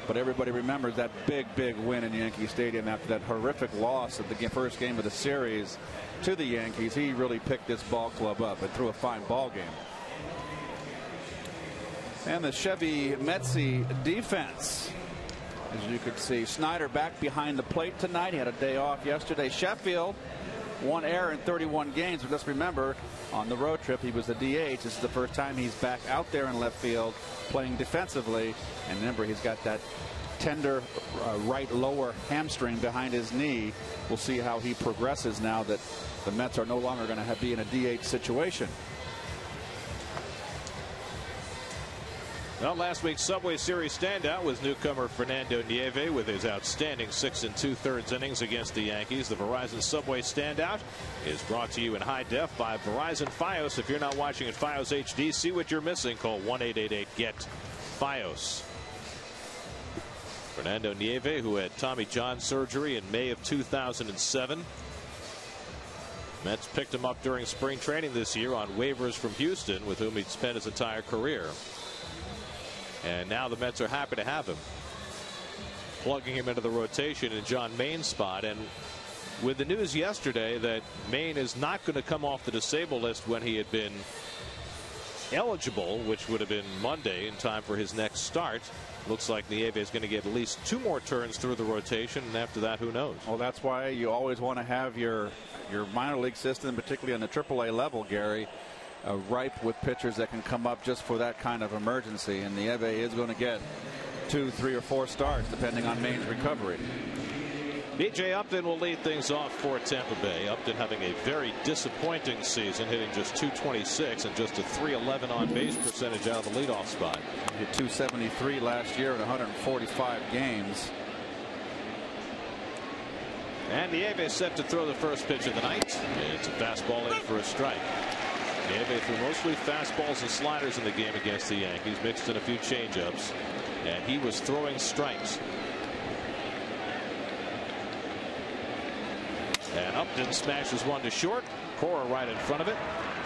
But everybody remembers that big win in Yankee Stadium after that horrific loss at the first game of the series to the Yankees. He really picked this ball club up and threw a fine ball game. And the Chevy Metsy defense, as you could see, Schneider back behind the plate tonight. He had a day off yesterday. Sheffield, 1 error in 31 games. But let's remember, on the road trip, he was the DH. This is the first time he's back out there in left field playing defensively. And remember, he's got that tender right lower hamstring behind his knee. We'll see how he progresses now that the Mets are no longer going to be in a DH situation. Well, last week's Subway Series standout was newcomer Fernando Nieve with his outstanding 6 2/3 innings against the Yankees. The Verizon Subway standout is brought to you in high def by Verizon Fios. If you're not watching at Fios HD, see what you're missing. Call 1-888-GET-FIOS. Fernando Nieve, who had Tommy John surgery in May of 2007. Mets picked him up during spring training this year on waivers from Houston, with whom he'd spent his entire career. And now the Mets are happy to have him, plugging him into the rotation in John Main's spot. And with the news yesterday that Main is not going to come off the disabled list when he had been eligible, which would have been Monday in time for his next start, looks like Nieve is going to get at least 2 more turns through the rotation, and after that, who knows? Well, that's why you always want to have your minor league system, particularly on the AAA level, Gary, ripe with pitchers that can come up just for that kind of emergency. And Nieve is going to get 2, 3, or 4 starts depending on Main's recovery. B.J. Upton will lead things off for Tampa Bay. Upton having a very disappointing season, hitting just .226 and just a .311 on base percentage out of the leadoff spot. He hit .273 last year in 145 games. And Nieve is set to throw the first pitch of the night. It's a fastball in for a strike. Nieve threw mostly fastballs and sliders in the game against the Yankees, mixed in a few changeups, and he was throwing strikes. And Upton smashes one to short. Cora right in front of it,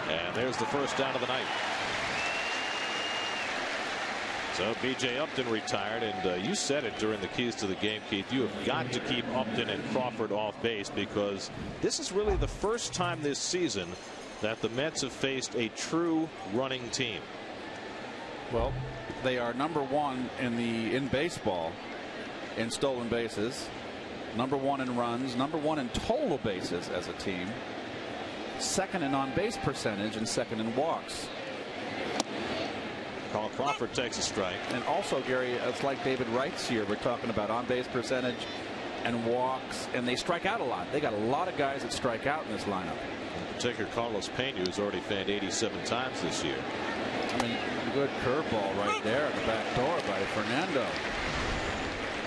and there's the first down of the night. So B.J. Upton retired, and you said it during the keys to the game, Keith. You have got to keep Upton and Crawford off base, because this is really the first time this season that the Mets have faced a true running team. Well, they are #1 in baseball in stolen bases, #1 in runs, #1 in total bases as a team, 2nd in on-base percentage, and 2nd in walks. Carl Crawford takes a strike. And also, Gary, it's like David Wright's year. We're talking about on-base percentage and walks, and they strike out a lot. They got a lot of guys that strike out in this lineup. In particular, Carlos Pena, who's already fanned 87 times this year. I mean, good curveball right there at the back door by Fernando.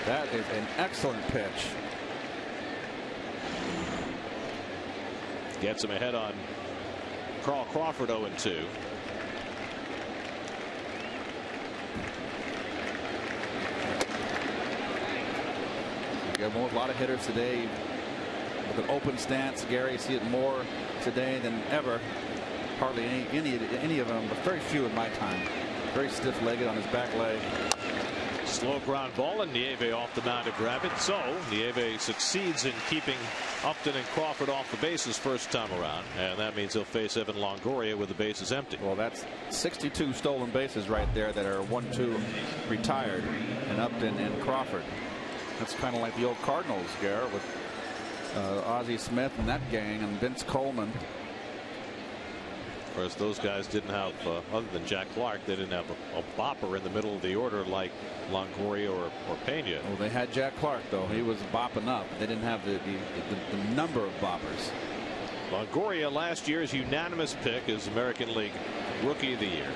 That is an excellent pitch. Gets him ahead on Carl Crawford, 0-2. You have a lot of hitters today with an open stance. Gary, you see it more today than ever. Hardly any of them, but very few in my time. Very stiff-legged on his back leg. Slow ground ball, and Nieve off the mound to grab it. So Nieve succeeds in keeping Upton and Crawford off the bases first time around, and that means he'll face Evan Longoria with the bases empty. Well, that's 62 stolen bases right there that are 1-2 retired, and Upton and Crawford. That's kind of like the old Cardinals, Garrett, with Ozzie Smith and that gang, and Vince Coleman. Of course, those guys didn't have, other than Jack Clark, they didn't have a bopper in the middle of the order like Longoria or Pena. Well, they had Jack Clark, though. He was bopping up. They didn't have the number of boppers. Longoria, last year's unanimous pick as American League Rookie of the Year.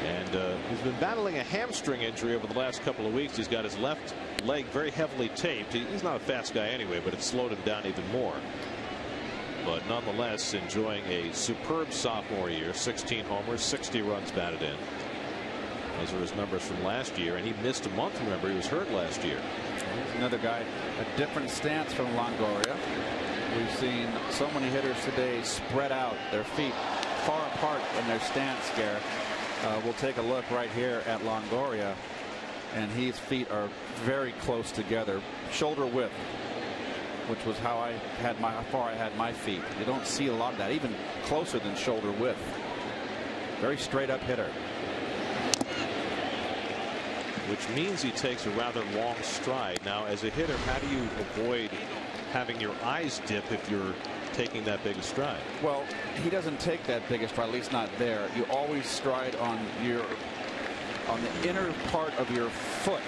And he's been battling a hamstring injury over the last couple of weeks. He's got his left leg very heavily taped. He's not a fast guy anyway, but it slowed him down even more. But nonetheless, enjoying a superb sophomore year. 16 homers, 60 runs batted in. Those are his numbers from last year, and he missed a month. Remember, he was hurt last year. He's another guy, a different stance from Longoria. We've seen so many hitters today spread out, their feet far apart in their stance, Garrett. We'll take a look right here at Longoria. and his feet are very close together, shoulder width, which was how far I had my feet. You don't see a lot of that, even closer than shoulder width. Very straight up hitter. Which means he takes a rather long stride. Now, as a hitter, how do you avoid having your eyes dip if you're taking that big a stride? Well, he doesn't take that big a stride, at least not there. You always stride on the inner part of your foot,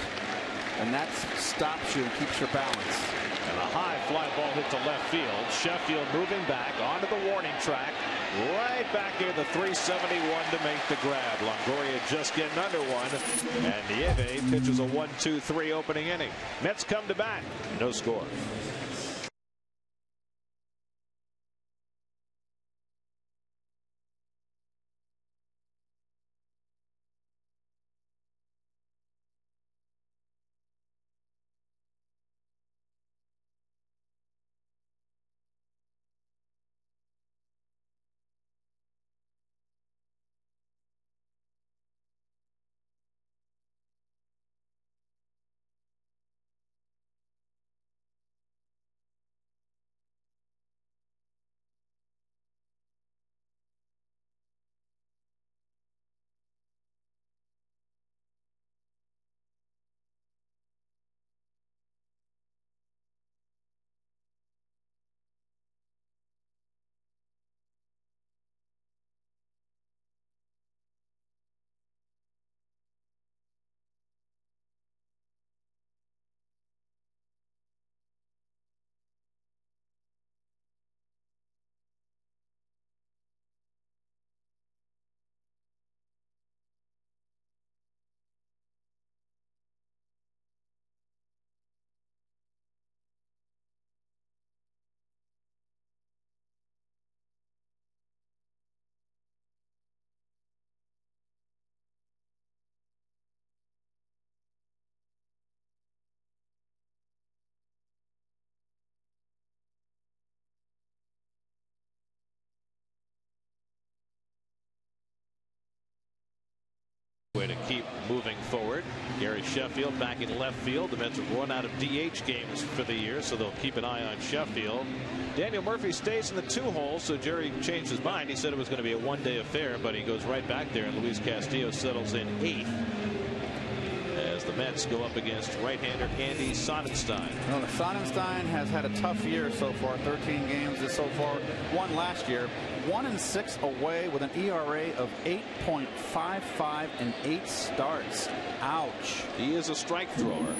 and that stops you and keeps your balance. And a high fly ball hit to left field. Sheffield moving back onto the warning track, right back near the 371 to make the grab. Longoria just getting under one, and Nieve pitches a 1-2-3 opening inning. Mets come to bat, no score. Way to keep moving forward. Gary Sheffield back in left field. The Mets have run out of DH games for the year, so they'll keep an eye on Sheffield. Daniel Murphy stays in the 2-hole, so Jerry changed his mind. He said it was going to be a one-day affair, but he goes right back there, and Luis Castillo settles in 8th as the Mets go up against right-hander Andy Sonenstein. Well, Sonenstein has had a tough year so far. 13 games so far. Won last year. 1-6 away with an ERA of 8.55 in 8 starts. Ouch. He is a strike thrower.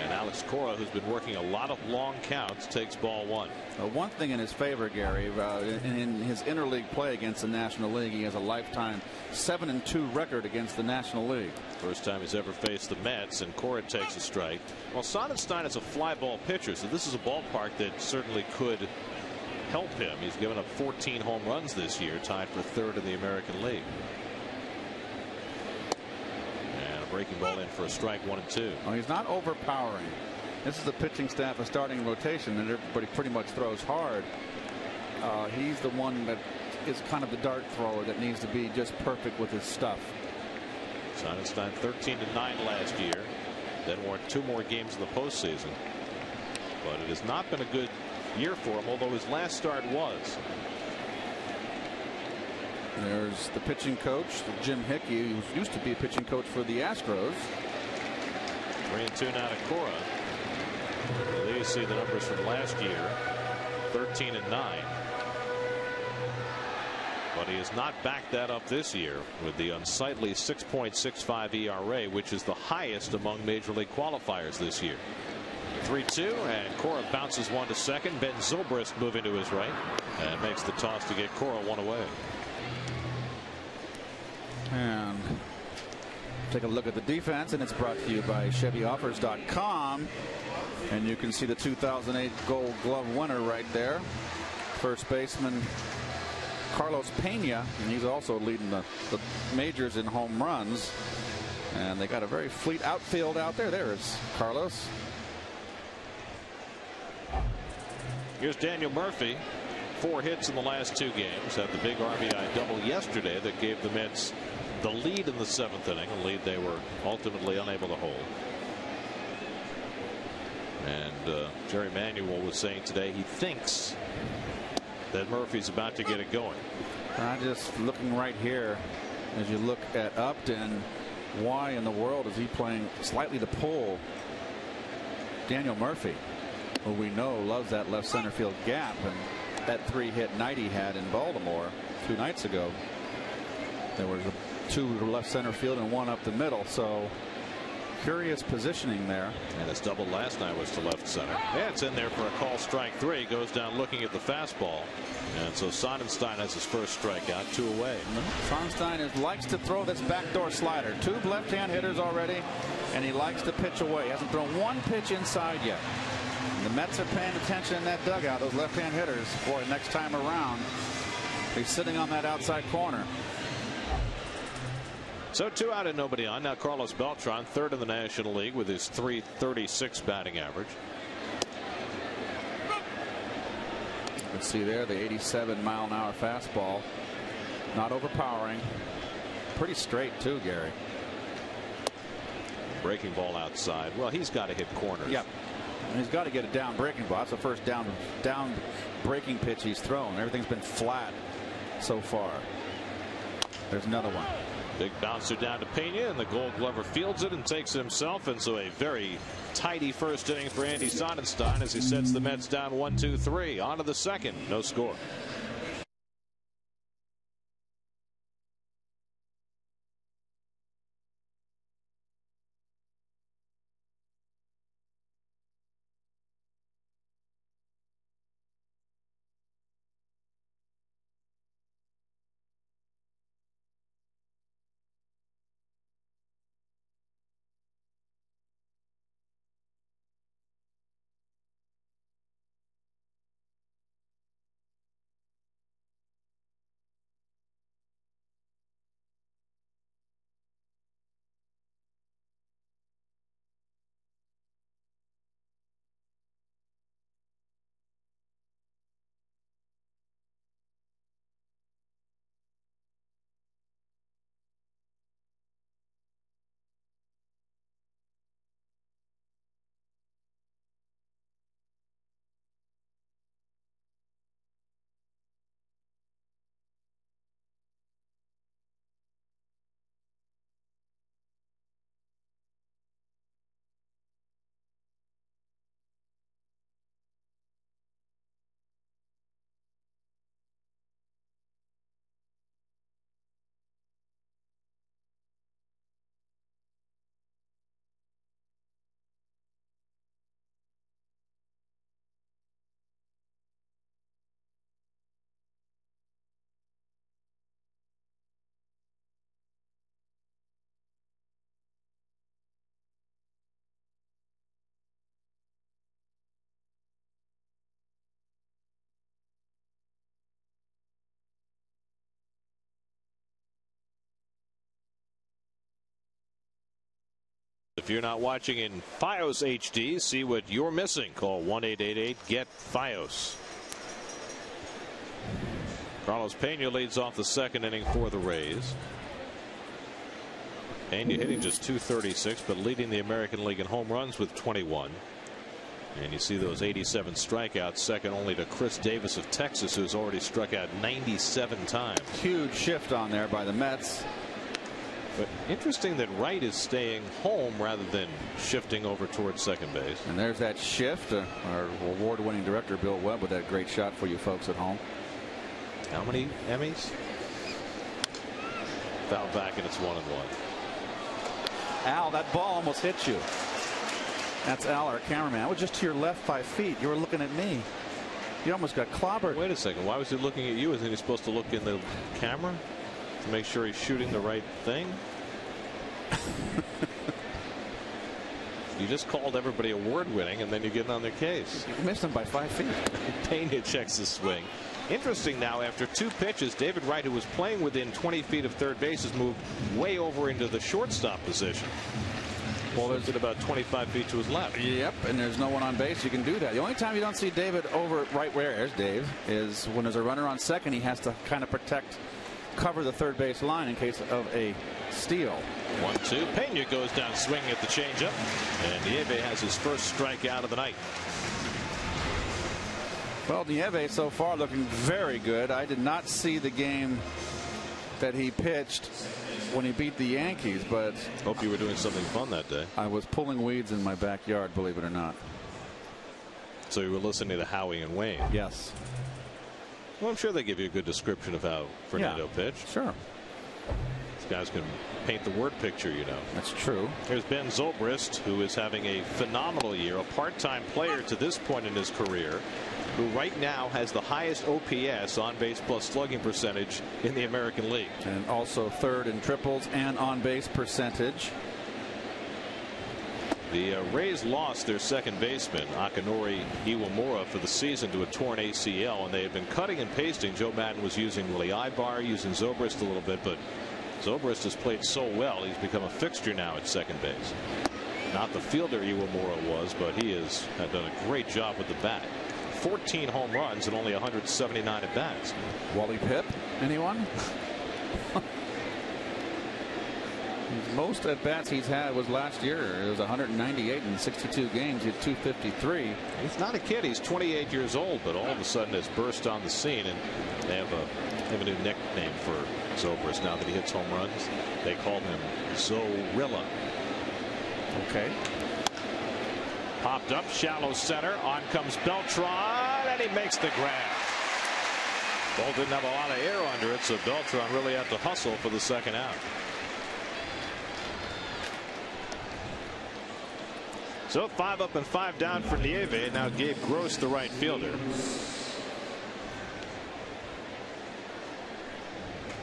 And Alex Cora, who's been working a lot of long counts, takes ball 1. One thing in his favor, Gary, in his interleague play against the National League, he has a lifetime 7-2 record against the National League. First time he's ever faced the Mets, and Cora takes a strike. Well, Sonenstein is a fly ball pitcher, so this is a ballpark that certainly could help him. He's given up 14 home runs this year, tied for 3rd in the American League. And a breaking ball in for a strike, 1-2. Well, he's not overpowering. This is the pitching staff, a starting rotation, and everybody pretty much throws hard. He's the one that is kind of the dart thrower that needs to be just perfect with his stuff. Sonenstein 13-9 last year, then won 2 more games in the postseason. But it has not been a good year for him, although his last start was. There's the pitching coach, Jim Hickey, who used to be a pitching coach for the Astros. 3-2 now to Cora. There you see the numbers from last year, 13-9. But he has not backed that up this year with the unsightly 6.65 ERA, which is the highest among major league qualifiers this year. 3-2, and Cora bounces one to second. Ben Zobrist moving to his right and makes the toss to get Cora one away. And take a look at the defense, and it's brought to you by ChevyOffers.com. And you can see the 2008 Gold Glove winner right there. First baseman Carlos Pena, and he's also leading the majors in home runs. And they got a very fleet outfield out there. There's Carlos. Here's Daniel Murphy. 4 hits in the last 2 games. Had the big RBI double yesterday that gave the Mets the lead in the 7th inning, a lead they were ultimately unable to hold. And Jerry Manuel was saying today he thinks that Murphy's about to get it going. I'm just looking right here as you look at Upton. Why in the world is he playing slightly to pull Daniel Murphy, who we know loves that left center field gap, and that 3-hit night he had in Baltimore 2 nights ago, there was 2 to left center field and 1 up the middle. So curious positioning there. And his double last night was to left center. Yeah, it's in there for a call, strike 3. Goes down looking at the fastball. And so Sonenstein has his first strikeout, 2 away. Sonenstein likes to throw this backdoor slider. 2 left-hand hitters already, and he likes to pitch away. He hasn't thrown 1 pitch inside yet. And the Mets are paying attention in that dugout. Those left-hand hitters, boy, next time around, he's sitting on that outside corner. So 2 out and nobody on. Now Carlos Beltran, 3rd in the National League with his .336 batting average. Let's see there, the 87-mile-an-hour fastball. Not overpowering. Pretty straight, too, Gary. Breaking ball outside. Well, he's got to hit corners. Yep. And he's got to get a down breaking ball. That's the first down breaking pitch he's thrown. Everything's been flat so far. There's another one. Big bouncer down to Pena, and the Gold Glover fields it and takes it himself. And so a very tidy first inning for Andy Sonenstein as he sets the Mets down 1-2-3. On to the second. No score. If you're not watching in Fios HD, see what you're missing. Call 1-888-GET-FIOS. Carlos Pena leads off the second inning for the Rays. Pena hitting just .236, but leading the American League in home runs with 21. And you see those 87 strikeouts, second only to Chris Davis of Texas, who's already struck out 97 times. Huge shift on there by the Mets. But interesting that Wright is staying home rather than shifting over towards second base. And there's that shift. Our award-winning director Bill Webb with that great shot for you folks at home. How many Emmys? Foul back, and it's 1-1. Al, that ball almost hit you. That's Al, our cameraman. That was just to your left 5 feet. You were looking at me. You almost got clobbered. Wait a second. Why was he looking at you? Isn't he supposed to look in the camera to make sure he's shooting the right thing? You just called everybody award-winning, and then you're getting on their case. You missed him by 5 feet. Pena checks the swing. Interesting now, after 2 pitches, David Wright, who was playing within 20 feet of third base, has moved way over into the shortstop position. Well, there's at about 25 feet to his left. Yep, and there's no one on base. You can do that. The only time you don't see David over right where there's Dave is when there's a runner on second. He has to kind of protect cover the third base line in case of a steal. 1-2. Pena goes down swinging at the changeup, and Nieve has his first strikeout of the night. Well, Nieve so far looking very good. I did not see the game that he pitched when he beat the Yankees, but hope you were doing something fun that day. I was pulling weeds in my backyard, believe it or not. So you were listening to Howie and Wayne? Yes. Well, I'm sure they give you a good description of how Fernando pitched. Sure. These guys can paint the word picture, you know. That's true. Here's Ben Zobrist, who is having a phenomenal year, a part-time player to this point in his career, who right now has the highest OPS, on base plus slugging percentage, in the American League. And also third in triples and on base percentage. The Rays lost their second baseman, Akinori Iwamura, for the season to a torn ACL, and they had been cutting and pasting. Joe Madden was using Willie Ibar, using Zobrist a little bit, but Zobrist has played so well, he's become a fixture now at second base. Not the fielder Iwamura was, but he has done a great job with the bat. 14 home runs and only 179 at bats. Wally Pipp, anyone? Most at bats he's had was last year. It was 198 in 62 games. He had 253. He's not a kid. He's 28 years old, but all of a sudden has burst on the scene, and they have a new nickname for Zobrist now that he hits home runs. They call him Zorilla. Okay. Popped up, shallow center. On comes Beltran, and he makes the grab. Ball didn't have a lot of air under it, so Beltran really had to hustle for the second out. So 5 up and 5 down for Nieve. Now Gabe Gross, the right fielder.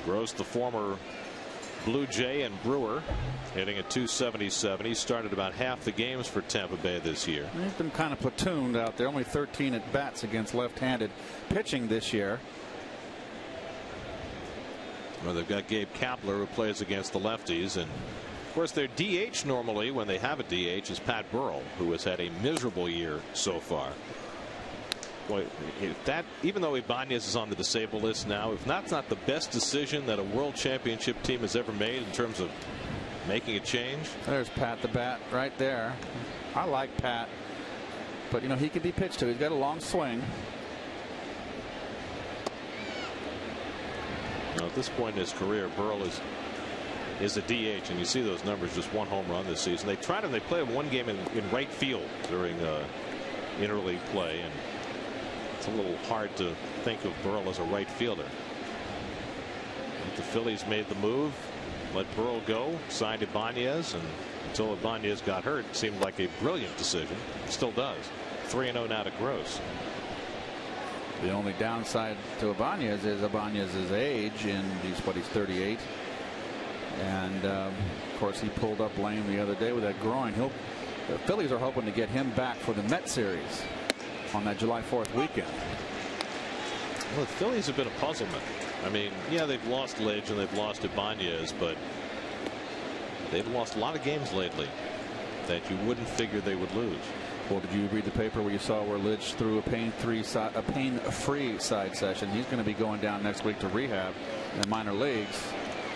Gross, the former Blue Jay and Brewer, hitting at .277. He started about half the games for Tampa Bay this year. He's been kind of platooned out there. Only 13 at bats against left-handed pitching this year. Well, they've got Gabe Kapler, who plays against the lefties, and of course their DH normally, when they have a DH, is Pat Burrell, who has had a miserable year so far. Boy, even though Ibanez is on the disabled list now, if that's not the best decision that a world championship team has ever made in terms of making a change. There's Pat the bat right there. I like Pat, but you know he can be pitched to. He's got a long swing. Now, at this point in his career, Burrell is a DH, and you see those numbers, just one home run this season. They tried him. They played him one game in right field during interleague play, and it's a little hard to think of Burrell as a right fielder. But the Phillies made the move, let Burrell go, signed Ibanez, and until Ibanez got hurt, it seemed like a brilliant decision. It still does. 3-0 now to Gross. The only downside to Ibanez is Ibanez's age, and he's 38. And of course, he pulled up lame the other day with that groin. The Phillies are hoping to get him back for the Met series on that July 4th weekend. Well, the Phillies have been a puzzlement. I mean, yeah, they've lost Lidge and they've lost Ibanez, but they've lost a lot of games lately that you wouldn't figure they would lose. Well, did you read the paper where you saw where Lidge threw a pain-free side session? He's going to be going down next week to rehab in the minor leagues.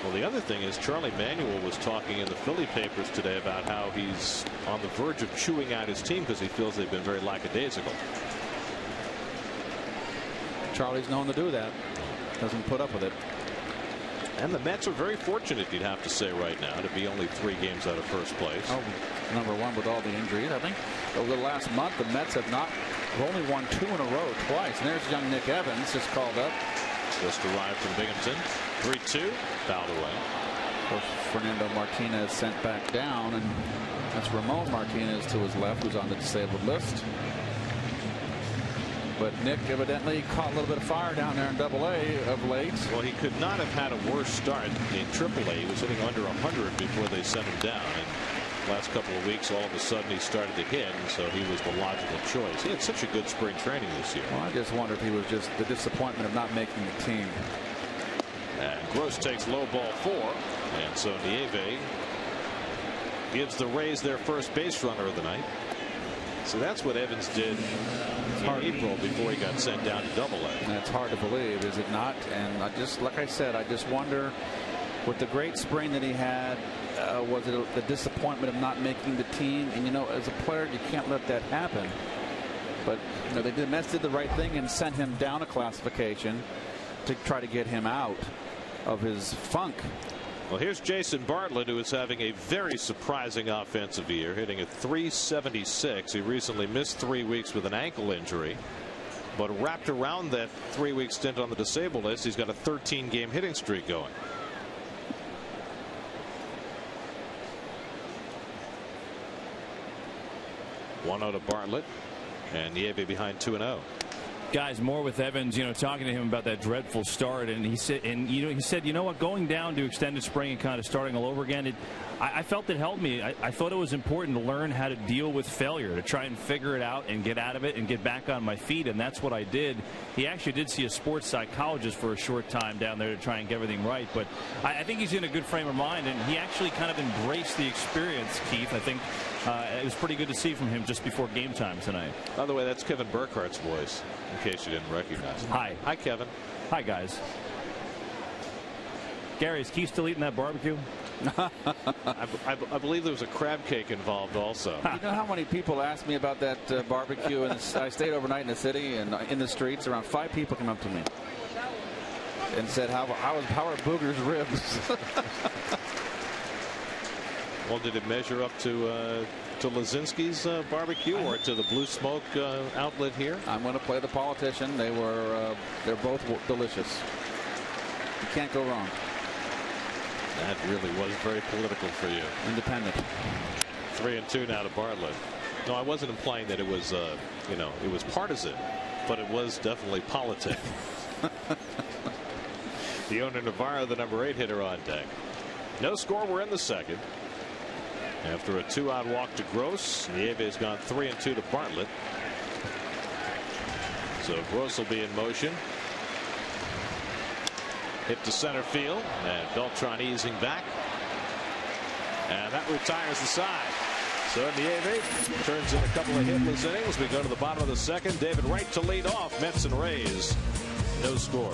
Well, the other thing is Charlie Manuel was talking in the Philly papers today about how he's on the verge of chewing out his team because he feels they've been very lackadaisical. Charlie's known to do that. Doesn't put up with it. And the Mets are very fortunate, you'd have to say right now, to be only 3 games out of first place. Oh, number 1 with all the injuries. I think over the last month the Mets have only won 2 in a row twice. And there's young Nick Evans just called up. Just arrived from Binghamton. 3-2, fouled away. Fernando Martinez sent back down, and that's Ramon Martinez to his left, who's on the disabled list. But Nick evidently caught a little bit of fire down there in Double-A of late. Well, he could not have had a worse start in Triple-A. He was hitting under 100 before they sent him down. And last couple of weeks, all of a sudden, he started to hit, and so he was the logical choice. He had such a good spring training this year. Well, I just wonder if he was just the disappointment of not making the team. And Gross takes low ball 4, and so Nieve gives the Rays their first base runner of the night. So that's what Evans did in April before he got sent down to Double-A. That's hard to believe, is it not? And like I said, I just wonder, with the great spring that he had, was it the disappointment of not making the team? And as a player, you can't let that happen. But the Mets did the right thing and sent him down a classification to try to get him out of his funk. Well, here's Jason Bartlett, who is having a very surprising offensive year, hitting at .376. He recently missed 3 weeks with an ankle injury, but wrapped around that 3-week stint on the disabled list, he's got a 13-game hitting streak going. One out of Bartlett, and Nieve behind 2-0. Guys, more with Evans, talking to him about that dreadful start, and he said, what, going down to extended spring and kind of starting all over again, I felt it helped me. I thought it was important to learn how to deal with failure, to try and figure it out and get out of it and get back on my feet, and that's what I did. He actually did see a sports psychologist for a short time down there to try and get everything right, but I think he's in a good frame of mind, and he actually kind of embraced the experience, Keith. I think it was pretty good to see from him just before game time tonight. By the way, that's Kevin Burkhardt's voice, in case you didn't recognize him. Hi. Hi, Kevin. Hi, guys. Gary, is Keith still eating that barbecue? I believe there was a crab cake involved also. You know how many people asked me about that barbecue? And I stayed overnight in the city and in the streets. Around 5 people came up to me and said, how are Booger's ribs? Well, did it measure up to Lazinski's barbecue or to the Blue Smoke outlet here? I'm going to play the politician. They're both delicious. You can't go wrong. That really was very political for you. Independent. 3-2 now to Bartlett. No, I wasn't implying that it was, it was partisan, but it was definitely politic. Leona Navarro, the number 8 hitter, on deck. No score. We're in the second. After a 2-out walk to Gross, Nieve has gone 3-2 to Bartlett. So Gross will be in motion. Hit to center field, and Beltran easing back, and that retires the side. So Nieve turns in a couple of hitless innings. We go to the bottom of the second. David Wright to lead off. Mets and Rays. No score.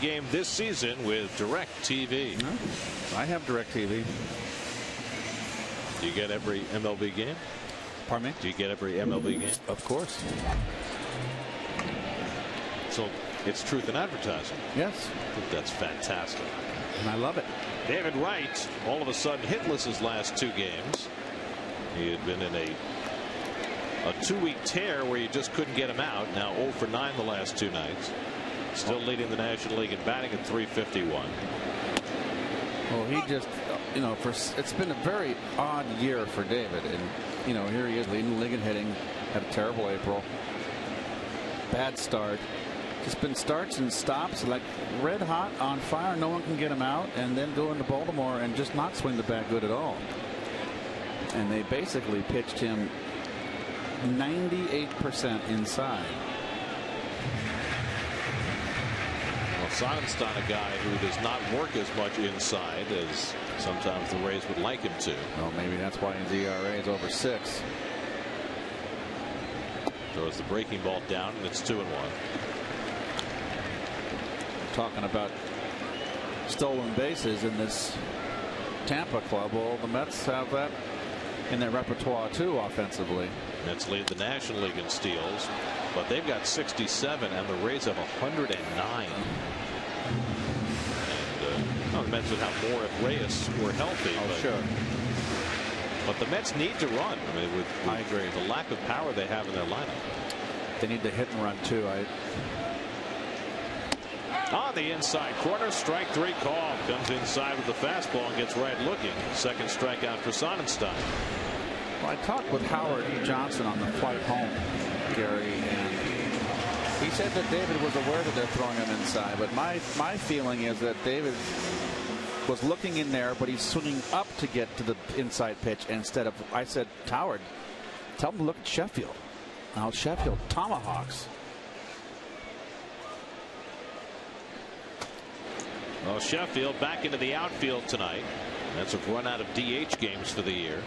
Game this season with DirecTV. I have DirecTV. Do you get every MLB game? Pardon me? Do you get every MLB game? Of course. So it's truth in advertising. Yes. I think that's fantastic. And I love it. David Wright, all of a sudden hitless his last 2 games. He had been in a 2-week tear where you just couldn't get him out. Now 0 for 9 the last 2 nights. Still leading the National League in batting at .351. Well, he just, it's been a very odd year for David. And, here he is leading the league in hitting. Had a terrible April. Bad start. Just been starts and stops, like red hot, on fire. No one can get him out. And then go into Baltimore and just not swing the bat good at all. And they basically pitched him 98% inside. Well, Sonenstein, a guy who does not work as much inside as sometimes the Rays would like him to. Well, maybe that's why his ERA is over 6. Throws the breaking ball down, and it's 2-1. Talking about stolen bases in this Tampa club. Well, the Mets have that in their repertoire too offensively. Mets lead the National League in steals, but they've got 67 and the Rays have 109. And the Mets would have more if Reyes were healthy. Oh, sure. But the Mets need to run. I mean, with I agree. The lack of power they have in their lineup. They need to hit and run too. On the inside corner, strike 3 call. Comes inside with the fastball and gets right looking. Second strikeout for Sonenstein. Well, I talked with Howard Johnson on the flight home, Gary, and he said that David was aware that they're throwing him inside. But my feeling is that David was looking in there, but he's swinging up to get to the inside pitch instead of. I said, Howard, tell him to look at Sheffield. Now Sheffield tomahawks. Well, Sheffield back into the outfield tonight. That's a run out of DH games for the year.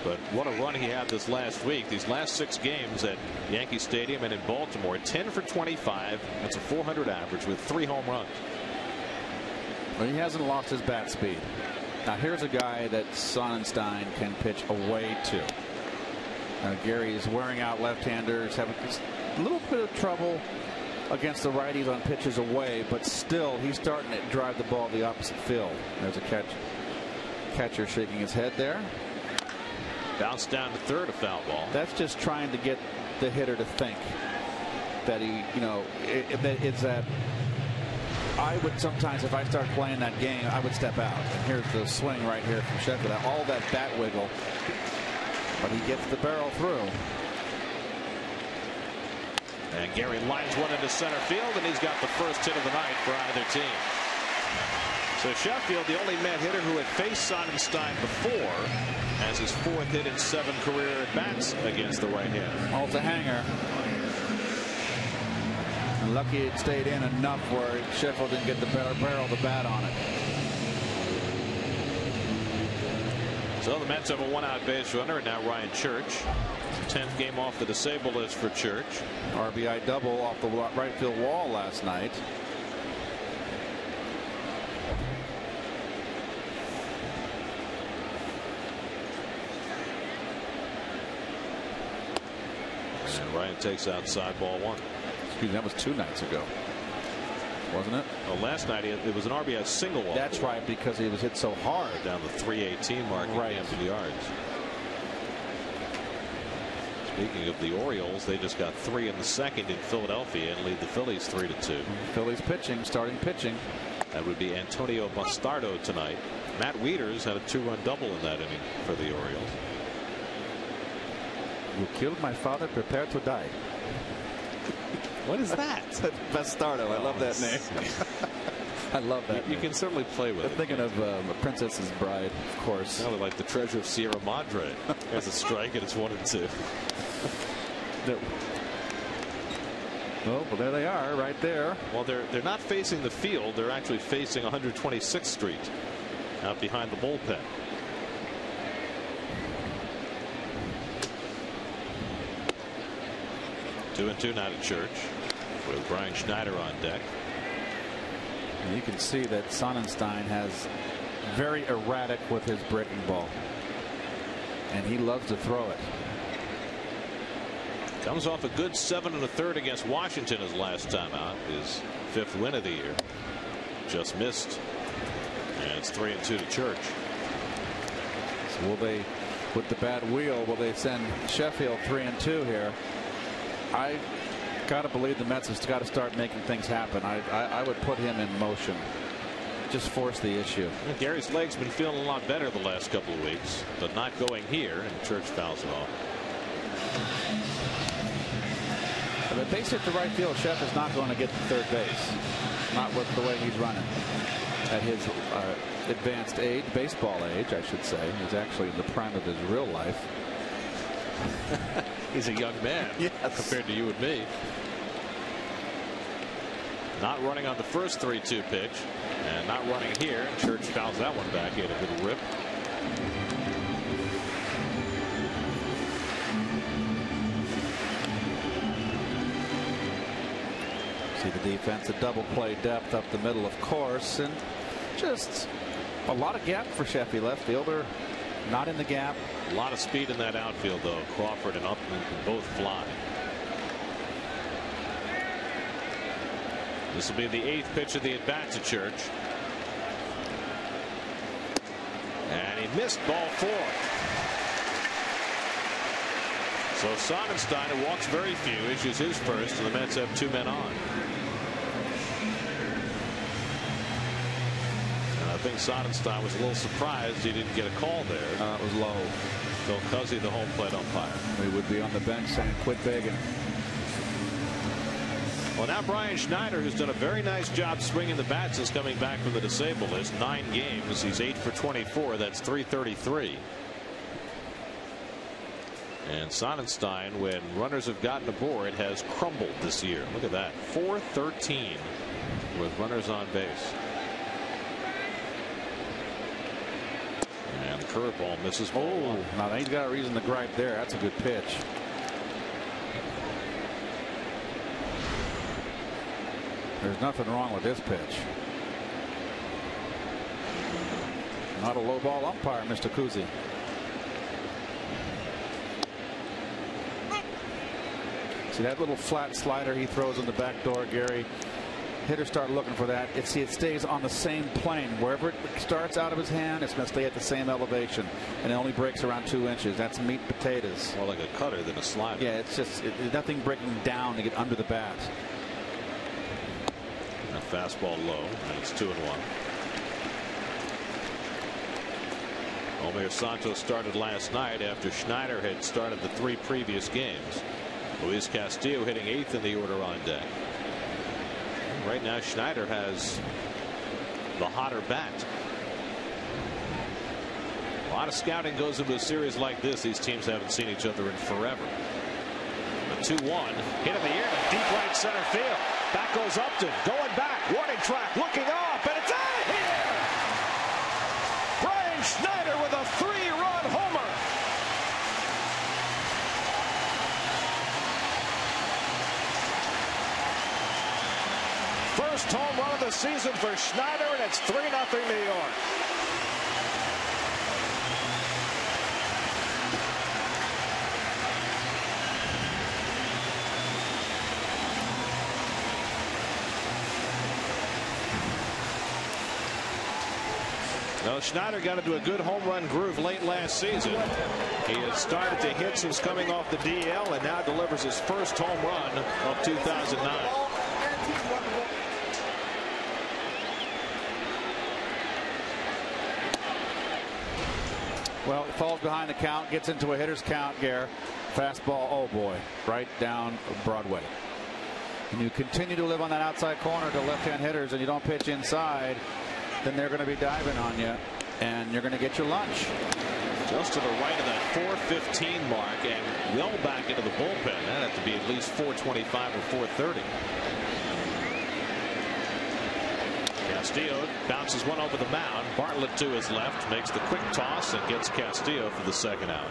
But what a run he had this last week. These last 6 games at Yankee Stadium and in Baltimore. 10 for 25. That's a .400 average with 3 home runs. Well, he hasn't lost his bat speed. Now here's a guy that Sonenstein can pitch away to. Gary is wearing out left-handers, having a little bit of trouble against the righties on pitches away, but still he's starting to drive the ball the opposite field. There's a catcher shaking his head there. Bounced down to third, a foul ball. That's just trying to get the hitter to think that it's that. I would sometimes, if I start playing that game, I would step out. And here's the swing right here from Sheffield. All that bat wiggle, but he gets the barrel through. And Gary lines one into center field, and he's got the first hit of the night for either team. So Sheffield, the only Met hitter who had faced Sonenstein before, has his 4th hit in 7 career at-bats against the right-hander. Oh, it's a hanger. And lucky it stayed in enough where Sheffield didn't get the barrel of the bat on it. So the Mets have a 1-out base runner, and now Ryan Church. 10th game off the disabled list for Church. RBI double off the right field wall last night. And Ryan takes outside ball 1. Excuse me, that was 2 nights ago, wasn't it? Well, last night it was an RBI single. That's right, because he was hit so hard down the 318 mark in Hampton Yards. Speaking of the Orioles, they just got 3 in the 2nd in Philadelphia and lead the Phillies 3-2. Phillies pitching, starting pitching. That would be Antonio Bastardo tonight. Matt Wieters had a 2-run double in that inning for the Orioles. You killed my father, prepare to die. What is that? Bastardo. I love that name. I love that. You can certainly play with it. I'm thinking of A Princess's Bride, of course. Sounded like the Treasure of Sierra Madre. There's a strike, and it's 1-2. Well, there they are, right there. Well, they're not facing the field. They're actually facing 126th Street, out behind the bullpen. 2-2 now to Church, with Brian Schneider on deck. And you can see that Sonenstein has very erratic with his breaking ball, and he loves to throw it. Comes off a good 7 1/3 against Washington his last time out, his 5th win of the year. Just missed, and it's 3-2 to Church. So will they, with the bad wheel, will they send Sheffield 3-2 here? Got to believe the Mets have got to start making things happen. I would put him in motion. Just force the issue. Well, Gary's leg's been feeling a lot better the last couple of weeks, but not going here, and Church fouls it off. If a base hit to right field, Sheff is not going to get to third base. Not with the way he's running. At his advanced age, baseball age, I should say. He's actually in the prime of his real life. He's a young man, yes, compared to you and me. Not running on the first 3-2 pitch, and not running here. Church fouls that one back. He had a good rip. See the defense, a double play depth up the middle, of course, and just a lot of gap for Sheffy. Left fielder not in the gap. A lot of speed in that outfield, though. Crawford and Upton can both fly. This will be the 8th pitch of the at-bat to Church. And he missed ball 4. So Sonenstein, who walks very few, issues his first, and the Mets have 2 men on. And I think Sonenstein was a little surprised he didn't get a call there. It was low. Phil Cuzzy, the home plate umpire. We would be on the bench saying, quit begging. Well, now Brian Schneider, who's done a very nice job swinging the bat since coming back from the disabled list. 9 games. He's 8 for 24. That's .333. And Sonenstein, when runners have gotten aboard, has crumbled this year. Look at that. .413 with runners on base. And the curveball misses. Oh, now he's got a reason to gripe there. That's a good pitch. There's nothing wrong with this pitch. Not a low ball umpire, Mr. Cuzzy. See that little flat slider he throws in the back door, Gary? Hitters start looking for that. It stays on the same plane. Wherever it starts out of his hand, it's going to stay at the same elevation, and it only breaks around 2 inches. That's meat and potatoes. More like a cutter than a slider. Yeah, it's just nothing breaking down to get under the bat. A fastball low, and it's 2-1. Omir Santos started last night after Schneider had started the 3 previous games. Luis Castillo hitting 8th in the order on deck. Right now Schneider has the hotter bat. A lot of scouting goes into a series like this. These teams haven't seen each other in forever. The 2-1 hit in the air to deep right center field. Back goes Upton, going back, warning track, looking up, and it's out here. Brian Schneider with a 3-run homer. First home run of the season for Schneider, and it's 3-0 New York. Well, Schneider got into a good home run groove late last season. He has started to hit since coming off the DL and now delivers his first home run of 2009. Well, it falls behind the count, gets into a hitter's count, Gare. Fastball, oh boy, right down Broadway. And you continue to live on that outside corner to left-hand hitters and you don't pitch inside, then they're going to be diving on you, and you're going to get your lunch. Just to the right of that 415 mark and well back into the bullpen. That'd have to be at least 425 or 430. Castillo bounces one over the mound. Bartlett to his left makes the quick toss and gets Castillo for the second out.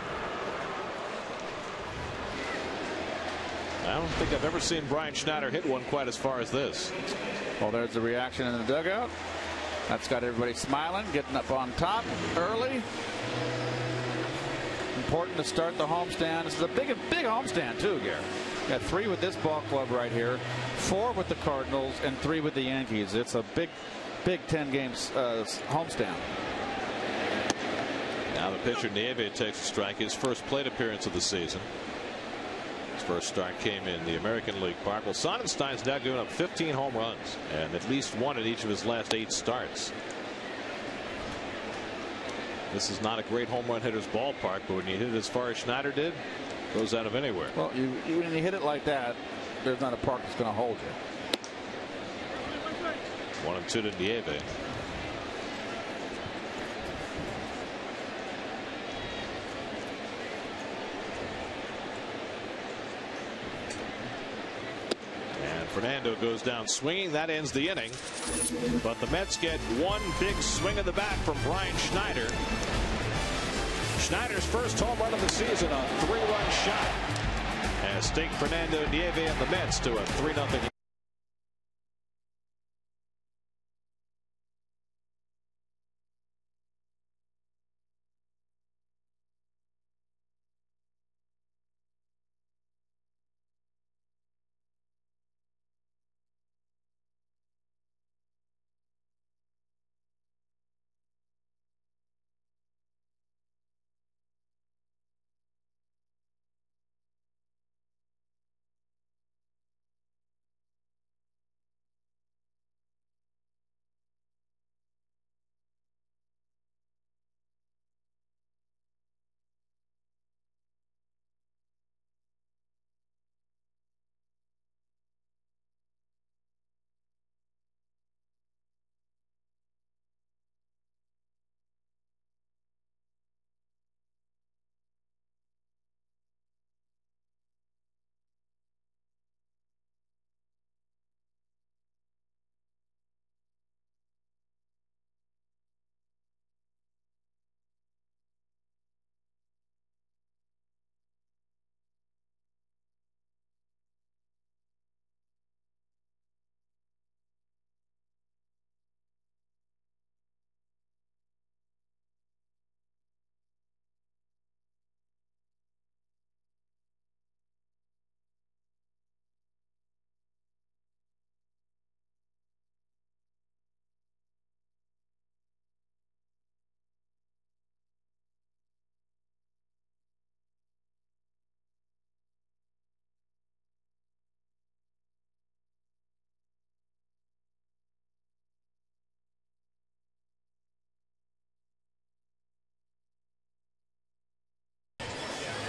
I don't think I've ever seen Brian Schneider hit one quite as far as this. Well, there's the reaction in the dugout. That's got everybody smiling, getting up on top early. Important to start the homestand. This is a big homestand too, Gary. Got 3 with this ball club right here, 4 with the Cardinals, and 3 with the Yankees. It's a big 10 games homestand. Now the pitcher Nieve takes a strike, his first plate appearance of the season. His first start came in the American League Park. Well, Sonenstein's now given up 15 home runs and at least one in each of his last 8 starts. This is not a great home run hitter's ballpark, but when you hit it as far as Schneider did, it goes out of anywhere. Well, when you hit it like that, there's not a park that's going to hold you. 1-2 to Nieve. Fernando goes down swinging. That ends the inning. But the Mets get one big swing of the bat from Brian Schneider. Schneider's first home run of the season, a 3-run shot, has taken Fernando Nieve and the Mets to a 3-0.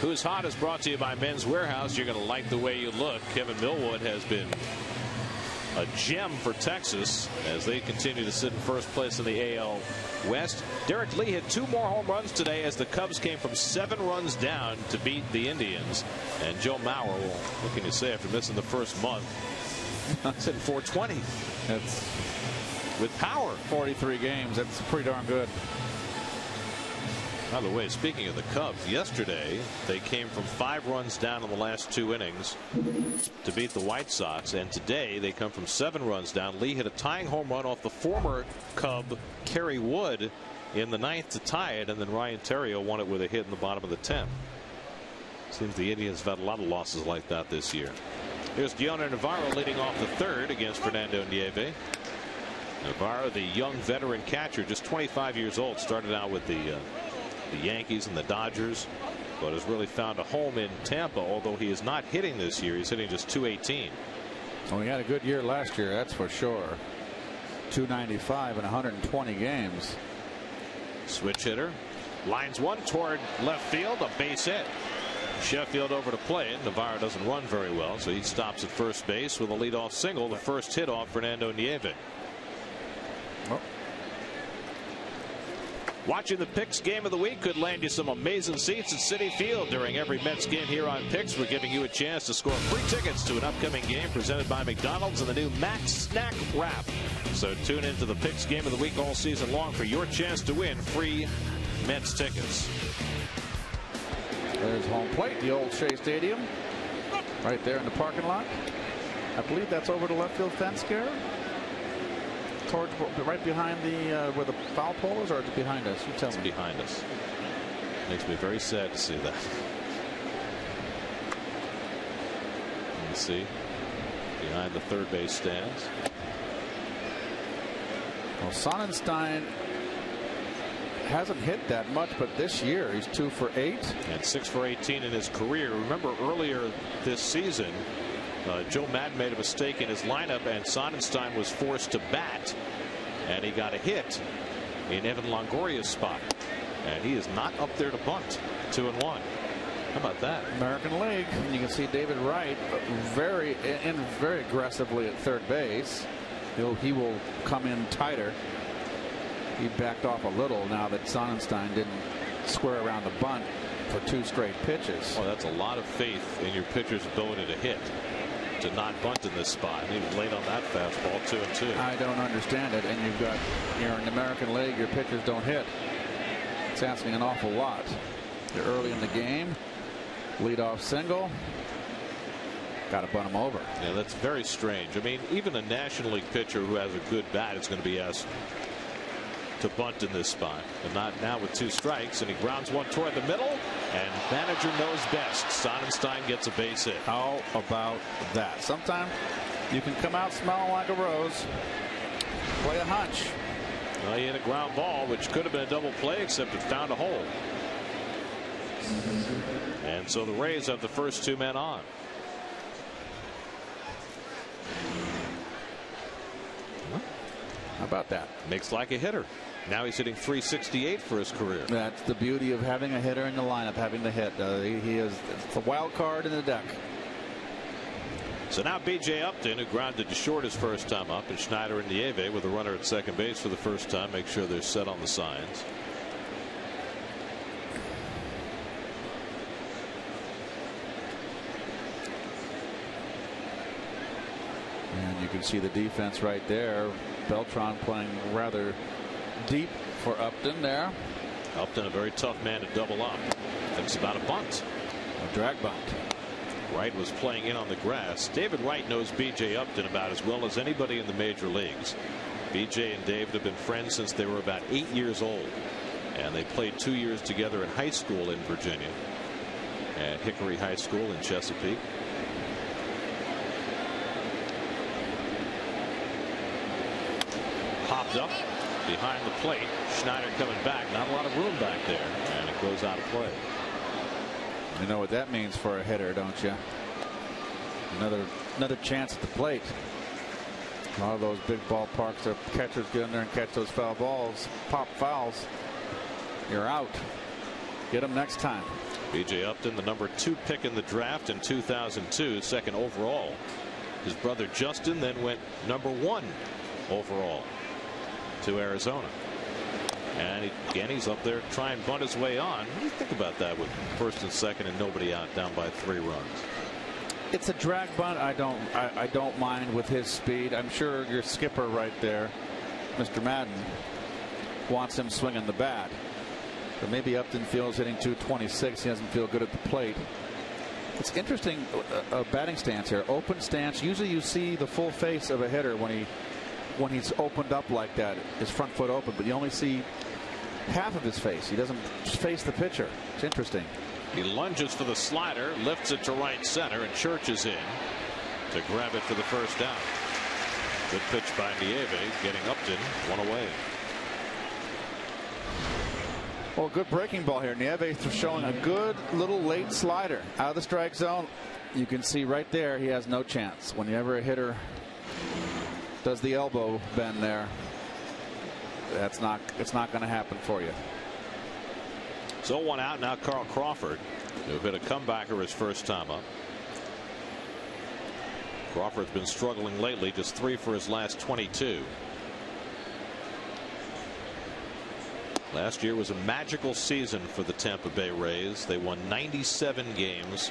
Who's Hot is brought to you by Men's Warehouse. You're going to like the way you look. Kevin Millwood has been a gem for Texas as they continue to sit in first place in the AL West. Derek Lee hit 2 more home runs today as the Cubs came from 7 runs down to beat the Indians. And Joe Mauer, well, what can you say after missing the first month? He's hitting 420. That's with power. 43 games. That's pretty darn good. By the way, speaking of the Cubs, yesterday they came from 5 runs down in the last 2 innings to beat the White Sox, and today they come from 7 runs down. Lee hit a tying home run off the former Cub Kerry Wood in the 9th to tie it, and then Ryan Theriot won it with a hit in the bottom of the 10th. Seems the Indians have had a lot of losses like that this year. Here's Dioner Navarro leading off the 3rd against Fernando Nieve. Navarro, the young veteran catcher, just 25 years old, started out with the Yankees and the Dodgers, but has really found a home in Tampa. Although he is not hitting this year, he's hitting just .218. Well, he had a good year last year, that's for sure. .295 in 120 games. Switch hitter, lines one toward left field, a base hit. Sheffield over to play it. Navarro doesn't run very well, so he stops at first base with a leadoff single, the first hit off Fernando Nieve. Oh. Watching the Picks game of the week could land you some amazing seats at Citi Field during every Mets game here on Picks. We're giving you a chance to score free tickets to an upcoming game presented by McDonald's and the new Max Snack Wrap. So tune into the Picks game of the week all season long for your chance to win free Mets tickets. There's home plate, the old Shea Stadium, right there in the parking lot. I believe that's over the left field fence, Garrett. Towards right behind the where the foul pole is, or it's behind us? You tell me. It's behind us. Makes me very sad to see that. You see, behind the third base stands. Well, Sonenstein hasn't hit that much, but this year he's 2 for 8 and 6 for 18 in his career. Remember earlier this season, Joe Madden made a mistake in his lineup, and Sonenstein was forced to bat, and he got a hit in Evan Longoria's spot, and he is not up there to bunt. 2-1. How about that? American League. You can see David Wright very aggressively at third base. He will come in tighter. He backed off a little now that Sonenstein didn't square around the bunt for 2 straight pitches. Well, that's a lot of faith in your pitcher's ability to hit, to not bunt in this spot. He was late on that fastball. 2-2. I don't understand it. And you're in the American League, your pitchers don't hit. It's asking an awful lot. You're early in the game. Leadoff single. Got to bunt him over. Yeah, that's very strange. I mean, even a National League pitcher who has a good bat is going to be asked to bunt in this spot, but not now with 2 strikes, and he grounds one toward the middle, and manager knows best. Sonenstein gets a base hit. How about that? Sometimes you can come out smelling like a rose. Play a hunch. Well, he hit a ground ball, which could have been a double play, except it found a hole. And so the Rays have the first 2 men on. How about that? Makes like a hitter. Now he's hitting .368 for his career. That's the beauty of having a hitter in the lineup, having the hit. He is the wild card in the deck. So now B.J. Upton, who grounded to short his first time up, and Schneider and Nieve with a runner at second base for the first time. Make sure they're set on the signs. And you can see the defense right there. Beltran playing rather deep for Upton there. Upton, a very tough man to double up. Thinks about a bunt. A drag bunt. Wright was playing in on the grass. David Wright knows B.J. Upton about as well as anybody in the major leagues. B.J. and David have been friends since they were about 8 years old. And they played 2 years together in high school in Virginia at Hickory High School in Chesapeake. Popped up behind the plate. Schneider coming back. Not a lot of room back there. And it goes out of play. You know what that means for a hitter, don't you? Another chance at the plate. A lot of those big ballparks, their catchers get in there and catch those foul balls, pop fouls. You're out. Get them next time. B.J. Upton, the number 2 pick in the draft in 2002, second overall. His brother Justin then went number 1 overall to Arizona. And again, he's up there trying to bunt his way on. What do you think about that with first and second and nobody out, down by 3 runs? It's a drag bunt. I don't mind with his speed. I'm sure your skipper right there, Mr. Madden, wants him swinging the bat. But maybe Upton feels hitting .226. He doesn't feel good at the plate. It's interesting, batting stance here. Open stance. Usually you see the full face of a hitter when he's opened up like that, his front foot open, but you only see half of his face. He doesn't face the pitcher. It's interesting. He lunges for the slider, lifts it to right center, and Church is in to grab it for the first out. Good pitch by Nieve, getting Upton one away. Well, good breaking ball here. Nieve showing a good little late slider out of the strike zone. You can see right there he has no chance. Whenever a hitter does the elbow bend there, it's not going to happen for you. So 1 out now. Carl Crawford, who hit a comebacker his first time up. Crawford's been struggling lately, just 3 for his last 22. Last year was a magical season for the Tampa Bay Rays. They won 97 games.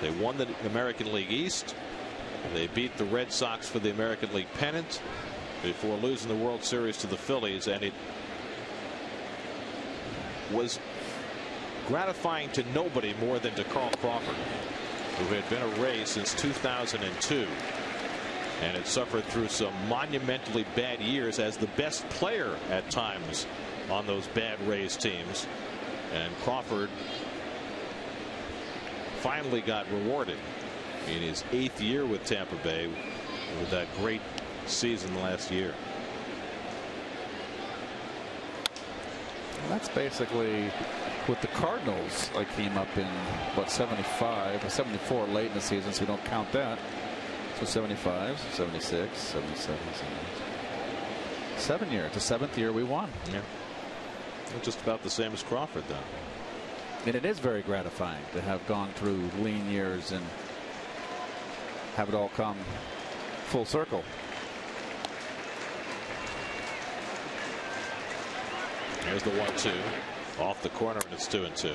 They won the American League East. They beat the Red Sox for the American League pennant before losing the World Series to the Phillies, and it was gratifying to nobody more than to Carl Crawford, who had been a Ray since 2002 and had suffered through some monumentally bad years as the best player at times on those bad Rays teams. And Crawford finally got rewarded in his 8th year with Tampa Bay with that great season last year. That's basically with the Cardinals. I came up in what 75 or 74 late in the season, so we don't count that. So 75, 76, 77, 78. 7 years. The 7th year we won. Yeah. Just about the same as Crawford, though. And it is very gratifying to have gone through lean years and have it all come full circle. There's the 1-2 off the corner, and it's 2-2.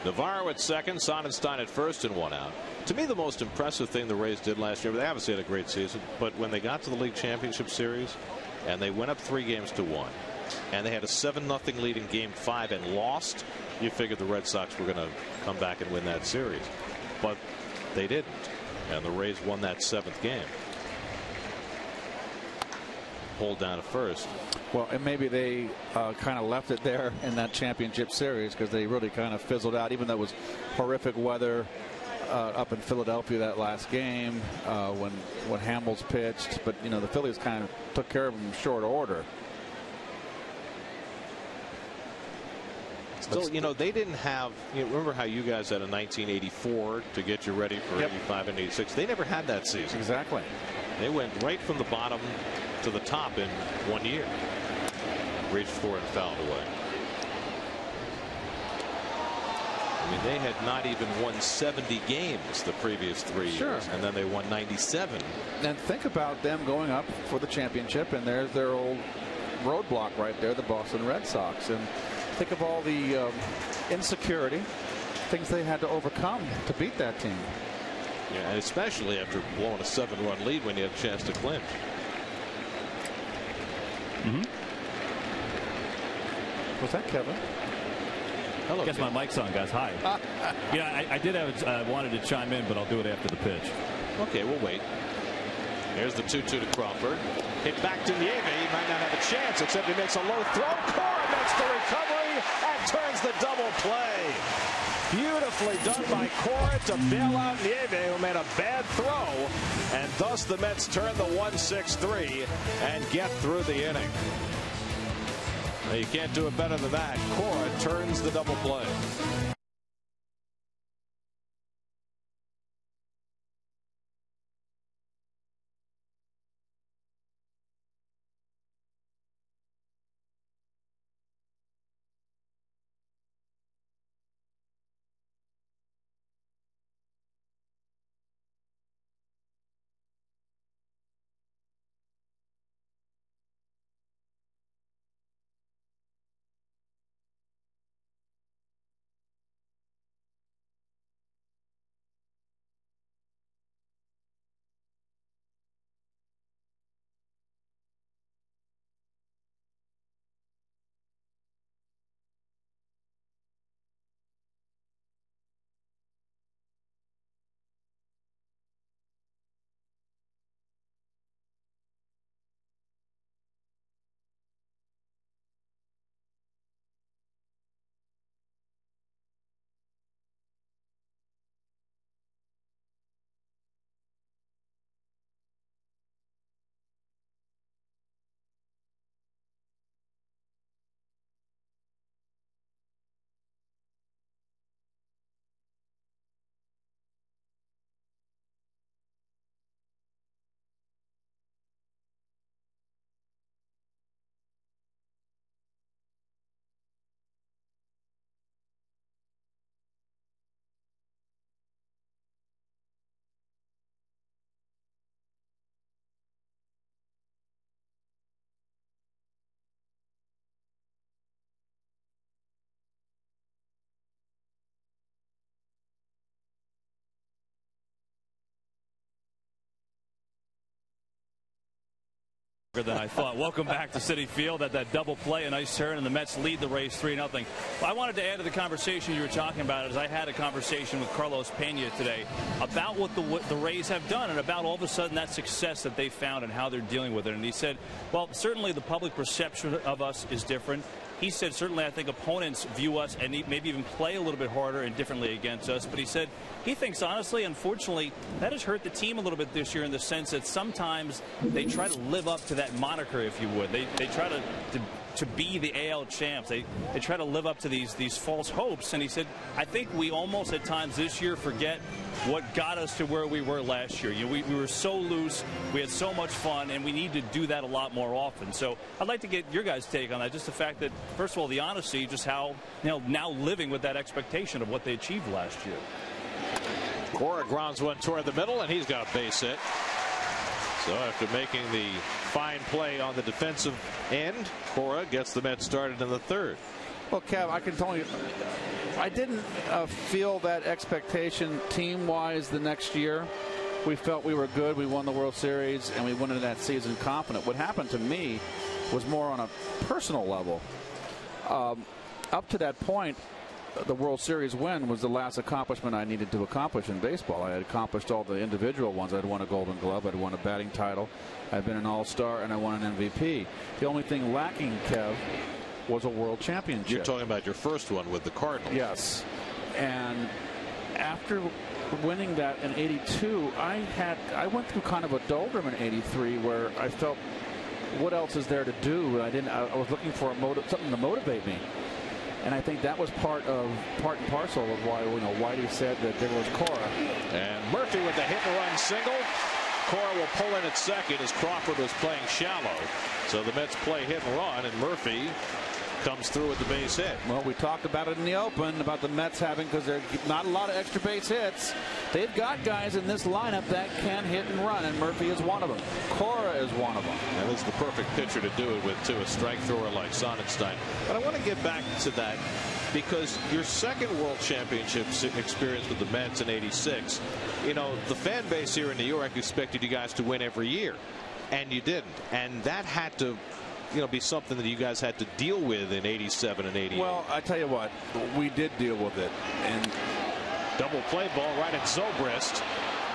Navarro at second, Sonenstein at first, and 1 out. To me, the most impressive thing the Rays did last year, they obviously had a great season, but when they got to the League Championship Series and they went up 3-1, and they had a 7-0 lead in Game 5 and lost, you figured the Red Sox were going to come back and win that series. But they didn't, and the Rays won that 7th game. Pulled down at first. Well, and maybe they kind of left it there in that championship series because they really kind of fizzled out, even though it was horrific weather up in Philadelphia that last game when Hamels pitched. But, you know, the Phillies kind of took care of them in short order. Still, you know, they didn't have, you know, remember how you guys had a 1984 to get you ready for 85 and 86? They never had that season. Exactly. They went right from the bottom to the top in 1 year. Reached for and fouled away. I mean, they had not even won 70 games the previous 3 years, and then they won 97. And think about them going up for the championship, and there's their old roadblock right there, the Boston Red Sox. And think of all the insecurity, things they had to overcome to beat that team. Yeah, and especially after blowing a 7-run lead when you had a chance to clinch. Was that Kevin? Hello. I guess my mic's on, guys. Hi. Yeah, I did have wanted to chime in, but I'll do it after the pitch. Okay, we'll wait. Here's the 2-2 to Crawford. Hit back to Nieve. He might not have a chance, except he makes a low throw. Cora makes the recovery and turns the double play. Beautifully done by Cora to bail out Nieve, who made a bad throw, and thus the Mets turn the 1-6-3 and get through the inning. Now, you can't do it better than that. Cora turns the double play. Than I thought. Welcome back to Citi Field at that double play, a nice turn, and the Mets lead the Rays 3-0. I wanted to add to the conversation you were talking about, as I had a conversation with Carlos Pena today about what the Rays have done and about all of a sudden that success that they found and how they're dealing with it. And he said, well, certainly the public perception of us is different. he said certainly I think opponents view us and maybe even play a little bit harder and differently against us. But he said he thinks honestly, unfortunately, that has hurt the team a little bit this year in the sense that sometimes they try to live up to that moniker, if you would. They try to be the AL champs. They try to live up to these false hopes. And he said, I think we almost at times this year forget what got us to where we were last year. You know, we were so loose, we had so much fun, and we need to do that a lot more often. So I'd like to get your guys' take on that. Just the fact that, first of all, the honesty, just how, you know, now living with that expectation of what they achieved last year. Cora grounds one toward the middle, and he's got a base hit. So after making the fine play on the defensive end, Cora gets the Mets started in the third. Well, Kev, I can tell you, I didn't feel that expectation team-wise the next year. We felt we were good. We won the World Series, and we went into that season confident. What happened to me was more on a personal level. Up to that point, the World Series win was the last accomplishment I needed to accomplish in baseball. I had accomplished all the individual ones. I'd won a Golden Glove. I'd won a batting title. I'd been an All-Star, and I won an MVP. The only thing lacking, Kev, was a World Championship. You're talking about your first one with the Cardinals. Yes. And after winning that in '82, I went through kind of a doldrum in '83 where I felt, what else is there to do? I was looking for something to motivate me. And I think that was part and parcel of why, you know, Whitey said that there was Cora. And Murphy with the hit-and-run single. Cora will pull in at second as Crawford was playing shallow. So the Mets play hit and run, and Murphy comes through with the base hit. Well, we talked about it in the open about the Mets having, because there's not a lot of extra base hits. They've got guys in this lineup that can hit and run, and Murphy is one of them. Cora is one of them. And this is the perfect pitcher to do it with, too, a strike thrower like Sonenstein. But I want to get back to that because your second World Championship experience with the Mets in '86, you know, the fan base here in New York expected you guys to win every year, and you didn't. And that had to, you know, be something that you guys had to deal with in '87 and '88. Well, I tell you what, we did deal with it. And double play ball right at Zobrist.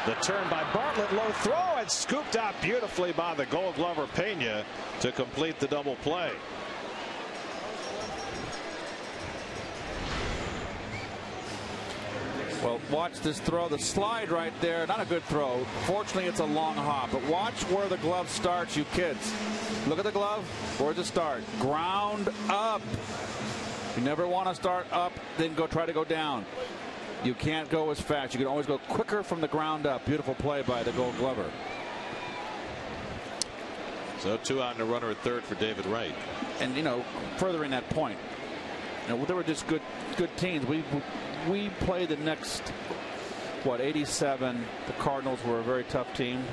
The turn by Bartlett, low throw, and scooped out beautifully by the Gold Glover Pena to complete the double play. Well, watch this throw, the slide right there. Not a good throw. Fortunately, it's a long hop. But watch where the glove starts, you kids. Look at the glove. Where's it start? Ground up. You never want to start up, then try to go down. You can't go as fast. You can always go quicker from the ground up. Beautiful play by the Gold Glover. So 2 out and a runner at third for David Wright. And, you know, furthering that point, you know, they were just good teams. We played the next, what, '87. The Cardinals were a very tough team.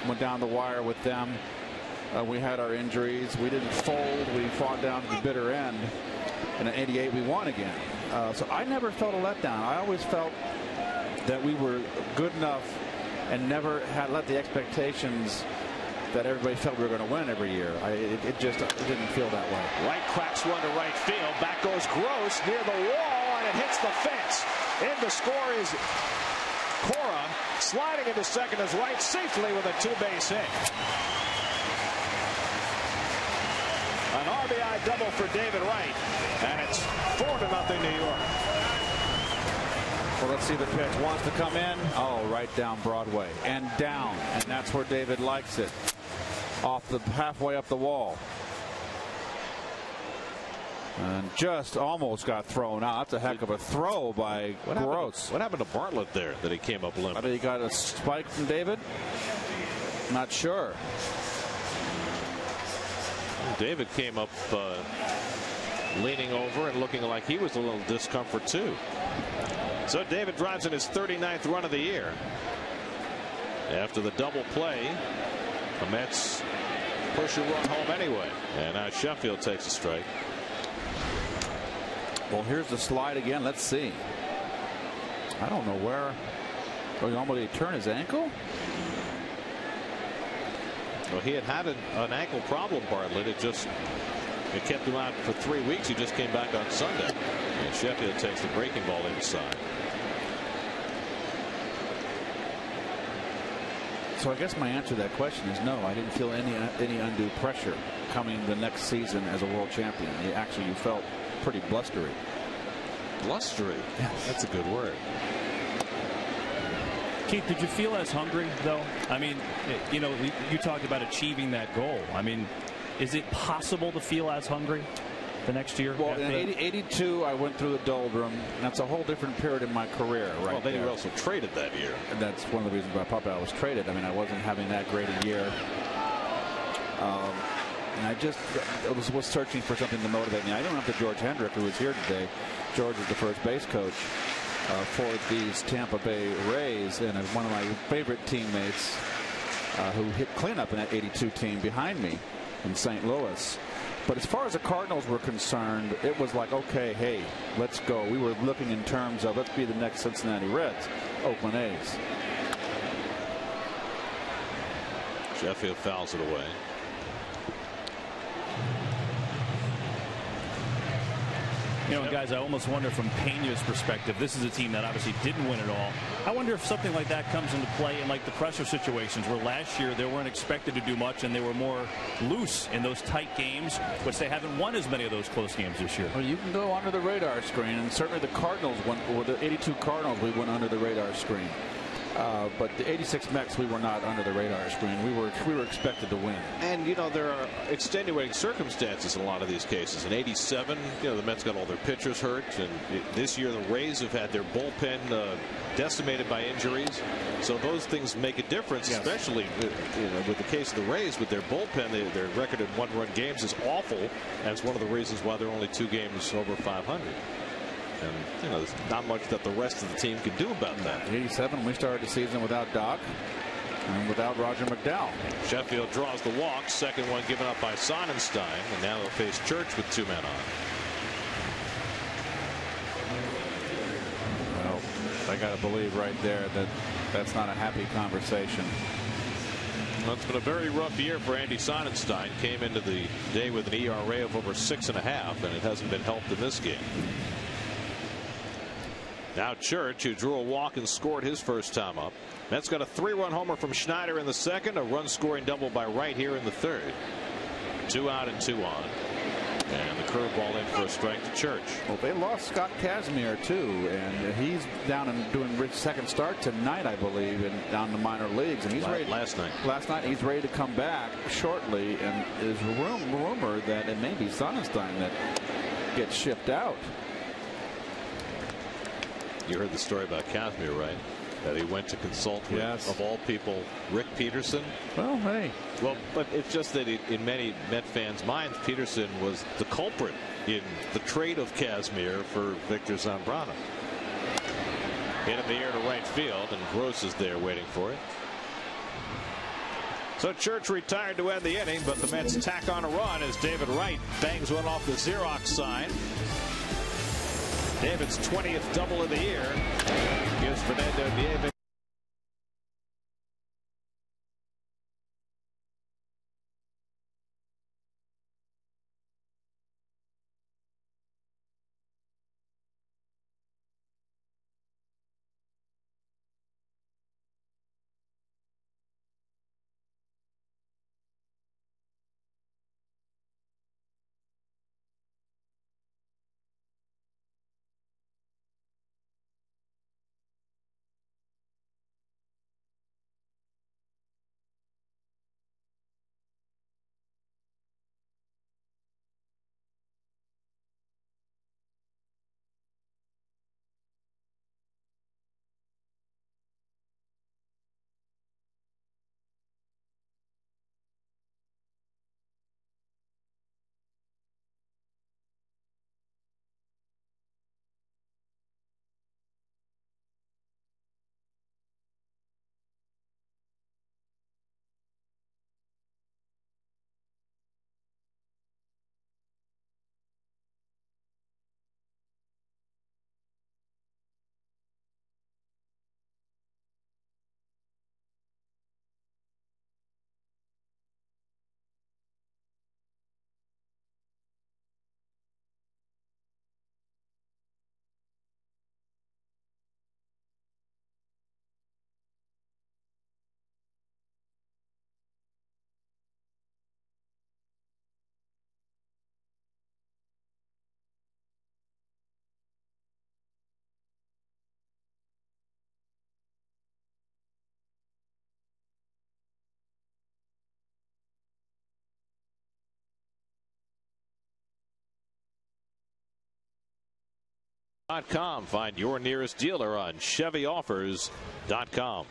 Went down the wire with them. We had our injuries. We didn't fold. We fought down to the bitter end. And in '88, we won again. So I never felt a letdown. I always felt that we were good enough and never had let the expectations that everybody felt we were going to win every year. It didn't feel that way. Wright cracks one to right field. Back goes Gross near the wall, and it hits the fence. In to score is Cora. Sliding into second is Wright safely with a 2-base hit. An RBI double for David Wright, and it's 4-0 New York. Well, let's see the pitch. Wants to come in. Oh, right down Broadway and down, and that's where David likes it. Off the halfway up the wall. And just almost got thrown out. That's a heck of a throw by Gross. What happened to Bartlett there that he came up limp? I think he got a spike from David. Not sure. David came up leaning over and looking like he was a little discomfort too. So David drives in his 39th run of the year. After the double play, the Mets push a run home anyway. And now Sheffield takes a strike. Well, here's the slide again. Let's see. I don't know where. Oh, you almost turn his ankle? Well, he had an ankle problem, Bartlett. It kept him out for 3 weeks. He just came back on Sunday. And Sheffield takes the breaking ball inside. So I guess my answer to that question is no. I didn't feel any undue pressure coming the next season as a world champion. You felt pretty blustery. Blustery? Yes. That's a good word. Keith, did you feel as hungry, though? I mean, you know, you talked about achieving that goal. I mean, is it possible to feel as hungry the next year? Well, in 82, I went through the doldrum. That's a whole different period in my career, right? Well, then there. you were also traded that year. And that's one of the reasons why probably I was traded. I mean, I wasn't having that great a year. And I just was searching for something to motivate me. I don't have to George Hendrick, who is here today. George is the first base coach for these Tampa Bay Rays, and one of my favorite teammates who hit cleanup in that 82 team behind me in St. Louis. But as far as the Cardinals were concerned, it was like, okay, hey, let's go. We were looking in terms of let's be the next Cincinnati Reds, Oakland A's. Sheffield fouls it away. You know, guys, I almost wonder from Pena's perspective, this is a team that obviously didn't win it all. I wonder if something like that comes into play in like the pressure situations where last year they weren't expected to do much and they were more loose in those tight games, which they haven't won as many of those close games this year. Well, you can go under the radar screen, and certainly the Cardinals went, or the 82 Cardinals, we went under the radar screen. But the 86 Mets, we were not under the radar screen. We were expected to win. And, you know, there are extenuating circumstances in a lot of these cases. In 87, you know, the Mets got all their pitchers hurt. And this year, the Rays have had their bullpen decimated by injuries. So those things make a difference, yes. Especially with the case of the Rays, with their bullpen. Their record in one-run games is awful. And it's one of the reasons why they're only 2 games over 500. And, you know, there's not much that the rest of the team can do about that. 87, we started the season without Doc and without Roger McDowell. Sheffield draws the walk. Second one given up by Sonenstein. And now they'll face Church with 2 men on. Well, I got to believe right there that that's not a happy conversation. Well, it's been a very rough year for Andy Sonenstein. Came into the day with an ERA of over 6.5, and it hasn't been helped in this game. Now Church, who drew a walk and scored his first time up. Mets got a 3-run homer from Schneider in the second, a run-scoring double by Wright here in the third. 2 out and 2 on. And the curveball in for a strike to Church. Well, they lost Scott Kazmir, too, and he's down and doing his second start tonight, I believe, and down in the minor leagues. And he's ready. Last night, he's ready to come back shortly, and there's rumor that it may be Sonenstein that gets shipped out. You heard the story about Kazmir, right? That he went to consult with, yes, of all people, Rick Peterson. Well, hey. Well, but it's just that in many Met fans' minds, Peterson was the culprit in the trade of Kazmir for Victor Zambrano. Hit in the air to right field, and Gross is there waiting for it. So Church retired to end the inning, but the Mets tack on a run as David Wright bangs one off the Xerox sign. David's 20th double of the year gives Fernando Nieve Find your nearest dealer on ChevyOffers.com.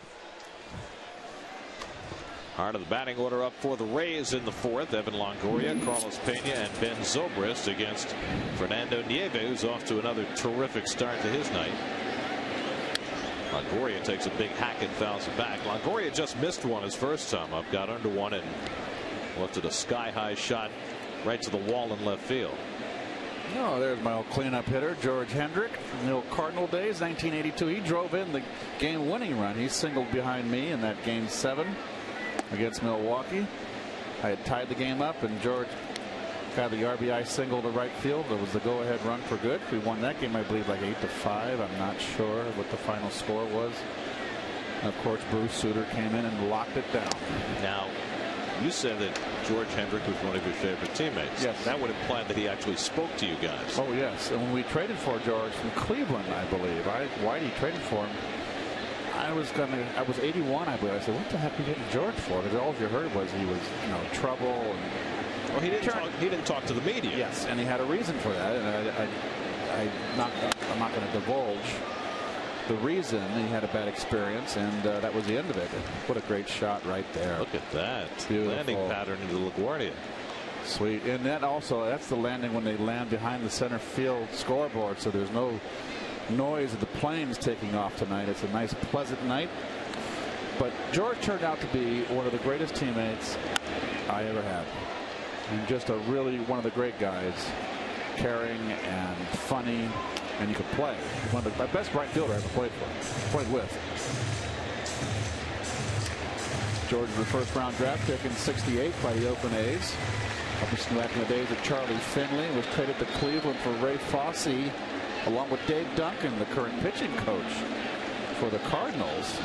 Heart of the batting order up for the Rays in the fourth. Evan Longoria, Carlos Pena, and Ben Zobrist against Fernando Nieve, who's off to another terrific start to his night. Longoria takes a big hack and fouls it back. Longoria just missed one his first time up, got under one, and lifted a sky-high shot right to the wall in left field. Oh, there's my old cleanup hitter, George Hendrick, from the old Cardinal days, 1982. He drove in the game-winning run. He singled behind me in that Game 7 against Milwaukee. I had tied the game up, and George got the RBI single to right field. It was the go-ahead run for good. We won that game, I believe, like 8-5. I'm not sure what the final score was. And of course, Bruce Sutter came in and locked it down. Now, you said that George Hendrick was one of your favorite teammates. Yes. That would imply that he actually spoke to you guys. Oh, yes. And when we traded for George from Cleveland, I believe, Whitey traded for him. I was 81, I believe. I said, what the heck are you getting George for? Because all you heard was he was, trouble. And well, he didn't talk to the media. Yes, and he had a reason for that. And I'm not going to divulge the reason. He had a bad experience, and that was the end of it. What a great shot right there. Look at that. Beautiful. Landing pattern into LaGuardia. Sweet. And that's the landing when they land behind the center field scoreboard, so there's no noise of the planes taking off tonight. It's a nice, pleasant night. But George turned out to be one of the greatest teammates I ever had. And just one of the great guys. Caring and funny. And you could play. One of my best right fielder I ever played with. George was the first round draft pick in '68 by the Oakland A's. Back in the days of Charlie Finley, was traded to Cleveland for Ray Fosse, along with Dave Duncan, the current pitching coach for the Cardinals.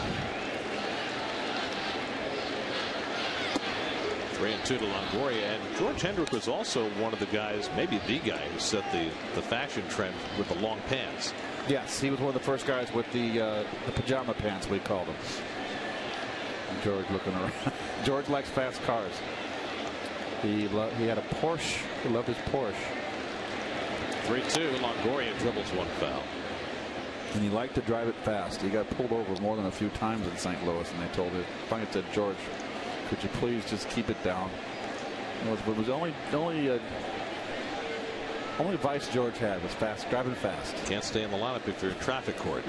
3-2 to Longoria, and George Hendrick was also one of the guys, maybe the guy, who set the fashion trend with the long pants. Yes, he was one of the first guys with the pajama pants, we called them. And George looking around. George likes fast cars. He had a Porsche. He loved his Porsche. 3-2. Longoria dribbles one foul. And he liked to drive it fast. He got pulled over more than a few times in St. Louis, and they told him, finally said, George, could you please just keep it down? It was the only vice George had was driving fast. Can't stay in the lineup if you're in traffic court.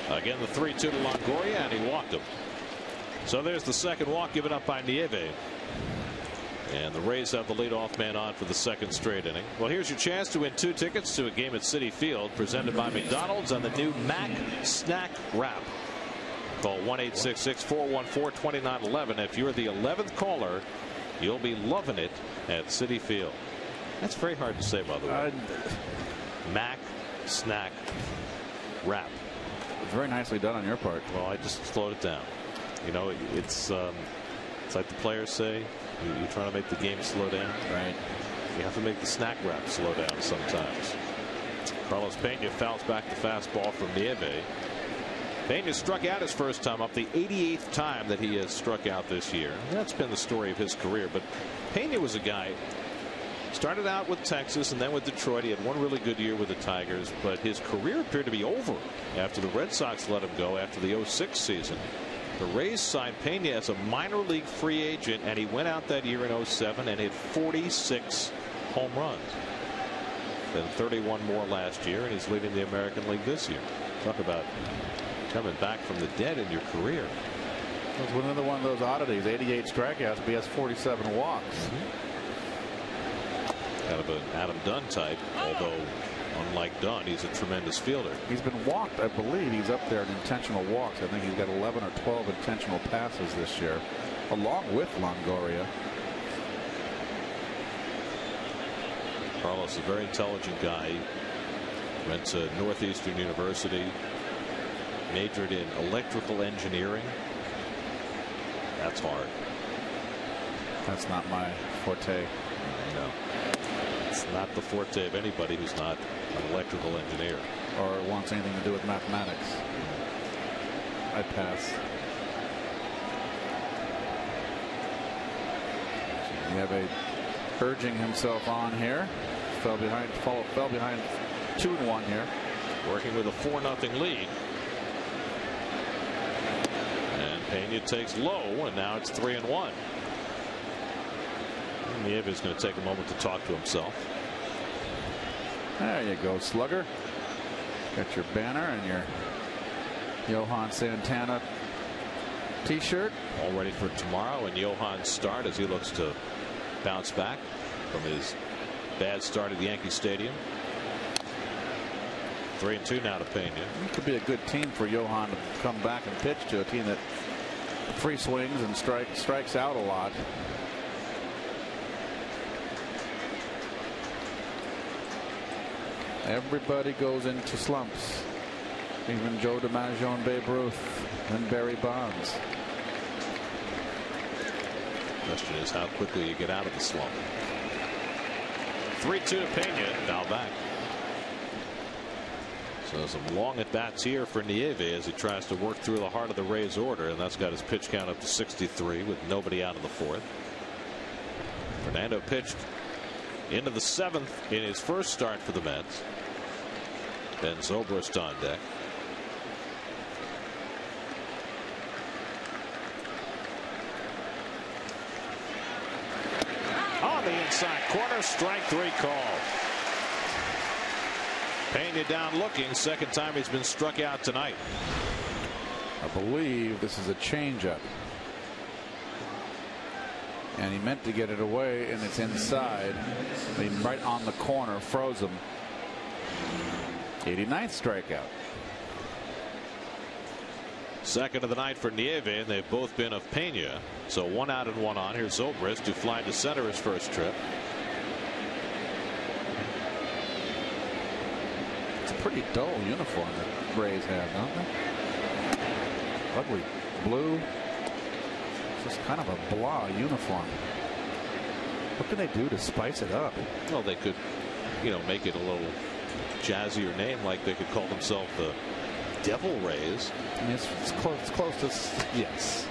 Again, the 3-2 to Longoria, and he walked him. So there's the second walk given up by Nieve. And the Rays have the leadoff man on for the second straight inning. Well, here's your chance to win 2 tickets to a game at Citi Field, presented by McDonald's on the new Mac Snack Wrap. Call 1-866-414-2911. If you're the 11th caller, you'll be loving it at Citi Field. That's very hard to say, by the way. Mac Snack Wrap. Very nicely done on your part. Well, I just slowed it down. It's like the players say. You're trying to make the game slow down. Right. You have to make the snack wrap slow down sometimes. Carlos Pena fouls back the fastball from Nieve. Pena struck out his first time up, the 88th time that he has struck out this year. That's been the story of his career. But Pena was a guy, started out with Texas and then with Detroit. He had one really good year with the Tigers, but his career appeared to be over after the Red Sox let him go after the '06 season. The Rays signed Pena as a minor league free agent, and he went out that year in '07 and hit 46 home runs. Then 31 more last year, and he's leading the American League this year. Talk about coming back from the dead in your career. It was another one of those oddities. 88 strikeouts, but he has 47 walks. Kind of an Adam Dunn type, although unlike Dunn, he's a tremendous fielder. He's been walked, I believe. He's up there in intentional walks. I think he's got 11 or 12 intentional passes this year, along with Longoria. Carlos is a very intelligent guy. Went to Northeastern University, majored in electrical engineering. That's hard. That's not my forte. No. It's not the forte of anybody who's not an electrical engineer. Or wants anything to do with mathematics. I pass. Nieve urging himself on here. Fell behind 2-1 here. Working with a 4-0 lead. And Pena takes low, and now it's 3-1. Nieve is going to take a moment to talk to himself. There you go, slugger. Got your banner and your Johan Santana t-shirt. All ready for tomorrow, and Johan's start as he looks to bounce back from his bad start at the Yankee Stadium. 3-2 now to Pena. It could be a good team for Johan to come back and pitch to, a team that free swings and strikes out a lot. Everybody goes into slumps. Even Joe DiMaggio and Babe Ruth and Barry Bonds. Question is how quickly you get out of the slump. 3-2 to Pena. Now back. So some long at bats here for Nieve as he tries to work through the heart of the Rays order, and that's got his pitch count up to 63 with nobody out in the fourth. Fernando pitched into the 7th in his first start for the Mets. Ben Zobrist on deck. On the inside corner, strike 3 call. Pena down looking, second time he's been struck out tonight. I believe this is a changeup. And he meant to get it away, and it's inside. I mean, right on the corner, froze him. 89th strikeout. Second of the night for Nieve, and they've both been of Pena. So 1 out and 1 on. Here's Zobrist, who flied to center his first trip. It's a pretty dull uniform that Rays have, don't they? Ugly blue. Just kind of a blah uniform. What can they do to spice it up? Well, they could, make it a little jazzier name, like they could call themselves the Devil Rays. I mean, it's close to, yes.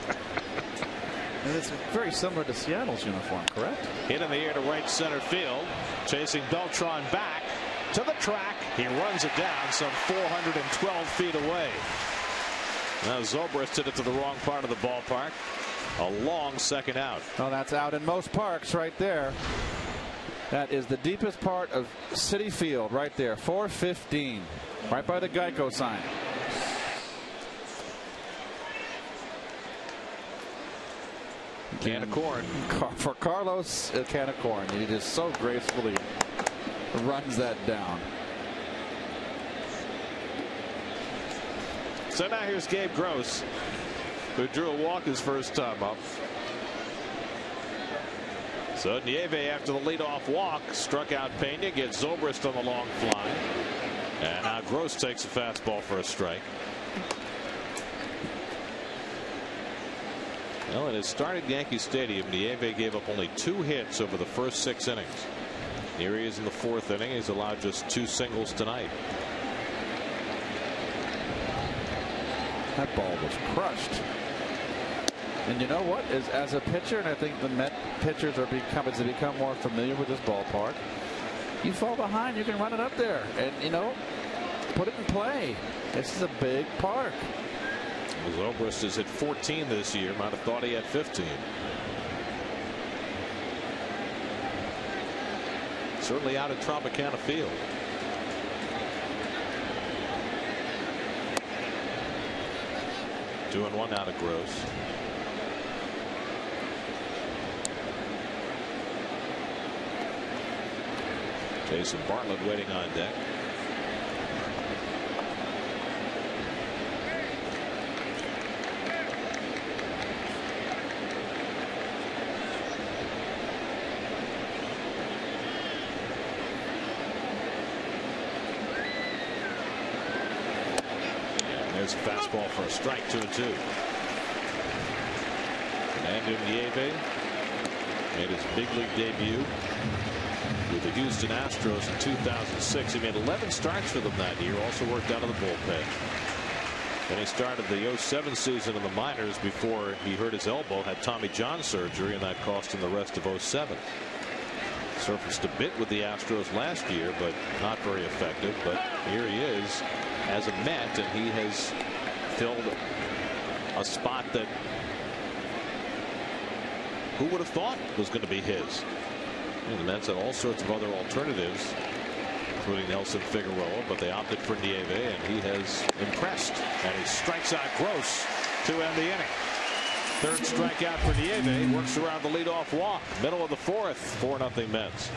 And it's very similar to Seattle's uniform, correct? Hit in the air to right center field. Chasing Beltran back to the track. He runs it down some 412 feet away. Now Zobrist hit it to the wrong part of the ballpark. A long second out. Well, that's out in most parks right there. That is the deepest part of Citi Field right there. 415. Right by the Geico sign. Can of corn. For Carlos, a can of corn. He just so gracefully runs that down. So now here's Gabe Gross, who drew a walk his first time up. So Nieve, after the leadoff walk, struck out Pena, gets Zobrist on the long fly. And now Gross takes a fastball for a strike. Well, in his start at Yankee Stadium, Nieve gave up only 2 hits over the first 6 innings. Here he is in the 4th inning. He's allowed just 2 singles tonight. That ball was crushed. And you know what? As a pitcher, and I think the Met pitchers are become more familiar with this ballpark. You fall behind, you can run it up there, and put it in play. This is a big park. Zobrist has hit 14 this year. Might have thought he had 15. Certainly out at Tropicana Field. Two and one out of Gross. Jason Bartlett waiting on deck. There's a fastball for a strike, 2-2. Andy Nieve made his big league debut with the Houston Astros in 2006. He made 11 starts for them that year. Also worked out of the bullpen. And he started the 07 season in the minors before he hurt his elbow, had Tommy John surgery, and that cost him the rest of 07. Surfaced a bit with the Astros last year, but not very effective. But here he is as a Met, and he has filled a spot that who would have thought was going to be his. And the Mets had all sorts of other alternatives, including Nelson Figueroa, but they opted for Nieve, and he has impressed. And he strikes out Gross to end the inning. Third strikeout for Nieve. Works around the leadoff walk. Middle of the fourth. 4-0 Mets.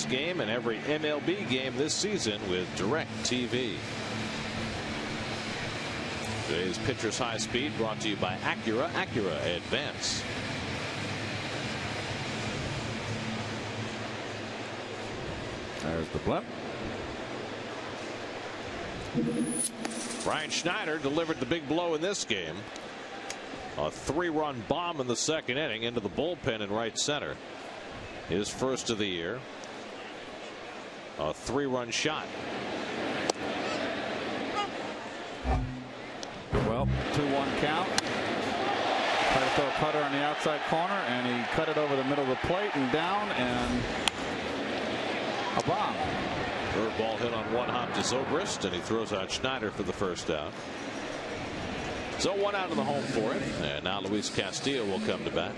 Game and every MLB game this season with Direct TV. Today's Pitcher's High Speed brought to you by Acura. Acura Advance. There's the blip. Brian Schneider delivered the big blow in this game. A 3-run bomb in the second inning into the bullpen in right center. His first of the year. A 3-run shot. Well, 2-1 count. Tried to throw a cutter on the outside corner, and he cut it over the middle of the plate and down, and a bomb. Curveball hit on one hop to Zobrist, and he throws out Schneider for the first out. So 1 out in the home for him, and now Luis Castillo will come to bat.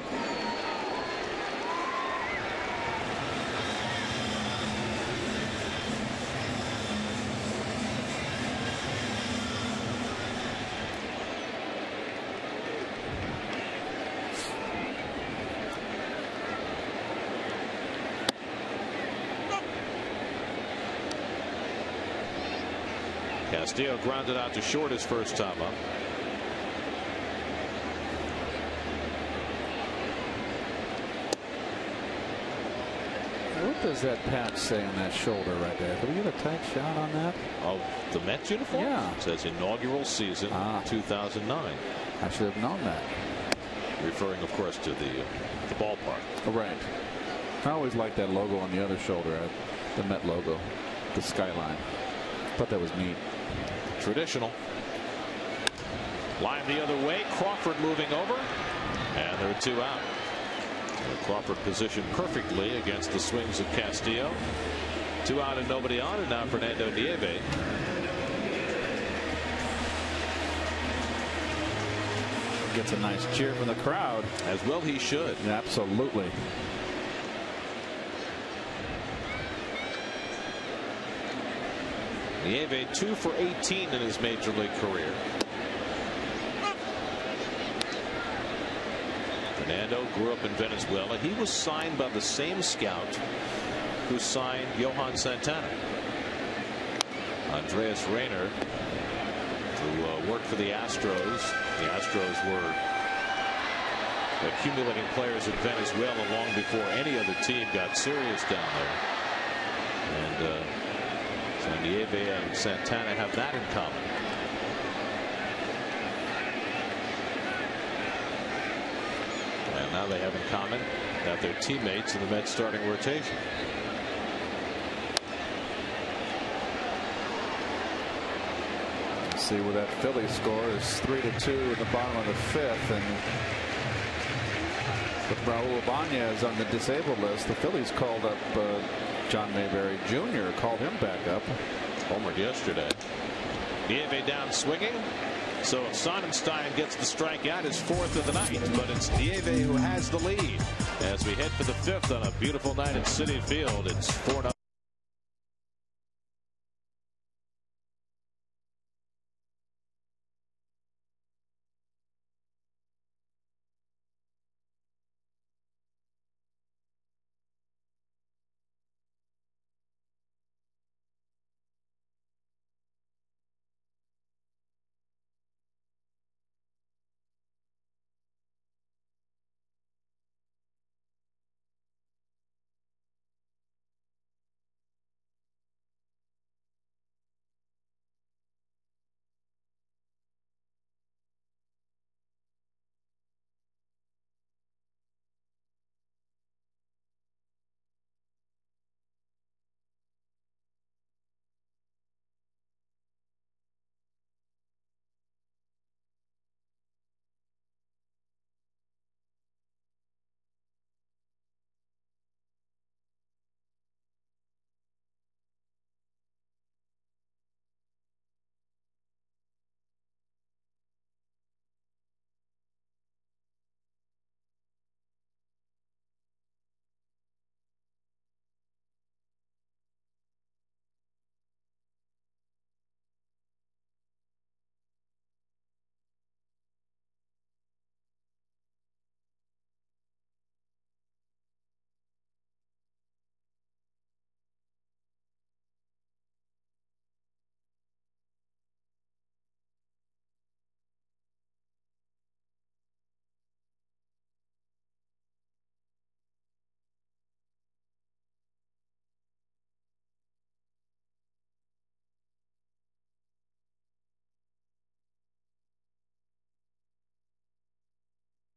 Castillo grounded out to short his first time up. What does that patch say on that shoulder right there? Did we get a tight shot on that? Of the Mets uniform? Yeah. It says inaugural season 2009. I should have known that. Referring, of course, to the ballpark. Right. I always liked that logo on the other shoulder, the Met logo, the skyline. Thought that was neat. Traditional. Line the other way. Crawford moving over. And there are 2 out. Crawford positioned perfectly against the swings of Castillo. 2 out and nobody on. And now Fernando Nieve. Gets a nice cheer from the crowd. As well he should. Absolutely. Nieve 2 for 18 in his major league career. Fernando grew up in Venezuela. He was signed by the same scout who signed Johan Santana. Andreas Rayner, who worked for the Astros. The Astros were accumulating players in Venezuela long before any other team got serious down there. And so Nieve and Santana have that in common. And now they have in common that they're teammates in the Mets starting rotation. See where that Philly score is 3-2 in the bottom of the fifth, and with Raul Ibanez on the disabled list, the Phillies called up John Mayberry Jr. called him back up. Homered yesterday. Nieve down swinging. So if Sonenstein gets the strikeout, his fourth of the night, but it's Nieve who has the lead as we head for the fifth on a beautiful night at Citi Field. It's 4-0.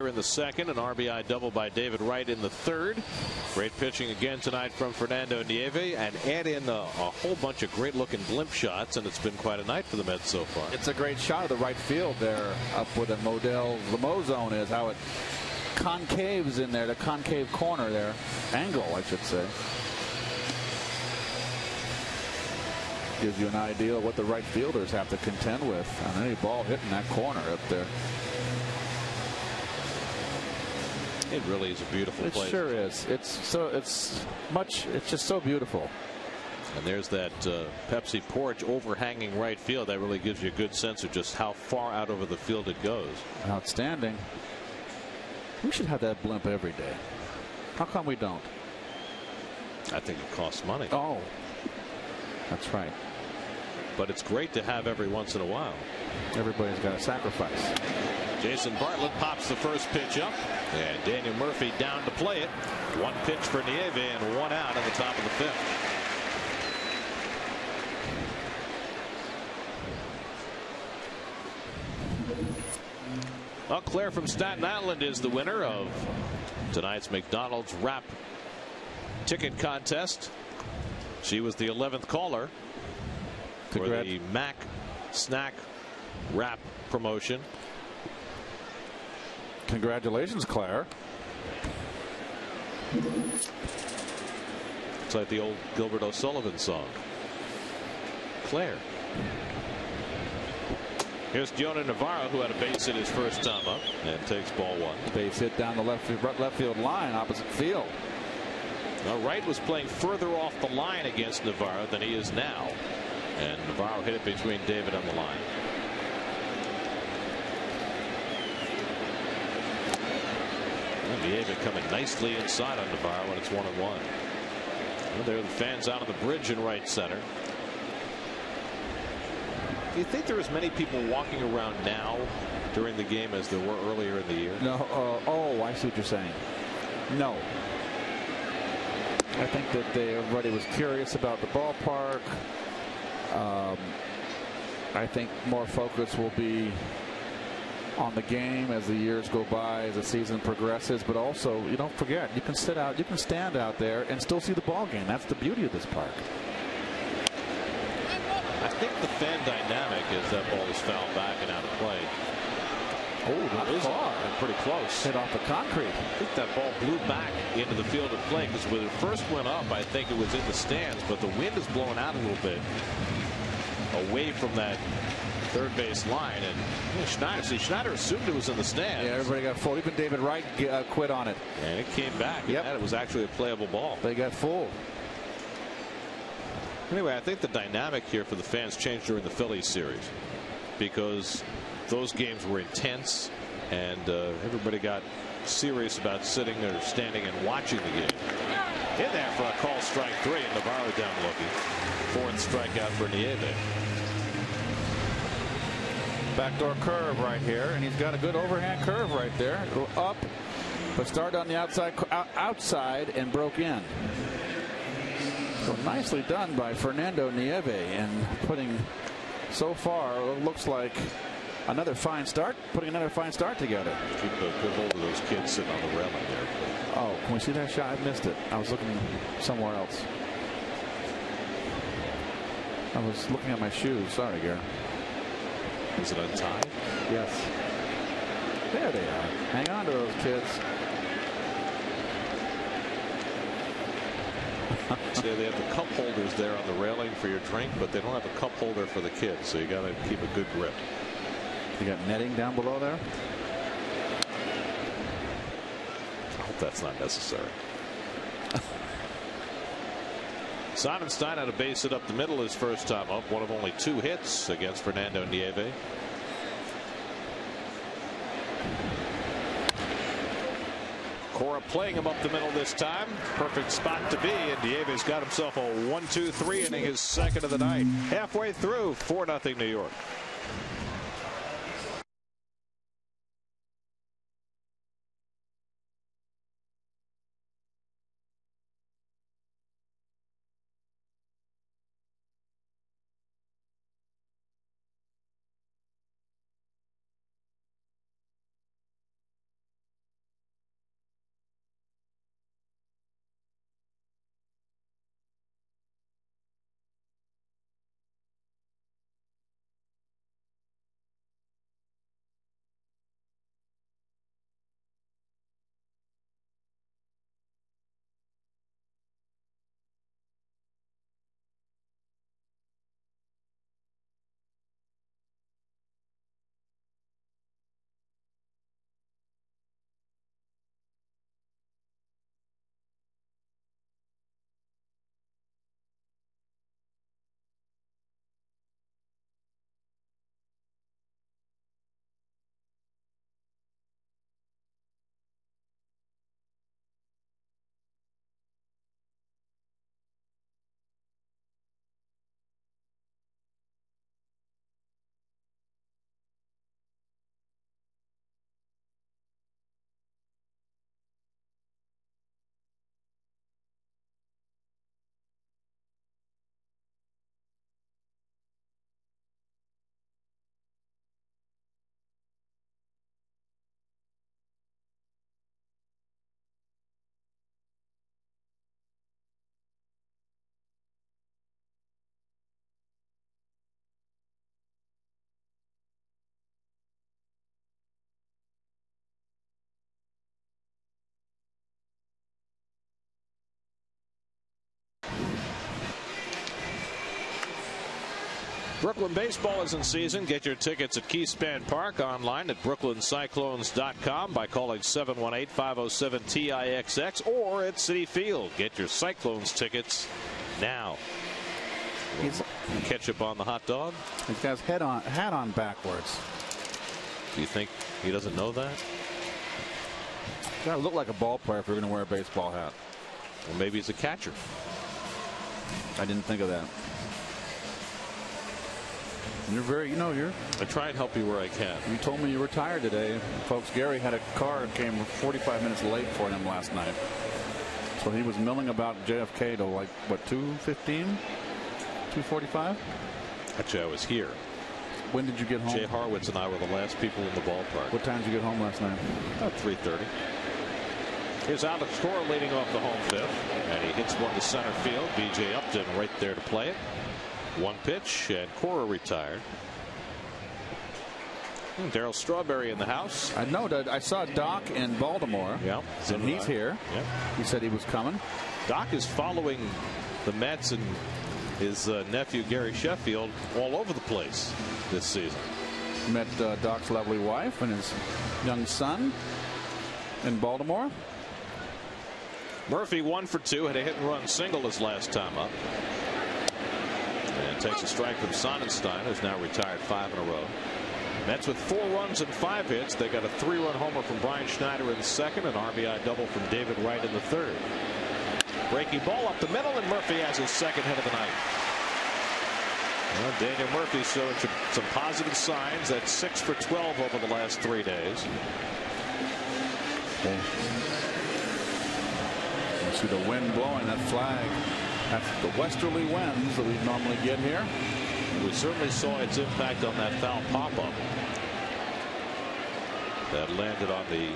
In the second, an RBI double by David Wright in the third. Great pitching again tonight from Fernando Nieve, and add in a whole bunch of great looking blimp shots, and it's been quite a night for the Mets so far. It's a great shot of the right field there, up where the Modell Lamo zone is, how it concaves in there, the concave corner there, angle I should say. Gives you an idea of what the right fielders have to contend with on any ball hitting that corner up there. It really is a beautiful place. It sure is. It's just so beautiful. And there's that Pepsi porch overhanging right field. That really gives you a good sense of just how far out over the field it goes. Outstanding. We should have that blimp every day. How come we don't? I think it costs money. Oh, that's right. But it's great to have every once in a while. Everybody's got to sacrifice. Jason Bartlett pops the first pitch up, and Daniel Murphy down to play it. One pitch for Nieve and one out in the top of the fifth. Well, Claire from Staten Island is the winner of tonight's McDonald's Wrap ticket contest. She was the 11th caller for the Mac Snack Wrap promotion. Congratulations, Claire. It's like the old Gilbert O'Sullivan song. Claire. Here's Jonah Navarro, who had a base hit his first time up, and takes ball one. Base hit down the left field line, opposite field. Now, Wright was playing further off the line against Navarro than he is now, and Navarro hit it between David and the line. Nieve coming nicely inside on Navarro when it's 1-1. Well, there are the fans out on the bridge in right center. Do you think there are as many people walking around now during the game as there were earlier in the year? No. Oh, I see what you're saying. No. I think that everybody was curious about the ballpark. I think more focus will be on the game as the years go by, as the season progresses. But also, you don't forget, you can stand out there and still see the ball game. That's the beauty of this park. I think the fan dynamic is that ball is fouled back and out of play. Oh, that is far. Pretty close. Hit off the concrete. I think that ball blew back into the field of play because when it first went up, I think it was in the stands, but the wind is blowing out a little bit away from that third base line. And Schneider assumed it was in the stands. Yeah, everybody got full. Even David Wright quit on it. And it came back. Yep. And it was actually a playable ball. They got full. Anyway, I think the dynamic here for the fans changed during the Phillies series because those games were intense and everybody got serious about sitting there, standing and watching the game. In there for a call strike 3 and Navarro down looking. 4th strikeout for Nieve. Backdoor curve right here, and he's got a good overhand curve right there. Up, but started on the outside and broke in. So nicely done by Fernando Nieve, and putting so far it looks like another fine start, putting another fine start together. Keep a good hold of those kids sitting on the railing there. Oh, can we see that shot? I missed it. I was looking somewhere else. I was looking at my shoes. Sorry, Gary. Is it untied? Yes. There they are. Hang on to those kids. See, they have the cup holders there on the railing for your drink, but they don't have a cup holder for the kids, so you got to keep a good grip. You got netting down below there? I hope that's not necessary. Sonenstein had a base hit up the middle his first time up, one of only 2 hits against Fernando Nieve. Cora playing him up the middle this time. Perfect spot to be, and Nieve's got himself a 1-2-3 inning, his second of the night. Halfway through, 4-0 New York. Brooklyn baseball is in season. Get your tickets at Keyspan Park, online at brooklyncyclones.com by calling 718-507-TIXX or at Citi Field. Get your Cyclones tickets now. Ketchup on the hot dog. He's got his hat on backwards. Do you think he doesn't know that? Gotta look like a ball player if you're going to wear a baseball hat. Or maybe he's a catcher. I didn't think of that. You're very, you're. I try and help you where I can. You told me you were tired today. Folks, Gary had a car that came 45 minutes late for him last night. So he was milling about JFK till like, what, 2:15? 2:45? Actually, I was here. When did you get home? Jay Harwitz and I were the last people in the ballpark. What time did you get home last night? About 3:30. Here's Alex Cora leading off the home fifth. And he hits one to center field. B.J. Upton right there to play it. One pitch, and Cora retired. Darryl Strawberry in the house. I know that I saw Doc in Baltimore. Yeah, so and he's here. Yep. He said he was coming. Doc is following the Mets and his nephew Gary Sheffield all over the place this season. Met Doc's lovely wife and his young son in Baltimore. Murphy 1 for 2, had a hit and run single his last time up. And takes a strike from Sonenstein, who's now retired 5 in a row. Mets with 4 runs and 5 hits. They got a 3-run homer from Brian Schneider in the second, an RBI double from David Wright in the third. Breaking ball up the middle, and Murphy has his second hit of the night. Well, Daniel Murphy showing some positive signs. That's 6 for 12 over the last 3 days. You see the wind blowing that flag. That's the westerly winds that we normally get here. We certainly saw its impact on that foul pop-up that landed on the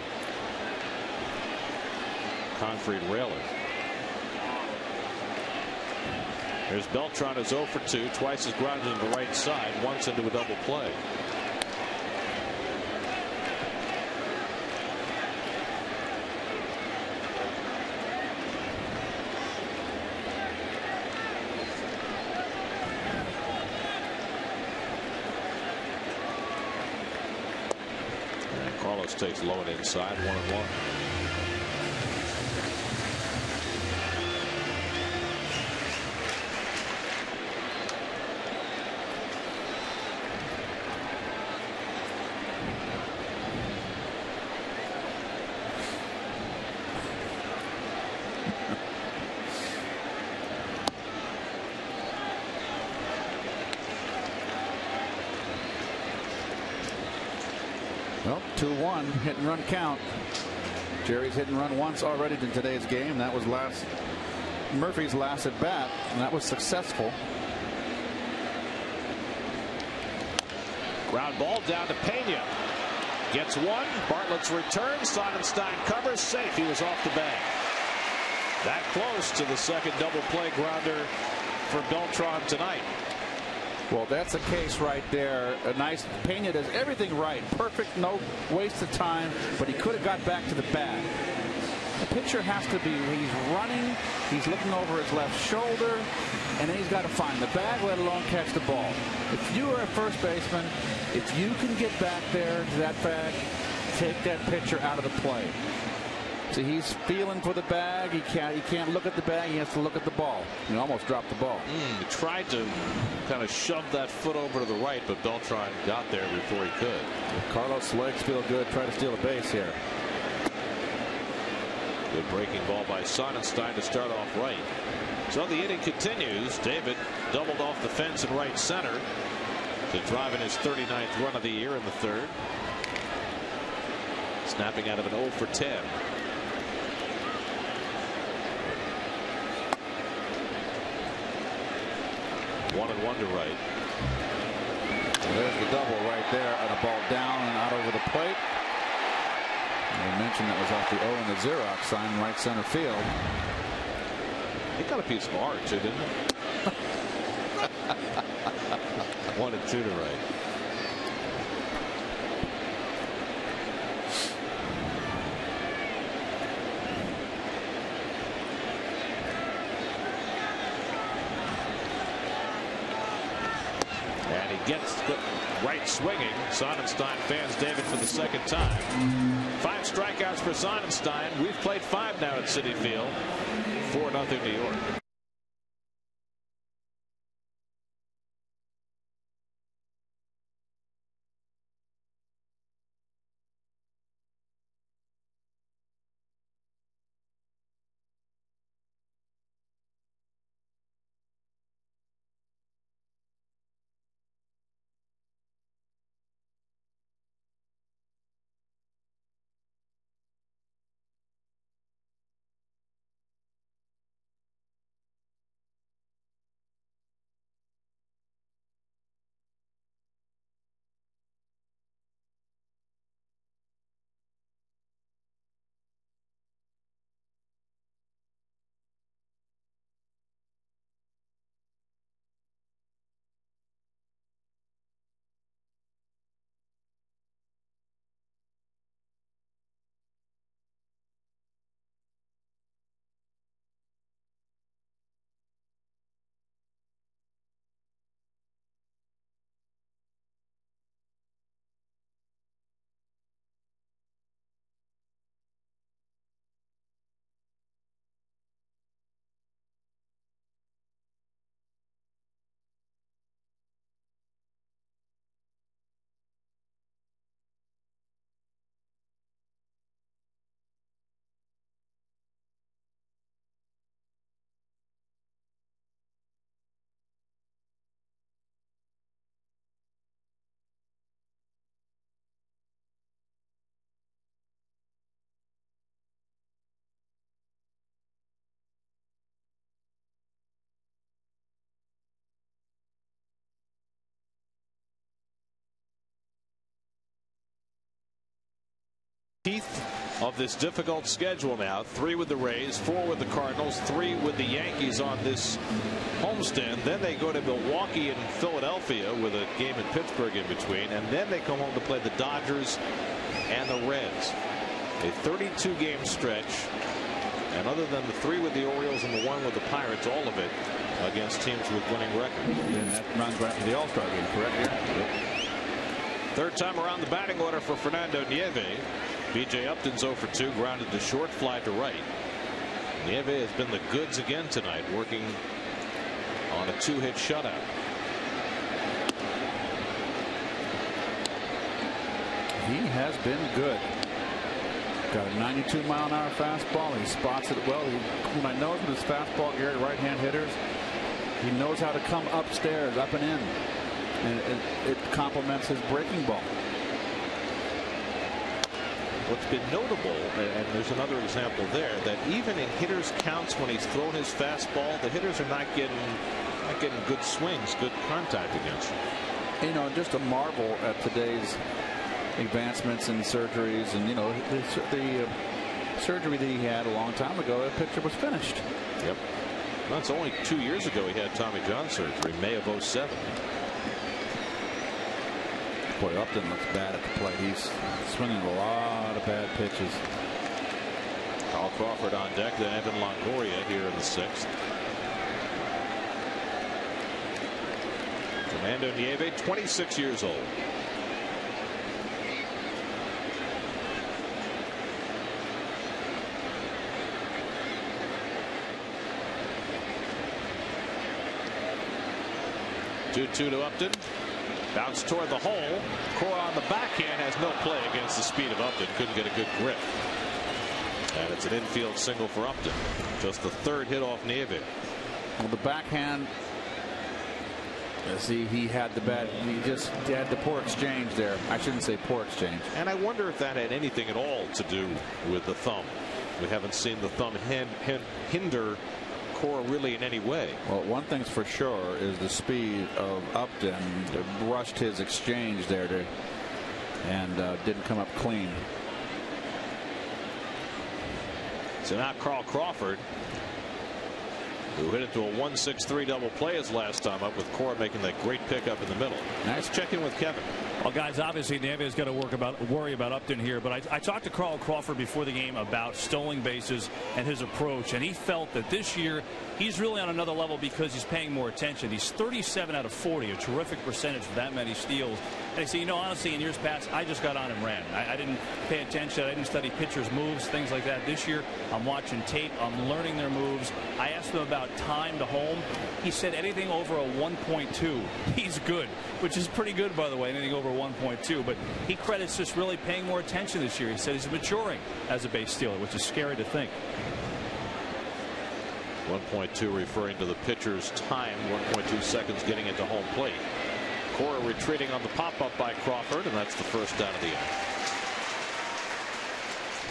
concrete railing. There's Beltran, who's 0 for 2, twice as grounded to the right side, once into a double play. Carlos takes low and inside, 1-1. Well, 2-1 hit and run count. Jerry's hit and run once already in today's game. That was Murphy's last at bat, and that was successful. Ground ball down to Pena. Gets one. Bartlett's return. Sonenstein covers. Safe. He was off the bag. That close to the second double play grounder for Beltran tonight. Well, that's a case right there. A nice Pena does everything right. Perfect, no waste of time, but he could have got back to the bag. The pitcher has to be, he's running, he's looking over his left shoulder, and then he's got to find the bag, let alone catch the ball. If you are a first baseman, if you can get back there to that bag, take that pitcher out of the play. See, he's feeling for the bag. He can't look at the bag. He has to look at the ball. He almost dropped the ball. He tried to kind of shove that foot over to the right, but Beltran got there before he could. Carlos' legs feel good. Try to steal a base here. Good breaking ball by Sonenstein to start off right. So the inning continues. David doubled off the fence in right center to drive in his 39th run of the year in the third. Snapping out of an 0 for 10. 1-1 to Wright. There's the double right there, and a ball down and out over the plate. And we mentioned that was off the O and the Xerox sign in right center field. It got a piece of art too, didn't it? 1-2 to Wright. Gets Wright swinging. Sonenstein fans David for the second time. 5 strikeouts for Sonenstein. We've played 5 now at Citi Field. 4-0 New York. teeth of this difficult schedule now. 3 with the Rays, 4 with the Cardinals, 3 with the Yankees on this homestand. Then they go to Milwaukee and Philadelphia with a game in Pittsburgh in between, and then they come home to play the Dodgers and the Reds. A 32-game stretch, and other than the 3 with the Orioles and the 1 with the Pirates, all of it against teams with winning records. And that runs right to the All-Star game, correct? Yep. Third time around the batting order for Fernando Nieve. B.J. Upton's 0 for 2, grounded to short, fly to right. Nieve has been the goods again tonight, working on a 2-hit shutout. He has been good. Got a 92-mile-an-hour fastball. He spots it well. When I know with his fastball, Gary, right-hand hitters, he knows how to come upstairs, up and in, and it complements his breaking ball. What's been notable, and there's another example there, that even in hitters' counts when he's thrown his fastball, the hitters are not getting good swings, good contact against him. You know, just a marvel at today's advancements in surgeries, and you know, the surgery that he had a long time ago, the picture was finished. Yep. Well, it's only 2 years ago he had Tommy John surgery, May of '07. Boy, Upton looks bad at the plate. He's swinging a lot of bad pitches. Carl Crawford on deck, then Evan Longoria here in the 6th. Fernando Nieve, 26 years old. Two to Upton. Bounce toward the hole. Cora on the backhand has no play against the speed of Upton. Couldn't get a good grip. And it's an infield single for Upton. Just the 3rd hit off Nieve. Well, the backhand. See, he had the bad. He just had the poor exchange there. I shouldn't say poor exchange. And I wonder if that had anything at all to do with the thumb. We haven't seen the thumb hinder Cora really in any way. Well, one thing's for sure is the speed of Upton rushed his exchange there and didn't come up clean. So now Carl Crawford, who hit into a 1-6-3 double play his last time up, with Cora making that great pickup in the middle. Nice check in with Kevin. Well, guys, obviously Nieve has got to worry about Upton here, but I talked to Carl Crawford before the game about stolen bases and his approach, and he felt that this year he's really on another level because he's paying more attention. He's 37 out of 40, a terrific percentage for that many steals. And he said, you know, honestly, in years past, I just got on and ran. I didn't pay attention. I didn't study pitchers' moves, things like that. This year, I'm watching tape. I'm learning their moves. I asked him about time to home. He said anything over a 1.2, he's good, which is pretty good, by the way, anything over 1.2. But he credits just really paying more attention this year. He said he's maturing as a base stealer, which is scary to think. 1.2 referring to the pitcher's time, 1.2 seconds getting into home plate. Cora retreating on the pop-up by Crawford, and that's the first out of the inning.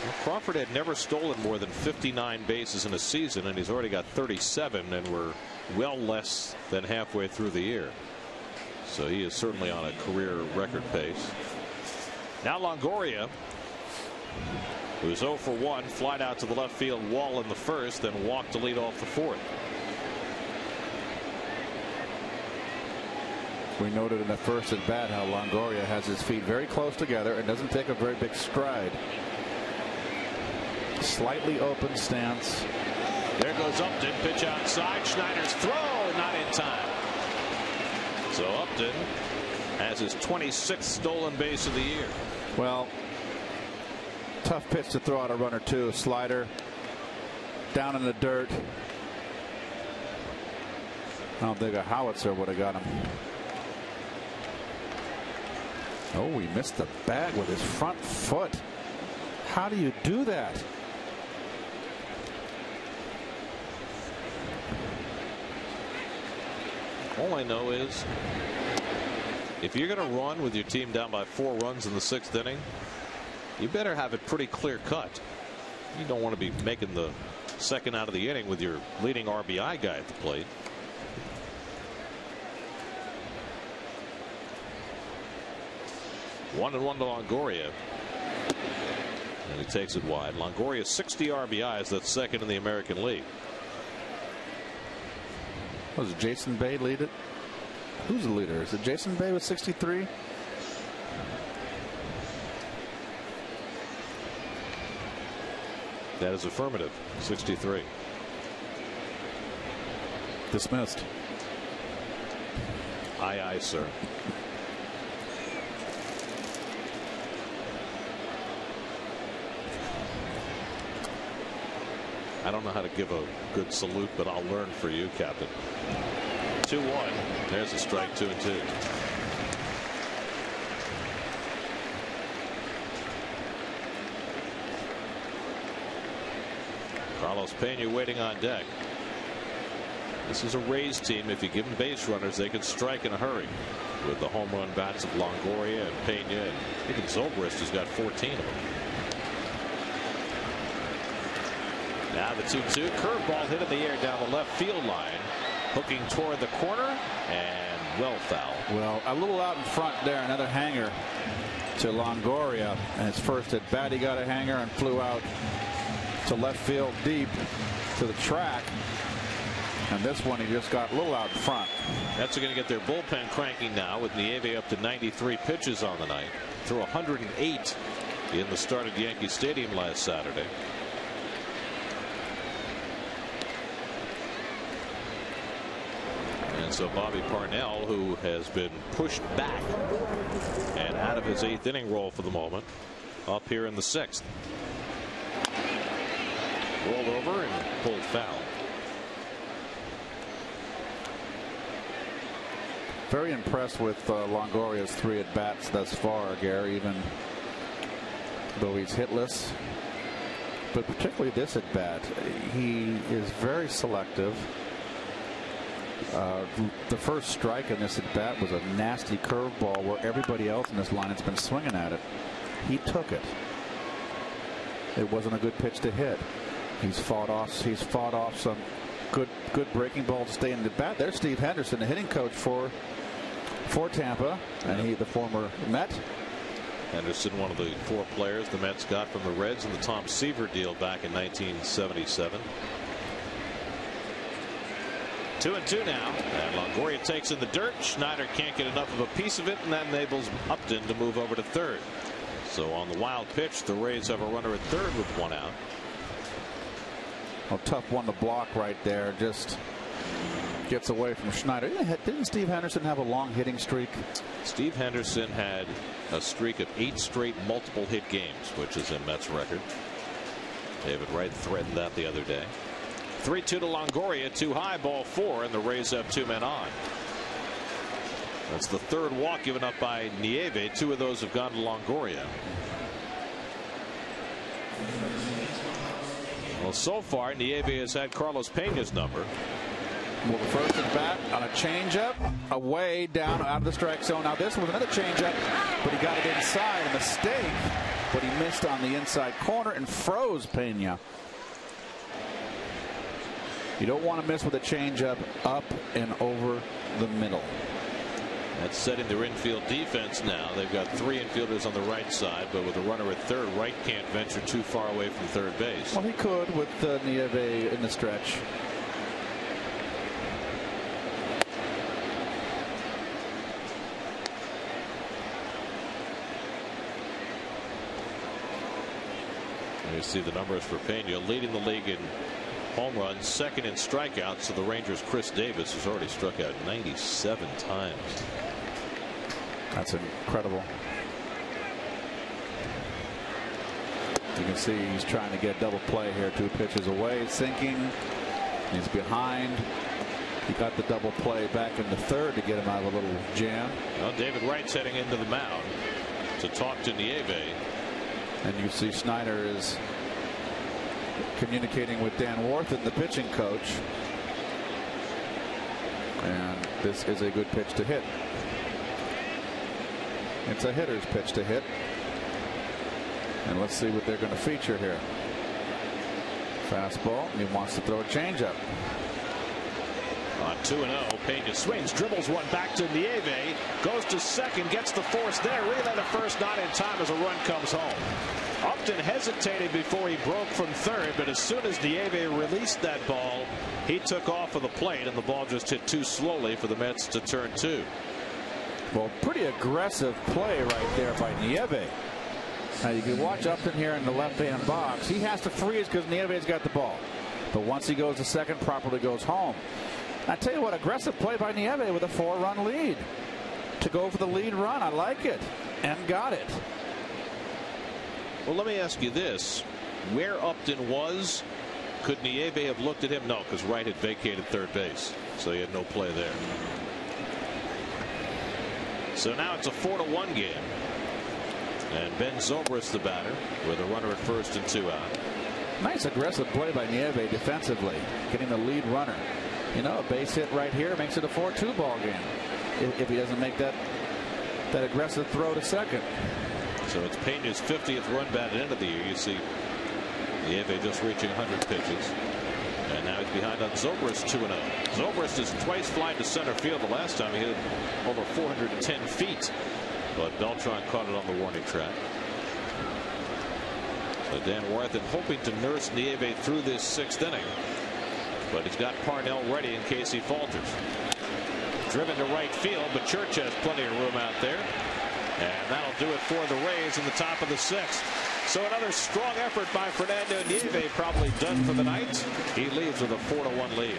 Well, Crawford had never stolen more than 59 bases in a season, and he's already got 37, and we're well less than halfway through the year. So he is certainly on a career record pace. Now Longoria, who's 0 for 1, flied out to the left field wall in the 1st, then walked to lead off the 4th. We noted in the 1st at bat how Longoria has his feet very close together and doesn't take a very big stride. Slightly open stance. There goes Upton, pitch outside. Schneider's throw, not in time. So Upton has his 26th stolen base of the year. Well, tough pitch to throw out a runner too. Slider down in the dirt. I don't think a howitzer would have got him. Oh, he missed the bag with his front foot. How do you do that? All I know is if you're going to run with your team down by 4 runs in the 6th inning, you better have it pretty clear cut. You don't want to be making the second out of the inning with your leading RBI guy at the plate. One and 1 to Longoria. And he takes it wide. Longoria 60 RBIs. That's second in the American League. Was it Jason Bay lead it? Who's the leader? Is it Jason Bay with 63? That is affirmative. 63. Dismissed. Aye, aye, sir. I don't know how to give a good salute, but I'll learn for you, Captain. 2-1. There's a strike. 2-2. Carlos Pena waiting on deck. This is a Rays team. If you give them base runners, they can strike in a hurry. With the home run bats of Longoria and Pena, and even Zobrist has got 14 of them. Now the 2-2 curveball hit in the air down the left field line, hooking toward the corner and well foul. Well, a little out in front there. Another hanger to Longoria, and his first at bat he got a hanger and flew out to left field deep to the track. And this one he just got a little out in front. Mets are going to get their bullpen cranking now with Nieve up to 93 pitches on the night. Threw 108 in the start at Yankee Stadium last Saturday. And so Bobby Parnell, who has been pushed back and out of his 8th inning role for the moment, up here in the 6th. Rolled over and pulled foul. Very impressed with Longoria's 3 at bats thus far, Gary, even though he's hitless. But particularly this at bat, he is very selective. The first strike in this at bat was a nasty curveball where everybody else in this line has been swinging at it. He took it. It wasn't a good pitch to hit. He's fought off some good breaking balls to stay in the bat. There's Steve Henderson, the hitting coach for Tampa, and he, the former Met. Henderson, one of the 4 players the Mets got from the Reds in the Tom Seaver deal back in 1977. 2-2 now, and Longoria takes in the dirt. Schneider can't get enough of a piece of it, and that enables Upton to move over to third. So on the wild pitch, the Rays have a runner at third with 1 out. A tough one to block right there. Just gets away from Schneider. Didn't Steve Henderson have a long hitting streak? Steve Henderson had a streak of 8 straight multiple hit games, which is a Mets record. David Wright threatened that the other day. 3-2 to Longoria, too high, ball 4, and the Rays have 2 men on. That's the 3rd walk given up by Nieve. 2 of those have gone to Longoria. Well, so far, Nieve has had Carlos Pena's number. Well, the first at bat on a changeup, away down out of the strike zone. Now this was another changeup, but he got it inside. A mistake, but he missed on the inside corner and froze Pena. You don't want to miss with a changeup up and over the middle. That's setting their infield defense now. They've got 3 infielders on the right side, but with a runner at third, Wright can't venture too far away from third base. Well, he could with Nieve in the stretch. You see the numbers for Pena, leading the league in home runs, 2nd in strikeouts. So the Rangers' Chris Davis has already struck out 97 times. That's incredible. You can see he's trying to get double play here. 2 pitches away, sinking. He's behind. He got the double play back in the 3rd to get him out of a little jam. Well, David Wright's heading into the mound to talk to Nieve. And you see Schneider is communicating with Dan Warthen, the pitching coach. And this is a good pitch to hit. It's a hitter's pitch to hit. And let's see what they're going to feature here. Fastball, and he wants to throw a changeup. On 2-0, Pena swings, dribbles one back to Nieve, goes to second, gets the force there, relay to first, not in time as a run comes home. Upton hesitated before he broke from third, but as soon as Nieve released that ball, he took off of the plate, and the ball just hit too slowly for the Mets to turn two. Well, pretty aggressive play right there by Nieve. Now you can watch Upton here in the left-hand box. He has to freeze because Nieve's got the ball. But once he goes to second, properly goes home. I tell you what, aggressive play by Nieve with a 4-run lead. To go for the lead run, I like it. And got it. Well, let me ask you this. Where Upton was, could Nieve have looked at him? No, because Wright had vacated third base, so he had no play there. So now it's a 4-1 game. And Ben Zobrist the batter with a runner at first and 2 out. Nice aggressive play by Nieve defensively, getting the lead runner. You know, a base hit right here makes it a 4-2 ball game if he doesn't make that aggressive throw to second. So it's Pena's 50th run batted into the year. You see Nieve just reaching 100 pitches. And now he's behind on Zobrist 2-0. Zobrist has twice flied to center field. The last time he hit it over 410 feet. But Beltran caught it on the warning track. So Dan Worthington hoping to nurse Nieve through this 6th inning. But he's got Parnell ready in case he falters. Driven to right field, but Church has plenty of room out there. And that'll do it for the Rays in the top of the 6th. So another strong effort by Fernando Nieve, probably done for the night. He leaves with a 4-1 lead.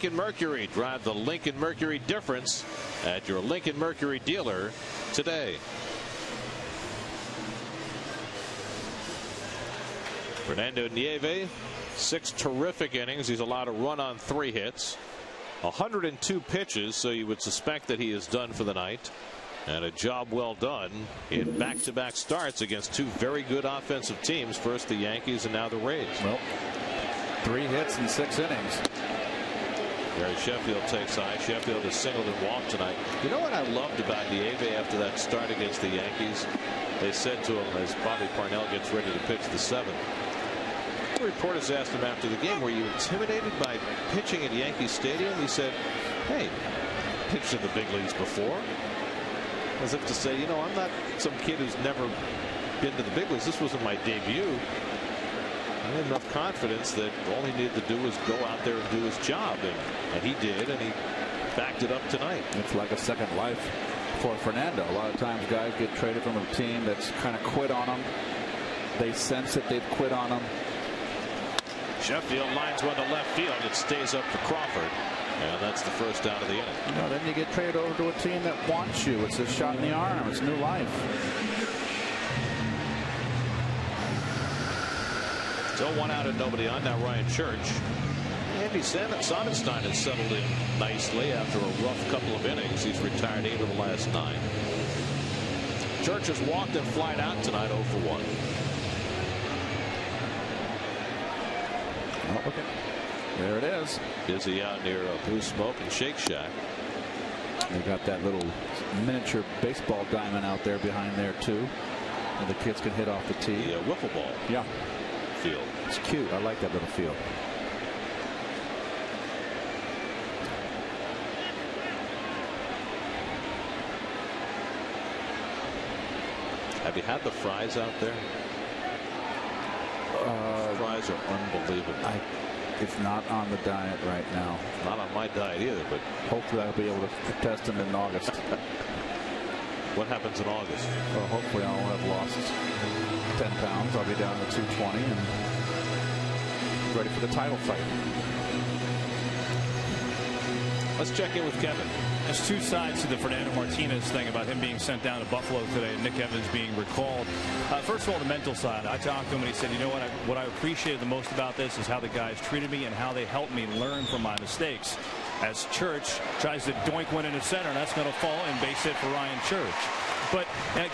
Lincoln Mercury. Drive the Lincoln Mercury difference at your Lincoln Mercury dealer today. Fernando Nieve, 6 terrific innings. He's allowed a run on 3 hits. 102 pitches, so you would suspect that he is done for the night. And a job well done in back-to-back starts against 2 very good offensive teams. First the Yankees and now the Rays. Well, 3 hits in 6 innings. Gary Sheffield takes high. Sheffield has singled and walked tonight. You know what I loved about Nieve after that start against the Yankees? They said to him as Bobby Parnell gets ready to pitch the 7th. The reporters asked him after the game, were you intimidated by pitching at Yankee Stadium? He said, hey, pitched in the big leagues before. As if to say, you know, I'm not some kid who's never been to the big leagues. This wasn't my debut. I had enough confidence that all he needed to do was go out there and do his job. And he did, and he backed it up tonight. It's like a second life for Fernando. A lot of times guys get traded from a team that's kind of quit on them. They sense that they've quit on them. Sheffield lines one to left field. It stays up for Crawford. And that's the first out of the inning. You know, then you get traded over to a team that wants you. It's a shot in the arm. It's new life. So 1 out and nobody on. Now Ryan Church. And Andy Sonenstein has settled in nicely after a rough couple of innings. He's retired 8 of the last 9. Church has walked and flied out tonight 0 for 1. Oh, okay. There it is. Busy out near Blue Smoke and Shake Shack. They got that little miniature baseball diamond out there behind there too, and the kids can hit off the tee. The wiffle ball. Yeah. Field. It's cute. I like that little field. Have you had the fries out there? Fries are unbelievable. It's not on the diet right now. Not on my diet either, but hopefully I'll be able to test them in August. What happens in August? Well, hopefully I'll have lost 10 pounds. I'll be down to 220 and ready for the title fight. Let's check in with Kevin. There's two sides to the Fernando Martinez thing about him being sent down to Buffalo today and Nick Evans being recalled. First of all, the mental side. I talked to him and he said, you know what I appreciated the most about this is how the guys treated me and how they helped me learn from my mistakes. As Church tries to doink one into center, and that's going to fall in, base hit for Ryan Church. But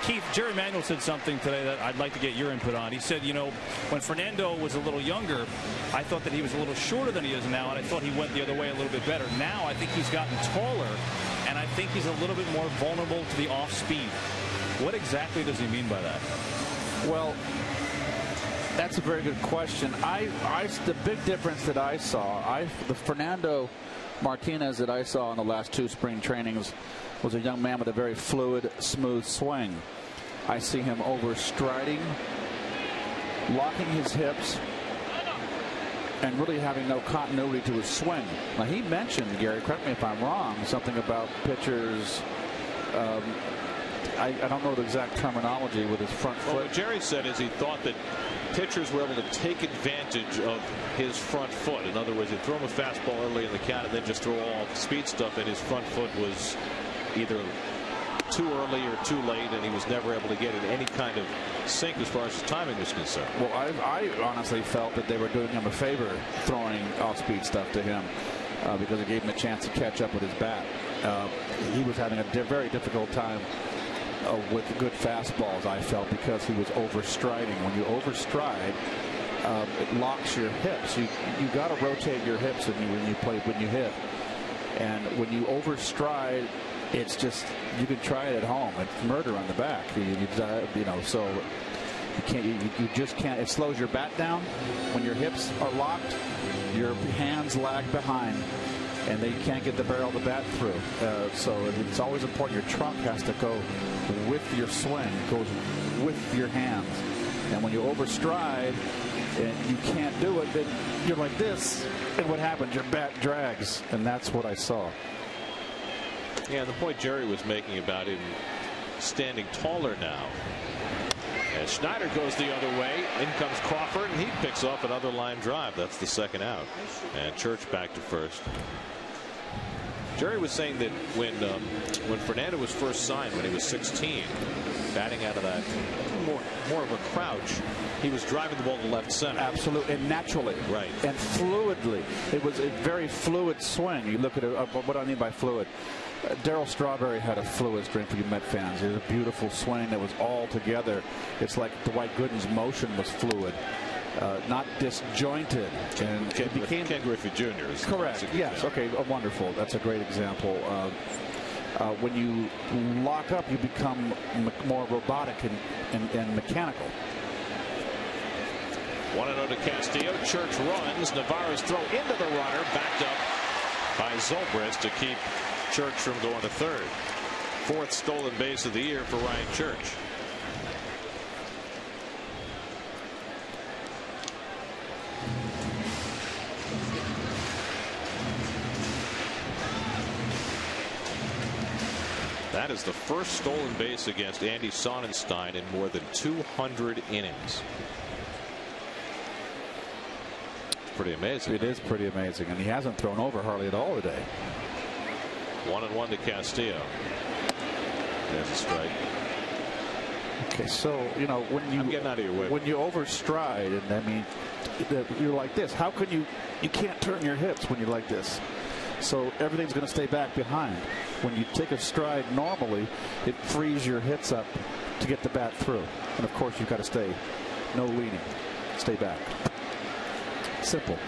Keith, Jerry Manuel said something today that I'd like to get your input on. He said, you know, when Fernando was a little younger, I thought that he was a little shorter than he is now, and I thought he went the other way a little bit better. Now I think he's gotten taller, and I think he's a little bit more vulnerable to the off speed. What exactly does he mean by that? Well, that's a very good question. The big difference that I saw, the Fernando Martinez that I saw in the last 2 spring trainings was a young man with a very fluid, smooth swing. I see him overstriding, locking his hips, and really having no continuity to his swing. Now, he mentioned, Gary, correct me if I'm wrong, something about pitchers. I don't know the exact terminology with his front foot. What Jerry said is he thought that pitchers were able to take advantage of his front foot. In other words, he'd throw him a fastball early in the count and then just throw all speed stuff, and his front foot was either too early or too late, and he was never able to get in any kind of sync as far as his timing was concerned. Well, I honestly felt that they were doing him a favor throwing off-speed stuff to him because it gave him a chance to catch up with his bat. He was having a very difficult time with good fastballs, I felt, because he was overstriding. When you overstride, it locks your hips. You got to rotate your hips when you hit. And when you overstride, it's just, you can try it at home. It's murder on the back. You know, so you can't. You just can't. It slows your bat down. When your hips are locked, your hands lag behind, and they can't get the barrel of the bat through. So it's always important. Your trunk has to go with your swing, goes with your hands. And when you overstride and you can't do it, then you're like this, and what happens? Your bat drags, and that's what I saw. Yeah, the point Jerry was making about him standing taller now. As Schneider goes the other way, in comes Crawford, and he picks off another line drive. That's the second out. And Church back to first. Jerry was saying that when Fernando was first signed, when he was 16, batting out of that more of a crouch, he was driving the ball to left center. Absolutely, and naturally. Right. And fluidly. It was a very fluid swing. You look at it, what I mean by fluid. Darryl Strawberry had a fluid swing for you Met fans. It was a beautiful swing that was all together. It's like Dwight Gooden's motion was fluid. Not disjointed, and Ken Griffey Jr. is correct. Yes. Okay. Wonderful. That's a great example. When you lock up, you become more robotic and mechanical. 1-0 to Castillo. Church runs. Navarro's throw into the runner, backed up by Zobrist to keep Church from going to third. 4th stolen base of the year for Ryan Church. That is the first stolen base against Andy Sonenstein in more than 200 innings. It's pretty amazing. It is pretty amazing, and he hasn't thrown over hardly at all today. 1-1 to Castillo. There's a strike. Okay, so you know when you I'm getting out of your way. When you overstride, and I mean, you're like this. How can you? You can't turn your hips when you're like this. So everything's going to stay back behind. When you take a stride normally, it frees your hips up to get the bat through. And of course, you've got to stay no leaning, stay back. Simple.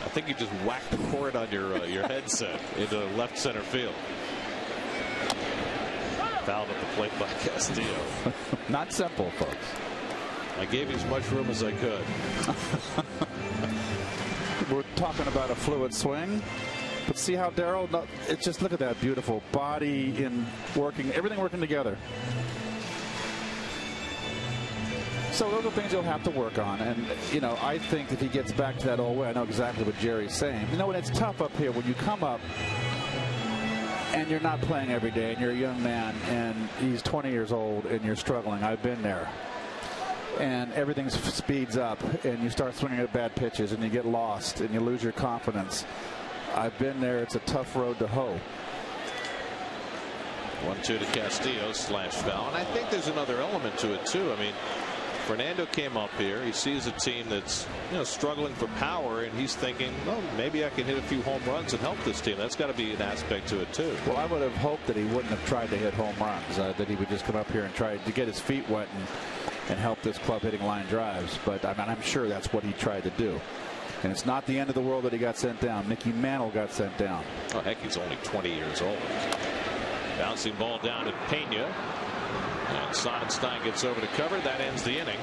I think you just whacked the cord on your headset into left center field. Fouled at the plate by Castillo. Not simple, folks. I gave you as much room as I could. We're talking about a fluid swing, but see how Darryl? It's just look at that beautiful body in working, everything working together. So those are things you'll have to work on, and you know I think if he gets back to that old way, I know exactly what Jerry's saying. You know, when it's tough up here, when you come up and you're not playing every day, and you're a young man, and he's 20 years old, and you're struggling. I've been there. And everything speeds up, and you start swinging at bad pitches, and you get lost, and you lose your confidence. I've been there. It's a tough road to hoe. 1-2 to Castillo, slash foul. And I think there's another element to it, too. I mean, Fernando came up here. He sees a team that's, you know, struggling for power, and he's thinking, well, maybe I can hit a few home runs and help this team. That's got to be an aspect to it, too. Well, I would have hoped that he wouldn't have tried to hit home runs, that he would just come up here and try to get his feet wet and help this club hitting line drives. But I mean, I'm sure that's what he tried to do. And it's not the end of the world that he got sent down. Mickey Mantle got sent down. Oh, heck, he's only 20 years old. Bouncing ball down at Pena. And Sonenstein gets over to cover. That ends the inning.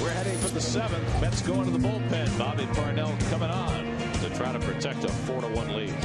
We're heading for the 7th. Mets going to the bullpen. Bobby Parnell coming on to try to protect a 4-1 lead.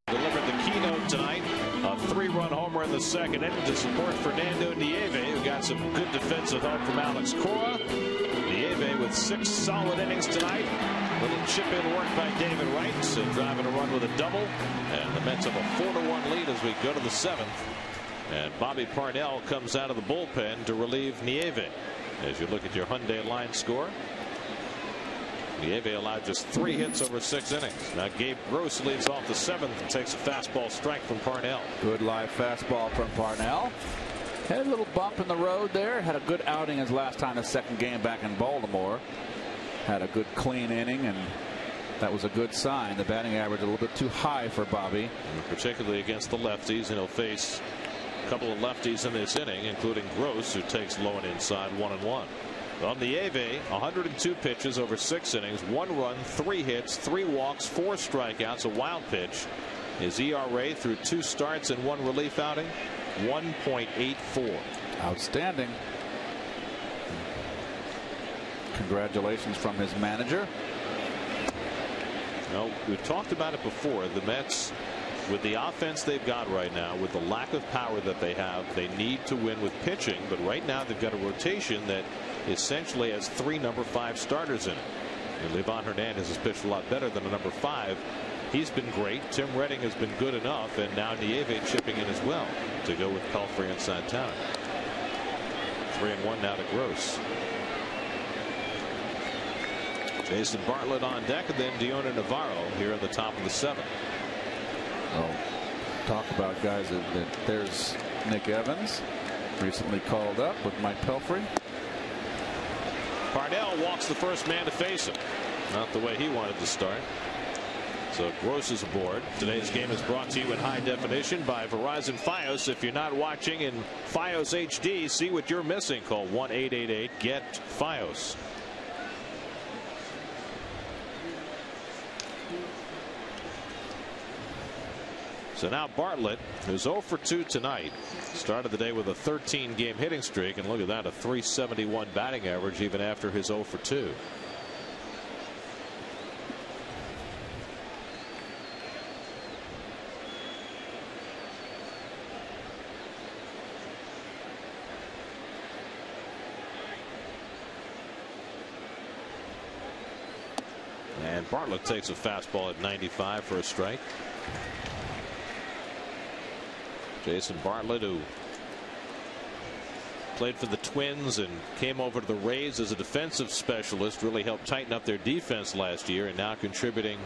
Delivered the keynote tonight. A 3-run homer in the second inning to support Fernando Nieve, who got some good defensive help from Alex Cora. Nieve with 6 solid innings tonight. Little chip-in work by David Wright, so driving a run with a double. And the Mets have a 4-1 lead as we go to the 7th. And Bobby Parnell comes out of the bullpen to relieve Nieve. As you look at your Hyundai line score, Nieve allowed just 3 hits over 6 innings. Now Gabe Gross leads off the 7th and takes a fastball strike from Parnell. Good live fastball from Parnell. Had a little bump in the road there. Had a good outing his last time, his second game back in Baltimore. Had a good clean inning, and that was a good sign. The batting average a little bit too high for Bobby. And particularly against the lefties, and he'll face a couple of lefties in this inning, including Gross, who takes low and inside 1-1. On Nieve, 102 pitches over 6 innings, 1 run, 3 hits, 3 walks, 4 strikeouts, a wild pitch. His ERA through 2 starts and 1 relief outing, 1.84. Outstanding. Congratulations from his manager. Well, we've talked about it before. The Mets, with the offense they've got right now, with the lack of power that they have, they need to win with pitching. But right now they've got a rotation that essentially has 3 number 5 starters in it. And Livan Hernandez has pitched a lot better than a number 5. He's been great. Tim Redding has been good enough, and now Nieve chipping in as well to go with Pelfrey and Santana. 3-1 now to Gross. Jason Bartlett on deck, and then Dioner Navarro here at the top of the 7th. Oh, talk about guys that there's Nick Evans, recently called up with Mike Pelfrey. Parnell walks the first man to face him. Not the way he wanted to start. So Gross is aboard. Today's game is brought to you in high definition by Verizon Fios. If you're not watching in Fios HD, see what you're missing. Call 1-888-GET-FIOS. So now Bartlett, who's 0 for 2 tonight, started the day with a 13-game hitting streak, and look at that, a .371 batting average even after his 0 for 2. And Bartlett takes a fastball at 95 for a strike. Jason Bartlett, who played for the Twins and came over to the Rays as a defensive specialist, really helped tighten up their defense last year, and now contributing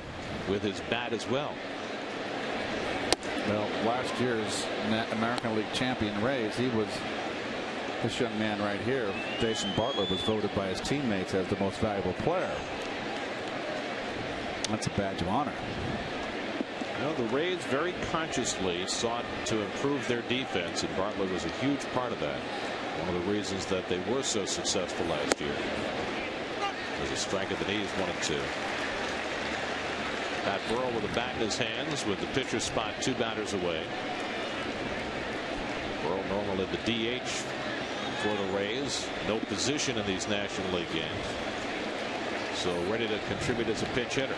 with his bat as well. Well, last year's American League champion Rays, this young man right here, Jason Bartlett, was voted by his teammates as the most valuable player. That's a badge of honor. Well, the Rays very consciously sought to improve their defense, and Bartlett was a huge part of that. One of the reasons that they were so successful last year. There's a strike at the knees, 1-2. Pat Burrell with a bat in his hands with the pitcher's spot 2 batters away. Burrell normally the DH for the Rays. No position in these National League games. So ready to contribute as a pinch hitter.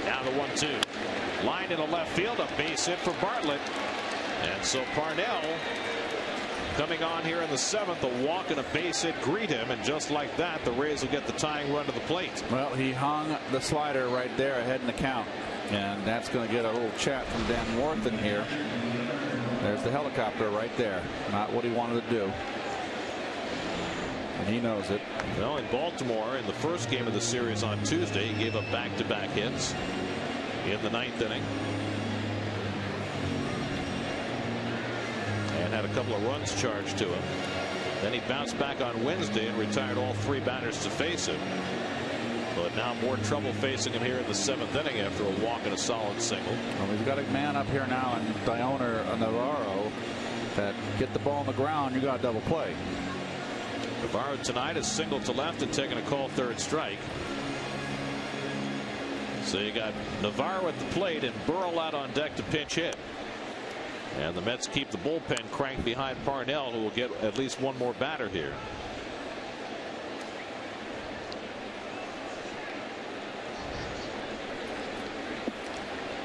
Now the 1-2. Line into left field, a base hit for Bartlett. And so Parnell coming on here in the 7th, a walk and a base hit greet him, and just like that the Rays will get the tying run to the plate. Well, he hung the slider right there ahead in the count, and that's going to get a little chat from Dan Warthen here. There's the helicopter right there. Not what he wanted to do, and he knows it. Well, in Baltimore, in the first game of the series on Tuesday, he gave up back-to-back hits in the 9th inning. And had a couple of runs charged to him. Then he bounced back on Wednesday and retired all 3 batters to face him. But now more trouble facing him here in the 7th inning after a walk and a solid single. Well, we've got a man up here now in Dioner Navarro that get the ball on the ground, you got a double play. Navarro tonight is singled to left and taking a call 3rd strike. So you got Navarro at the plate and Burrell out on deck to pinch hit. And the Mets keep the bullpen cranked behind Parnell, who will get at least one more batter here.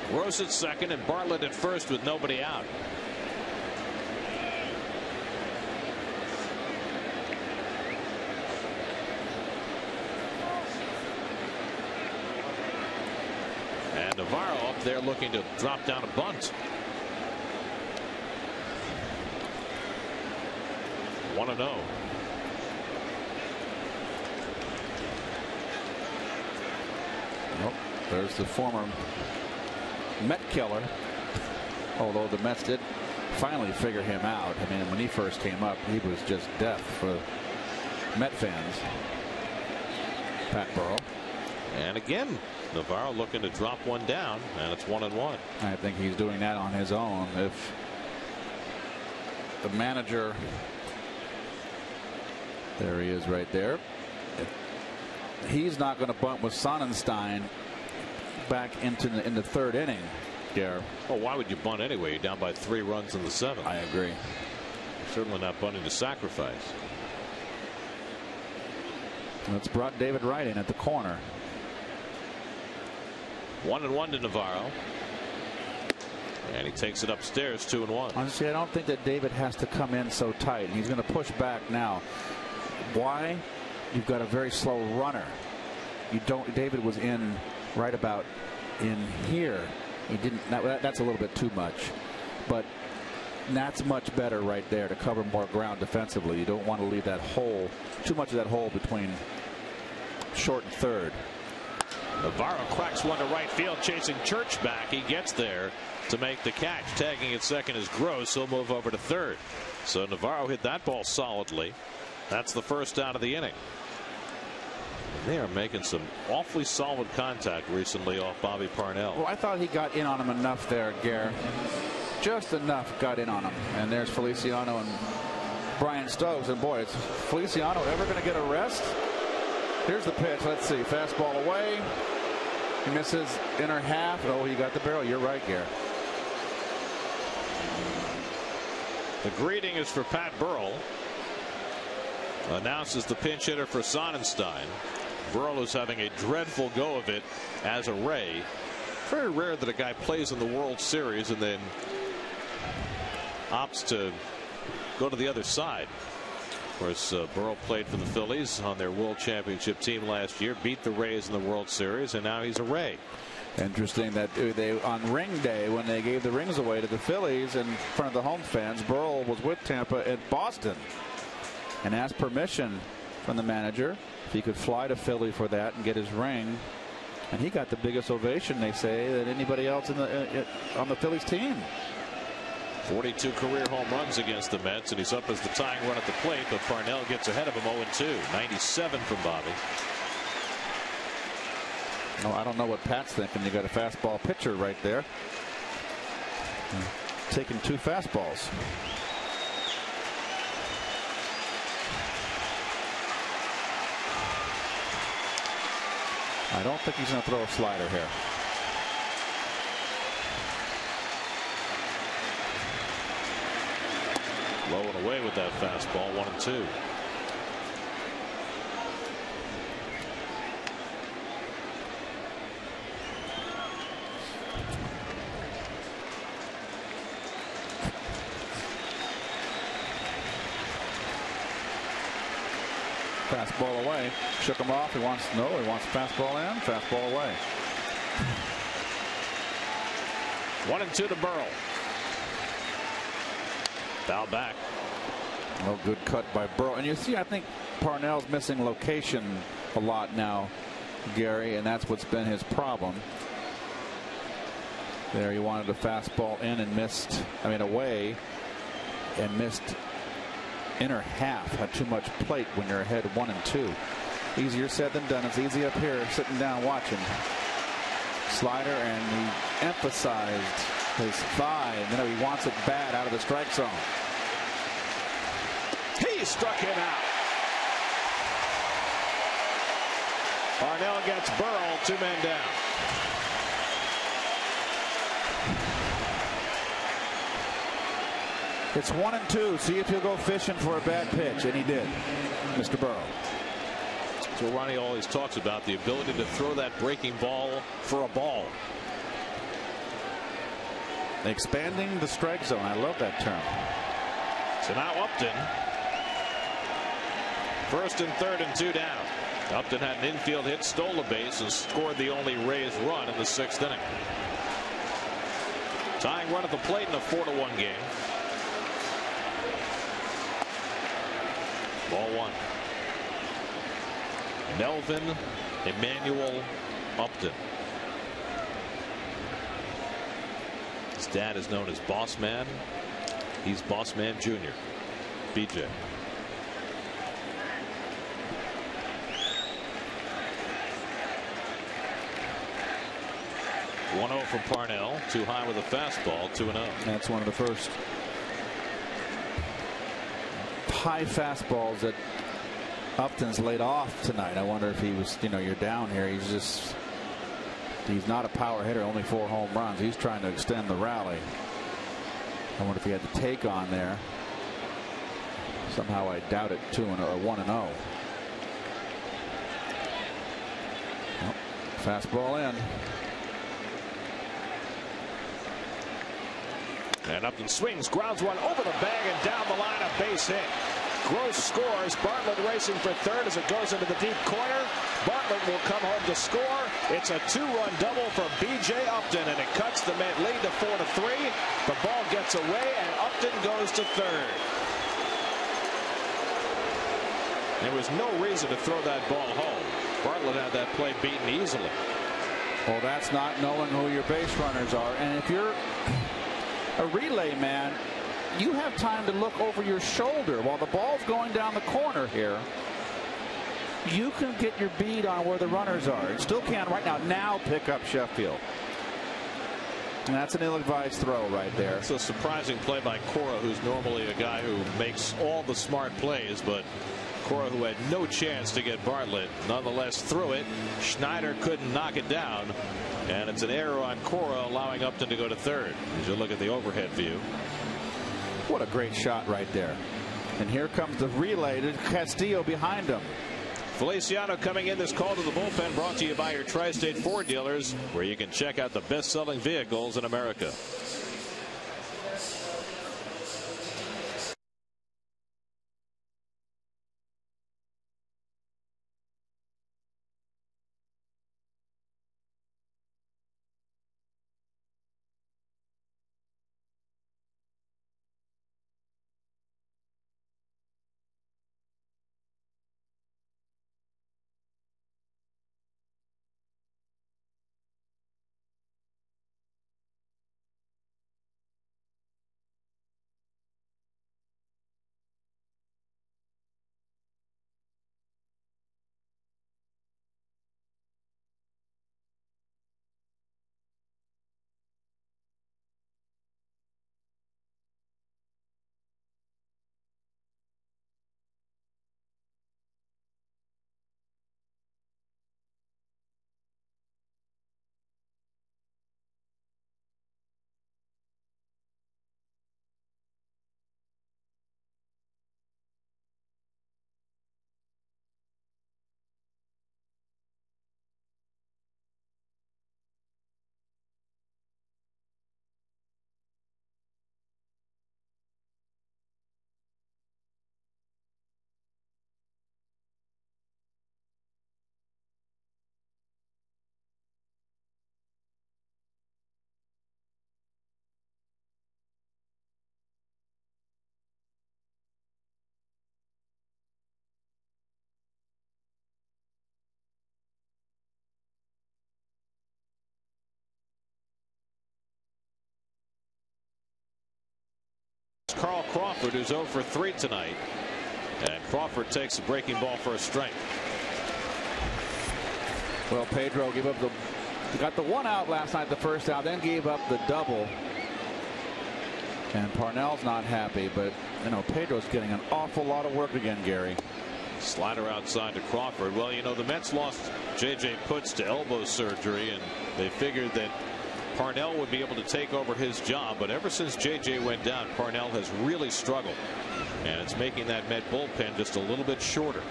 Gross at second and Bartlett at first with nobody out. And Navarro up there looking to drop down a bunt. 1-0. Nope. There's the former Met killer. Although the Mets did finally figure him out. I mean, when he first came up, he was just death for Met fans. Pat Burrell. And again, Navarro looking to drop one down, and it's 1-1. I think he's doing that on his own. If the manager, there he is right there, he's not going to bunt with Sonenstein back into in the 3rd inning. Yeah. Oh, why would you bunt anyway? You're down by 3 runs in the 7th. I agree. You're certainly not bunting to sacrifice. That's brought David Wright in at the corner. 1-1 to Navarro. And he takes it upstairs, 2-1. Honestly, I don't think that David has to come in so tight. He's going to push back now. Why? You've got a very slow runner. You don't. David was in right about in here. He didn't. That's a little bit too much. But that's much better right there to cover more ground defensively. You don't want to leave that hole, too much of that hole between short and third. Navarro cracks one to right field, chasing Church back. He gets there to make the catch. Tagging at second is Gross. He'll move over to third. So Navarro hit that ball solidly. That's the first out of the inning. They are making some awfully solid contact recently off Bobby Parnell. Well, I thought he got in on him enough there, Gare. Just enough got in on him. And there's Feliciano and Brian Stokes. And boy, is Feliciano ever going to get a rest? Here's the pitch. Let's see. Fastball away. He misses inner half. Oh, he got the barrel. You're right, Gare. The greeting is for Pat Burrell. Announces the pinch hitter for Sonenstein. Burrell is having a dreadful go of it as a Ray. Very rare that a guy plays in the World Series and then opts to go to the other side. Of course, Burrell played for the Phillies on their World Championship team last year, beat the Rays in the World Series, and now he's a Ray. Interesting that they on ring day, when they gave the rings away to the Phillies in front of the home fans, Burrell was with Tampa at Boston and asked permission from the manager if he could fly to Philly for that and get his ring. And he got the biggest ovation, they say, than anybody else on the Phillies team. 42 career home runs against the Mets, and he's up as the tying run at the plate, but Parnell gets ahead of him 0-2. 97 from Bobby. No, I don't know what Pat's thinking. You got a fastball pitcher right there. Taking 2 fastballs. I don't think he's going to throw a slider here. Low and away with that fastball, 1-2. Fastball away. Shook him off. He wants fastball in. Fastball away. 1-2 to Burrell. Foul back. Oh, good cut by Burrell. And you see, I think Parnell's missing location a lot now, Gary, and that's what's been his problem. There, he wanted a fastball in and missed, away, and missed inner half. Had too much plate when you're ahead 1-2. Easier said than done. It's easy up here sitting down watching. Slider, and he emphasized his thigh. He wants it bad out of the strike zone. He struck him out. Parnell gets Burrell, 2 men down. It's 1-2. See if he'll go fishing for a bad pitch, and he did, Mr. Burrell. So Ronnie always talks about the ability to throw that breaking ball for a ball. Expanding the strike zone. I love that term. So now Upton. First and third and 2 down. Upton had an infield hit, stole a base, and scored the only Rays run in the 6th inning. Tying run at the plate in a 4-1 game. Ball 1. Melvin Emmanuel Upton. His dad is known as Boss Man. He's Boss Man Jr. BJ. .1-0 from Parnell. Too high with a fastball. 2-0. That's one of the first high fastballs that Upton's laid off tonight. I wonder if he was, you're down here. He's not a power hitter, only 4 home runs. He's trying to extend the rally. I wonder if he had the take on there. Somehow I doubt it. 1-0. Fastball in. And Upton swings, grounds one over the bag and down the line, a base hit. Gross scores. Bartlett racing for third as it goes into the deep corner. Bartlett will come home to score. It's a 2-run double for B.J. Upton, and it cuts the lead to 4-3. The ball gets away, and Upton goes to third. There was no reason to throw that ball home. Bartlett had that play beaten easily. Well, that's not knowing who your base runners are. And if you're a relay man, you have time to look over your shoulder while the ball's going down the corner here. You can get your bead on where the runners are. You still can right now. Now pick up Sheffield. And that's an ill-advised throw right there. It's a surprising play by Cora, who's normally a guy who makes all the smart plays, but Cora, who had no chance to get Bartlett, nonetheless threw it. Schneider couldn't knock it down, and it's an error on Cora, allowing Upton to go to third. As you look at the overhead view. What a great shot right there. And here comes the relay to Castillo behind him. Feliciano coming in. This call to the bullpen brought to you by your Tri-State Ford dealers, where you can check out the best-selling vehicles in America. Carl Crawford, who's 0 for 3 tonight, and Crawford takes a breaking ball for a strike. Well, Pedro gave up got the one out last night, the first out, then gave up the double. And Parnell's not happy, but you know, Pedro's getting an awful lot of work again, Gary. Slider outside to Crawford. Well, you know, the Mets lost J.J. Putz to elbow surgery, and they figured that Parnell would be able to take over his job, but ever since J.J. went down, Parnell has really struggled, and it's making that Met bullpen just a little bit shorter,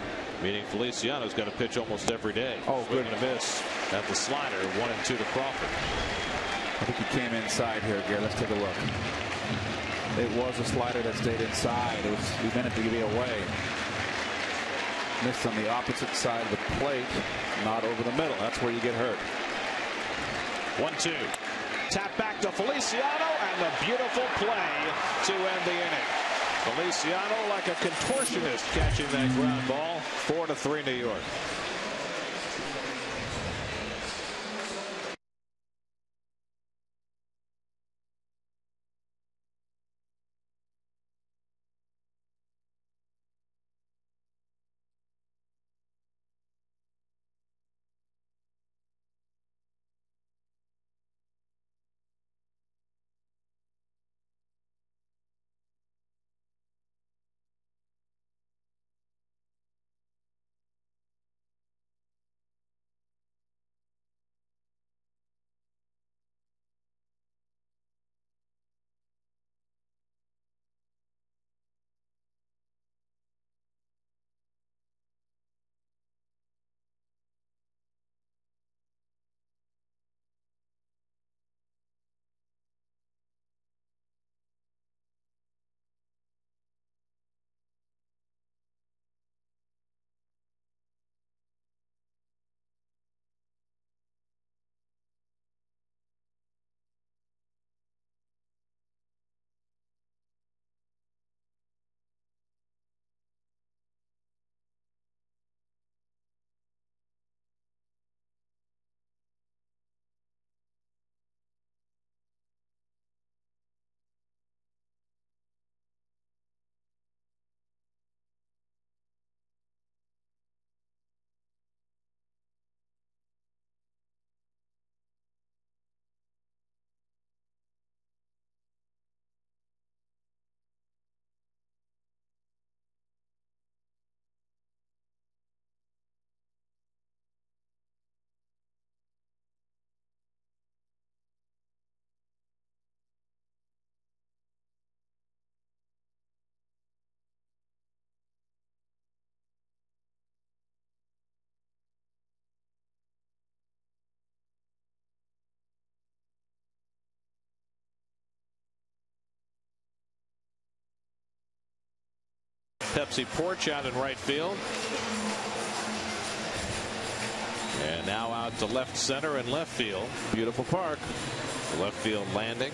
meaning Feliciano's got to pitch almost every day. Oh, good. To miss at the slider. 1-2 to Crawford. I think he came inside here, Gary. Let's take a look. It was a slider that stayed inside. He meant it to be away. Missed on the opposite side of the plate, not over the middle. That's where you get hurt. 1-2. Tap back to Feliciano, and a beautiful play to end the inning. Feliciano like a contortionist catching that ground ball. 4-3 New York. Pepsi porch out in right field. And now out to left center and left field. Beautiful park. The left field landing.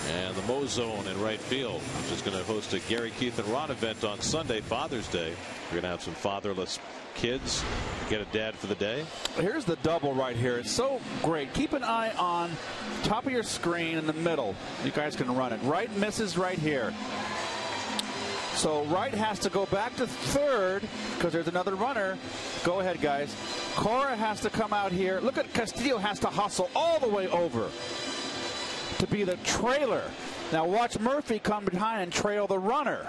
And the Mo Zone in right field, which is going to host a Gary, Keith, and Ron event on Sunday, Father's Day. We're going to have some fatherless kids get a dad for the day. Here's the double right here. It's so great. Keep an eye on top of your screen in the middle. You guys can run it. Wright misses right here. So Wright has to go back to third because there's another runner. Go ahead, guys. Cora has to come out here. Look at Castillo has to hustle all the way over to be the trailer. Now watch Murphy come behind and trail the runner.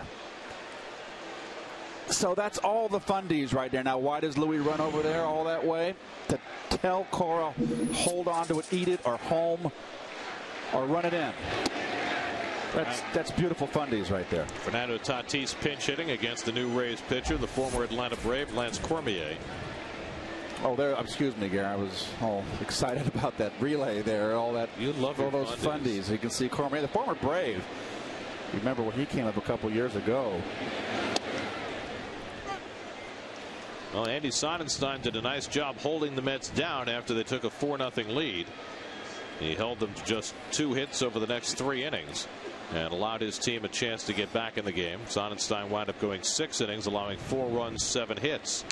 So that's all the fundies right there. Now why does Louis run over there all that way? To tell Cora, hold on to it, eat it, or home, or run it in. That's beautiful fundies right there. Fernando Tatis pinch hitting against the new Rays pitcher, the former Atlanta Brave, Lance Cormier. Oh, there. Excuse me, Gary. I was all excited about that relay there. All that. You love all those fundies. You can see Cormier, the former Brave. You remember when he came up a couple years ago. Well, Andy Sonenstein did a nice job holding the Mets down after they took a 4-0 lead. He held them to just 2 hits over the next 3 innings and allowed his team a chance to get back in the game. Sonenstein wound up going 6 innings, allowing 4 runs, 7 hits.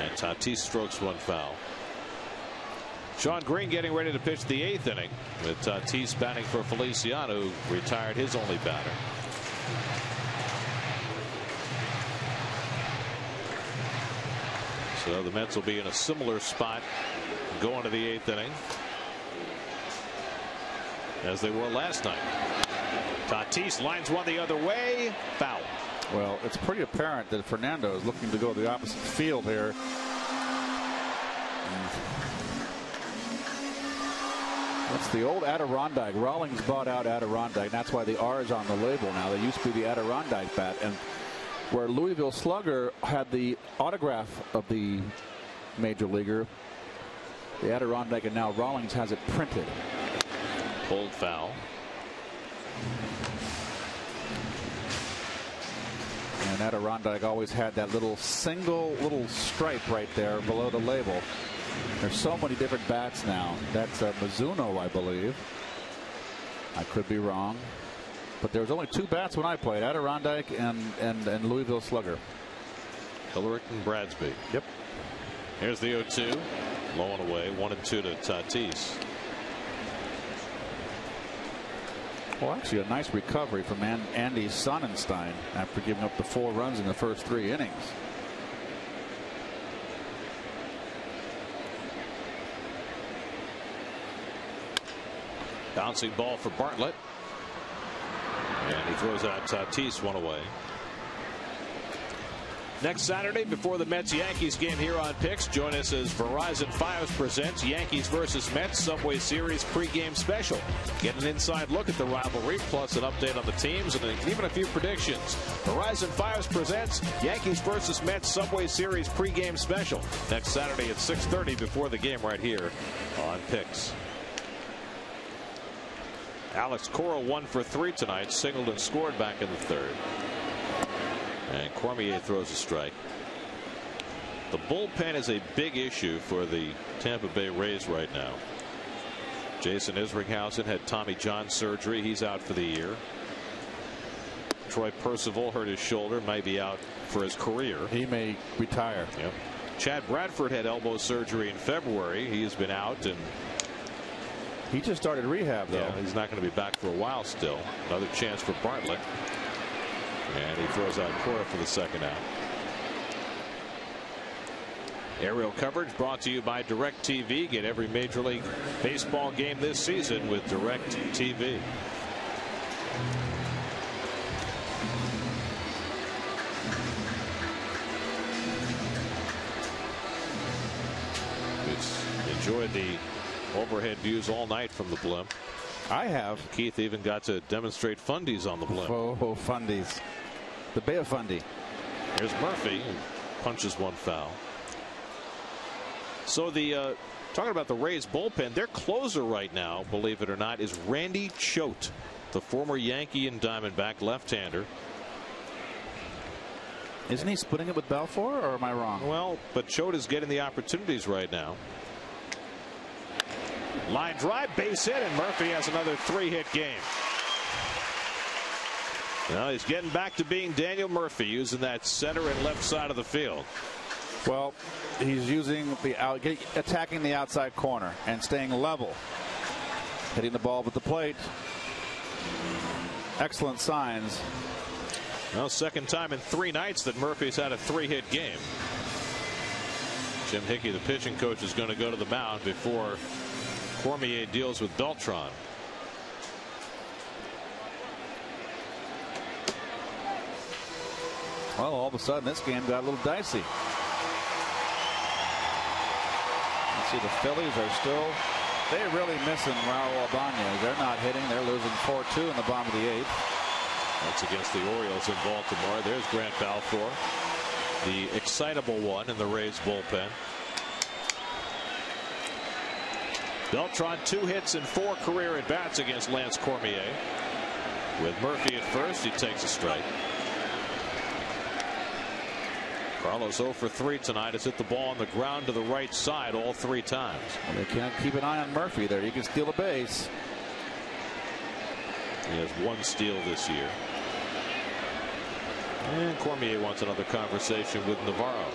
And Tatis strokes 1 foul. Sean Green getting ready to pitch the 8th inning with Tatis batting for Feliciano, who retired his only batter. So the Mets will be in a similar spot going to the 8th inning as they were last night. Tatis lines one the other way. Foul. Well, it's pretty apparent that Fernando is looking to go to the opposite field here. That's the old Adirondack. Rawlings bought out Adirondack. That's why the R is on the label now. They used to be the Adirondack bat. And where Louisville Slugger had the autograph of the major leaguer, the Adirondack, and now Rawlings has it printed. Pulled foul. And Adirondack always had that little little stripe right there below the label. There's so many different bats now. That's Mizuno, I believe. I could be wrong. But there was only 2 bats when I played, Adirondack and Louisville Slugger. Hillerick and Bradsby. Yep. Here's the 0-2. Low and away. 1-2 to Tatis. Well, actually a nice recovery from Andy Sonenstein after giving up the 4 runs in the first 3 innings. Bouncing ball for Bartlett. And he throws out Tatis 1 away. Next Saturday, before the Mets-Yankees game here on Picks, join us as Verizon Fios presents Yankees versus Mets Subway Series pregame special. Get an inside look at the rivalry, plus an update on the teams, and even a few predictions. Verizon Fios presents Yankees versus Mets Subway Series pregame special. Next Saturday at 6:30 before the game right here on Picks. Alex Cora 1 for 3 tonight, singled and scored back in the 3rd. And Cormier throws a strike. The bullpen is a big issue for the Tampa Bay Rays right now. Jason Isringhausen had Tommy John surgery. He's out for the year. Troy Percival hurt his shoulder, might be out for his career. He may retire. Yep. Chad Bradford had elbow surgery in February. He has been out, and he just started rehab, though. Yeah, he's not going to be back for a while still. Another chance for Bartlett. And he throws out Cora for the 2nd out. Aerial coverage brought to you by DirecTV. Get every Major League Baseball game this season with DirecTV. Enjoyed the overhead views all night from the blimp. I have. Keith even got to demonstrate fundies on the blimp. Oh, fundies. The Bay of Fundy. Here's Murphy, who punches 1 foul. So the Talking about the Rays bullpen, their closer right now, believe it or not, is Randy Choate, the former Yankee and Diamondback left-hander. Isn't he splitting it with Belfour, or am I wrong? Well, but Choate is getting the opportunities right now. Line drive, base hit, and Murphy has another 3-hit game. Well, he's getting back to being Daniel Murphy, using that center and left side of the field. Well, he's using attacking the outside corner and staying level, hitting the ball with the plate. Excellent signs. Well, second time in 3 nights that Murphy's had a 3-hit game. Jim Hickey, the pitching coach, is going to go to the mound before Cormier deals with Beltran. Well, all of a sudden this game got a little dicey. You see the Phillies are still, they're really missing Raul Ibanez. They're not hitting. They're losing 4-2 in the bottom of the 8th. That's against the Orioles in Baltimore. There's Grant Balfour, the excitable one in the Rays bullpen. Beltran 2 hits and 4 career at bats against Lance Cormier. With Murphy at first, he takes a strike. Carlos 0 for 3 tonight. Has hit the ball on the ground to the right side all 3 times. Well, they can't keep an eye on Murphy there. You can steal a base. He has 1 steal this year. And Cormier wants another conversation with Navarro.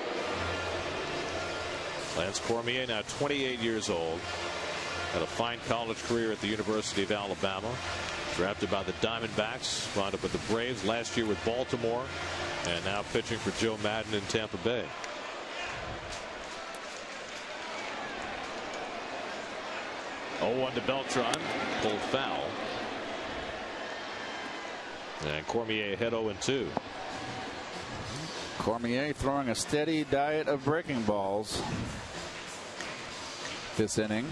Lance Cormier, now 28 years old. Had a fine college career at the University of Alabama. Drafted by the Diamondbacks. Wound up with the Braves last year with Baltimore. And now pitching for Joe Madden in Tampa Bay. Oh, 1 to Beltran. Pulled foul. And Cormier ahead 0-2. Cormier throwing a steady diet of breaking balls this inning.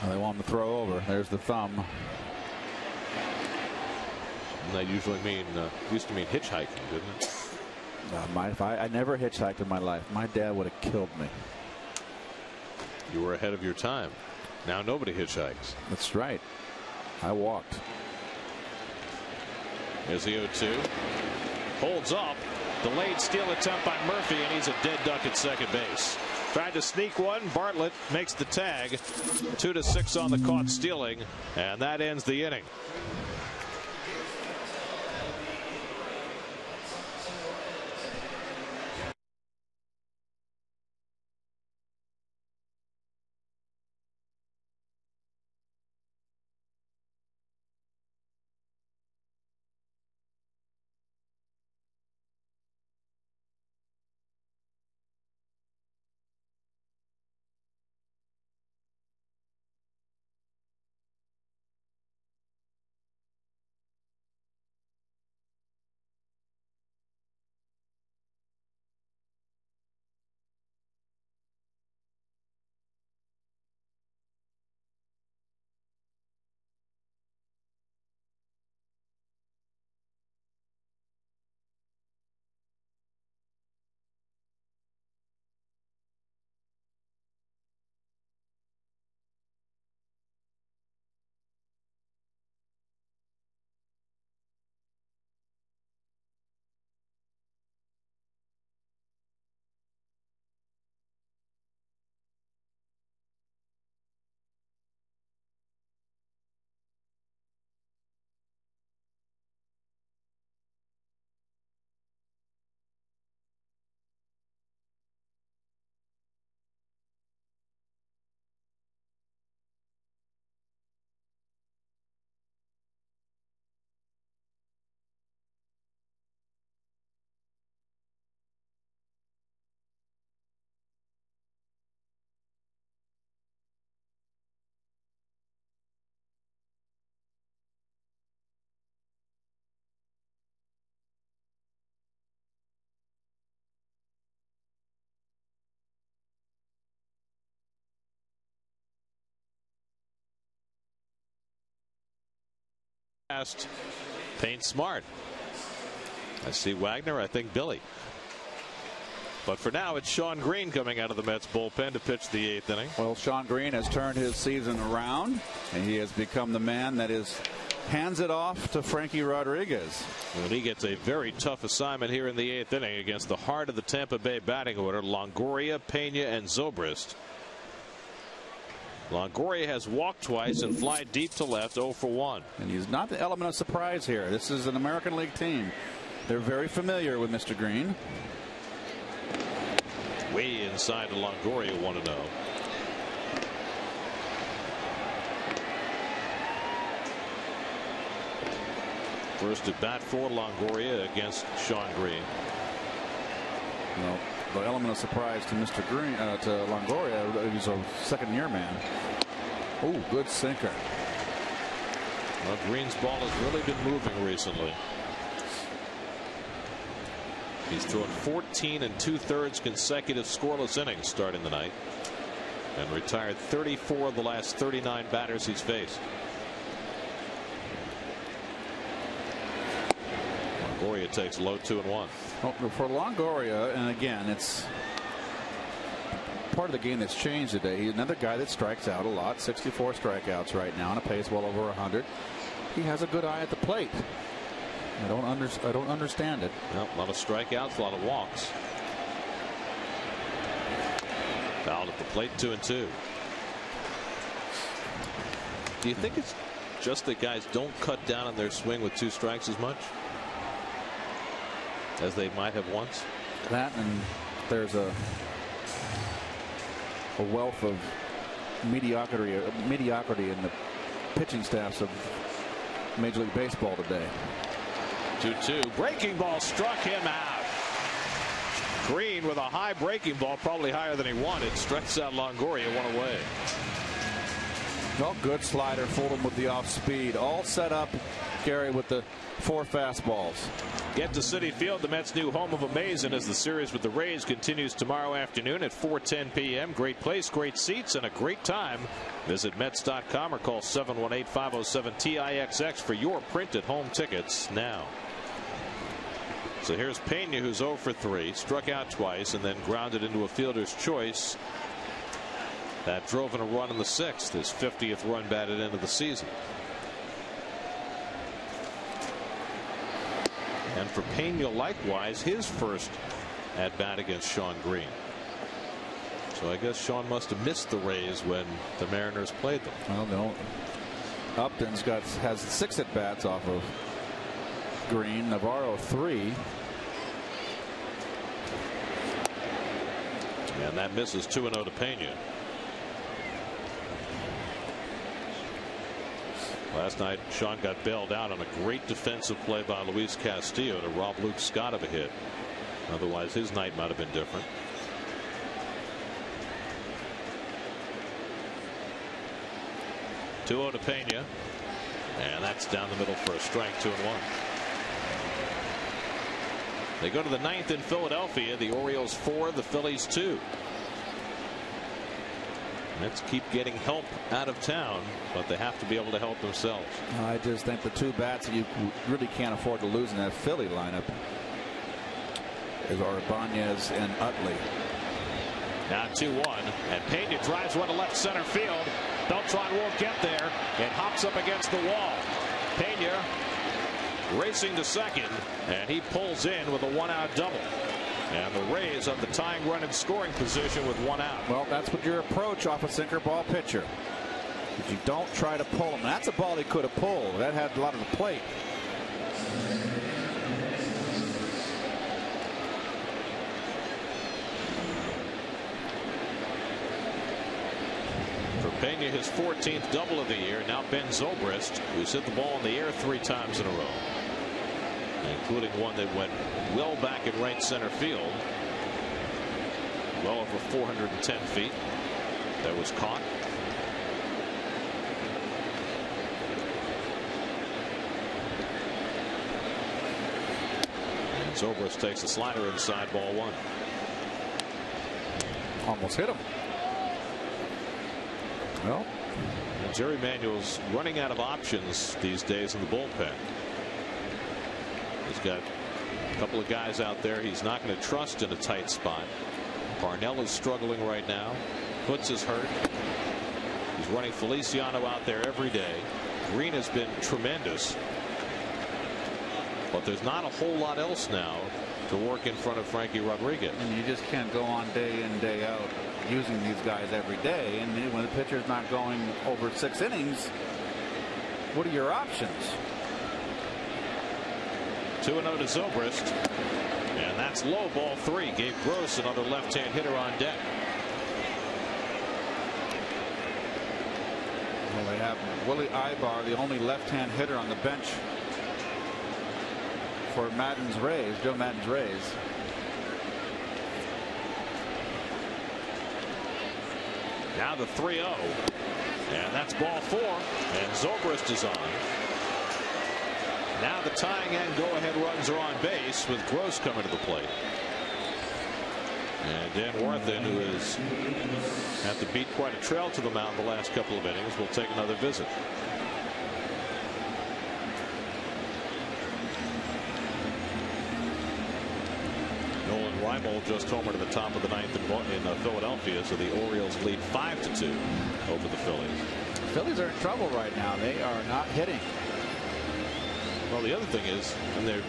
They want him to throw over. There's the thumb. And that usually used to mean hitchhiking, didn't it? I never hitchhiked in my life. My dad would have killed me. You were ahead of your time. Now nobody hitchhikes. That's right. I walked. Here's the 0-2. Holds up. Delayed steal attempt by Murphy, and he's a dead duck at second base. Tried to sneak one. Bartlett makes the tag. 2-6 on the caught stealing, and that ends the inning. Paint smart. I see Wagner. I think Billy. But for now, it's Sean Green coming out of the Mets bullpen to pitch the 8th inning. Well, Sean Green has turned his season around, and he has become the man that hands it off to Frankie Rodriguez. And he gets a very tough assignment here in the 8th inning against the heart of the Tampa Bay batting order, Longoria, Pena, and Zobrist. Longoria has walked twice and fly deep to left, 0 for 1. And he's not the element of surprise here. This is an American League team. They're very familiar with Mr. Green. Way inside to Longoria, 1-0. First at bat for Longoria against Sean Green. Well, the element of surprise to Mr. Green, to Longoria, he's a second-year man. Oh, good sinker. Well, Green's ball has really been moving recently. He's thrown 14 2/3 consecutive scoreless innings starting the night, and retired 34 of the last 39 batters he's faced. Longoria takes low 2-1. Well, for Longoria, and again, it's part of the game that's changed today. He's another guy that strikes out a lot, 64 strikeouts right now, and a pace well over 100. He has a good eye at the plate. I don't understand it. Well, a lot of strikeouts, a lot of walks. Fouled at the plate, 2-2. Do you think it's just that guys don't cut down on their swing with 2 strikes as much as they might have once? That, and there's a wealth of mediocrity in the pitching staffs of Major League Baseball today. 2-2. Breaking ball struck him out. Green with a high breaking ball, probably higher than he wanted, stretched out Longoria, 1 away. Well, good slider, fooled him with the off speed. All set up, Gary, with the 4 fastballs. Get to Citi Field, the Mets' new home of amazing, as the series with the Rays continues tomorrow afternoon at 4:10 p.m. Great place, great seats, and a great time. Visit Mets.com or call 718-507-TIXX for your printed home tickets now. So here's Pena, who's 0 for 3, struck out twice, and then grounded into a fielder's choice. That drove in a run in the 6th, his 50th run batted into the season. And for Pena, likewise, his first at bat against Sean Green. So I guess Sean must have missed the Rays when the Mariners played them. Well, no. Upton's has 6 at bats off of Green. Navarro 3. And that misses, 2-0 to Pena. Last night, Sean got bailed out on a great defensive play by Luis Castillo to rob Luke Scott of a hit. Otherwise, his night might have been different. (2-0 to Pena, and that's down the middle for a strike. 2-1. They go to the 9th in Philadelphia. The Orioles 4, the Phillies 2. Mets keep getting help out of town, but they have to be able to help themselves. I just think the 2 bats that you really can't afford to lose in that Philly lineup is Ibanez and Utley. Now 2-1, and Pena drives one to left center field. Beltran won't get there. It hops up against the wall. Pena racing to second, and he pulls in with a 1-out double. And the Rays on the tying run in scoring position with 1 out. Well, that's what your approach off a sinker ball pitcher. If you don't try to pull him, that's a ball he could have pulled. That had a lot of the plate. For Pena, his 14th double of the year. Now Ben Zobrist, who's hit the ball in the air 3 times in a row, including one that went well back in right center field, well over 410 feet. That was caught. And Zobrist takes a slider inside, ball 1. Almost hit him. Well, and Jerry Manuel's running out of options these days in the bullpen. He's got a couple of guys out there he's not going to trust in a tight spot. Parnell is struggling right now. Foots is hurt. He's running Feliciano out there every day. Green has been tremendous. But there's not a whole lot else now to work in front of Frankie Rodriguez. And you just can't go on day in, day out using these guys every day. And when the pitcher's not going over 6 innings, what are your options? 2-0 to Zobrist. And that's low, ball 3. Gabe Gross, another left-hand hitter on deck. Well, they have Willie Ibar, the only left-hand hitter on the bench for Madden's Rays, Joe Madden's Rays. Now the 3-0. And that's ball 4. And Zobrist is on. Now the tying and go-ahead runs are on base with Gross coming to the plate. And Dan Warthen, who has had to beat quite a trail to the mound the last couple of innings, will take another visit. Nolan Reimold just homered to the top of the 9th in Philadelphia, so the Orioles lead 5-2 over the Phillies. Phillies are in trouble right now. They are not hitting. Well, the other thing is, and their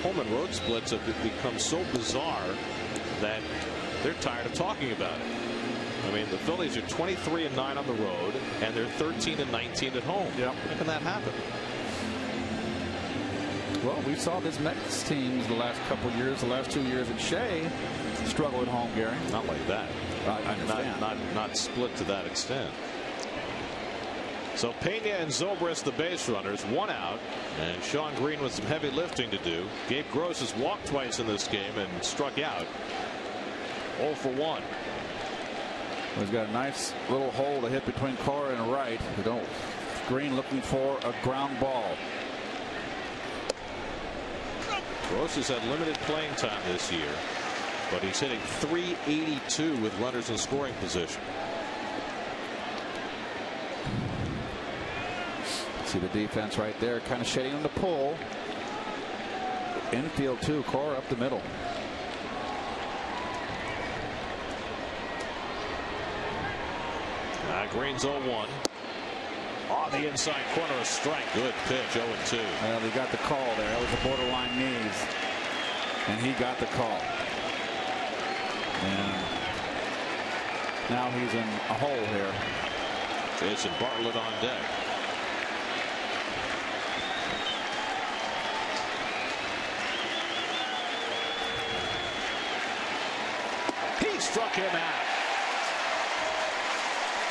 home and road splits have become so bizarre that they're tired of talking about it. I mean, the Phillies are 23-9 on the road, and they're 13-19 at home. Yep. How can that happen? Well, we saw this Mets teams the last couple of years, the last 2 years at Shea, struggle at home, Gary. Not like that. I understand. Not split to that extent. So Pena and Zobrist, the base runners, 1 out, and Sean Green with some heavy lifting to do. Gabe Gross has walked twice in this game and struck out. 0 for 1. He's got a nice little hole to hit between Cora and Wright. Green looking for a ground ball. Gross has had limited playing time this year, but he's hitting .382 with runners in scoring position. See the defense right there, kind of shading him to pull. Infield too, Cora up the middle. Green's 0-1. On the inside corner, a strike. Good pitch, 0-2. Well, he got the call there. That was a borderline Nieve. And he got the call. And now he's in a hole here. Jason Bartlett on deck. He struck him out.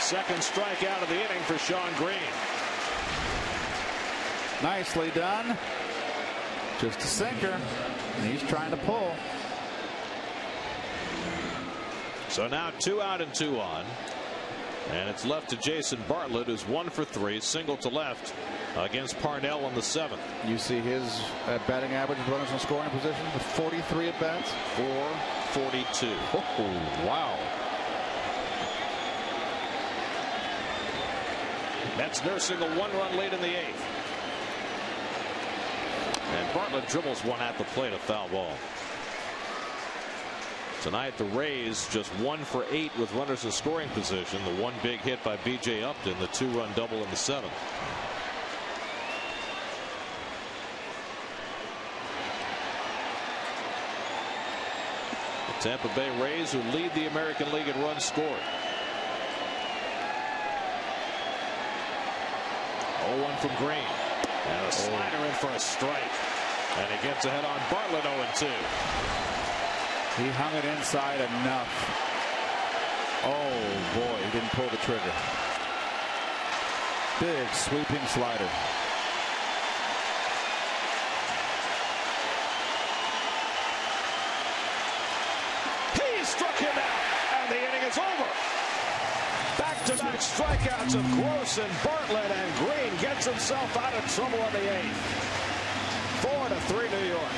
Second strikeout of the inning for Sean Green. Nicely done. Just a sinker. And he's trying to pull. So now 2 out and 2 on. And it's left to Jason Bartlett, who's 1 for 3, single to left against Parnell on the 7th. You see his batting average of runners in scoring position with 43 at bats. 442. Oh, wow. Mets nursing a 1-run lead in the 8th. And Bartlett dribbles one at the plate, a foul ball. Tonight the Rays just 1 for 8 with runners in scoring position. The one big hit by B.J. Upton, the 2-run double in the 7th. The Tampa Bay Rays, who lead the American League in runs scored. 0-1 from Green. And a slider in for a strike. And he gets ahead on Bartlett, 0-2. He hung it inside enough. Oh, boy, he didn't pull the trigger. Big sweeping slider. He struck him out, and the inning is over. Back-to-back strikeouts of Gross and Bartlett, and Green gets himself out of trouble in the 8th. 4-3 New York.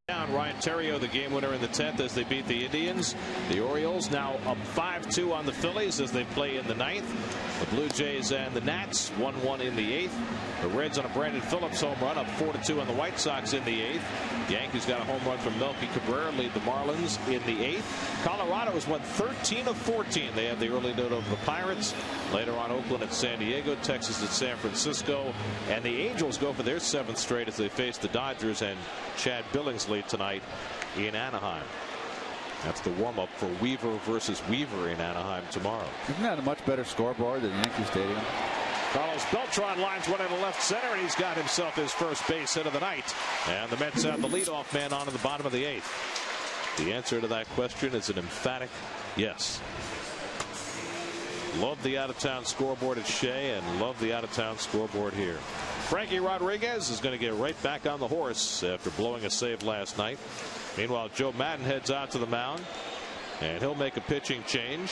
Down Ryan Terrio, the game winner in the 10th as they beat the Indians. The Orioles now up 5-2 on the Phillies as they play in the 9th. The Blue Jays and the Nats 1-1 in the 8th. The Reds on a Brandon Phillips home run up 4-2 on the White Sox in the 8th. Yankees got a home run from Melky Cabrera, lead the Marlins in the 8th. Colorado has won 13 of 14. They have the early note over the Pirates. Later on, Oakland at San Diego, Texas at San Francisco, and the Angels go for their 7th straight as they face the Dodgers and Chad Billingsley tonight in Anaheim. That's the warm-up for Weaver versus Weaver in Anaheim tomorrow. Isn't that a much better scoreboard than Yankee Stadium? Carlos Beltran lines one into left center, and he's got himself his first base hit of the night. And the Mets have the leadoff man on in the bottom of the 8th. The answer to that question is an emphatic yes. Love the out-of-town scoreboard at Shea and love the out-of-town scoreboard here. Frankie Rodriguez is going to get right back on the horse after blowing a save last night. Meanwhile, Joe Madden heads out to the mound, and he'll make a pitching change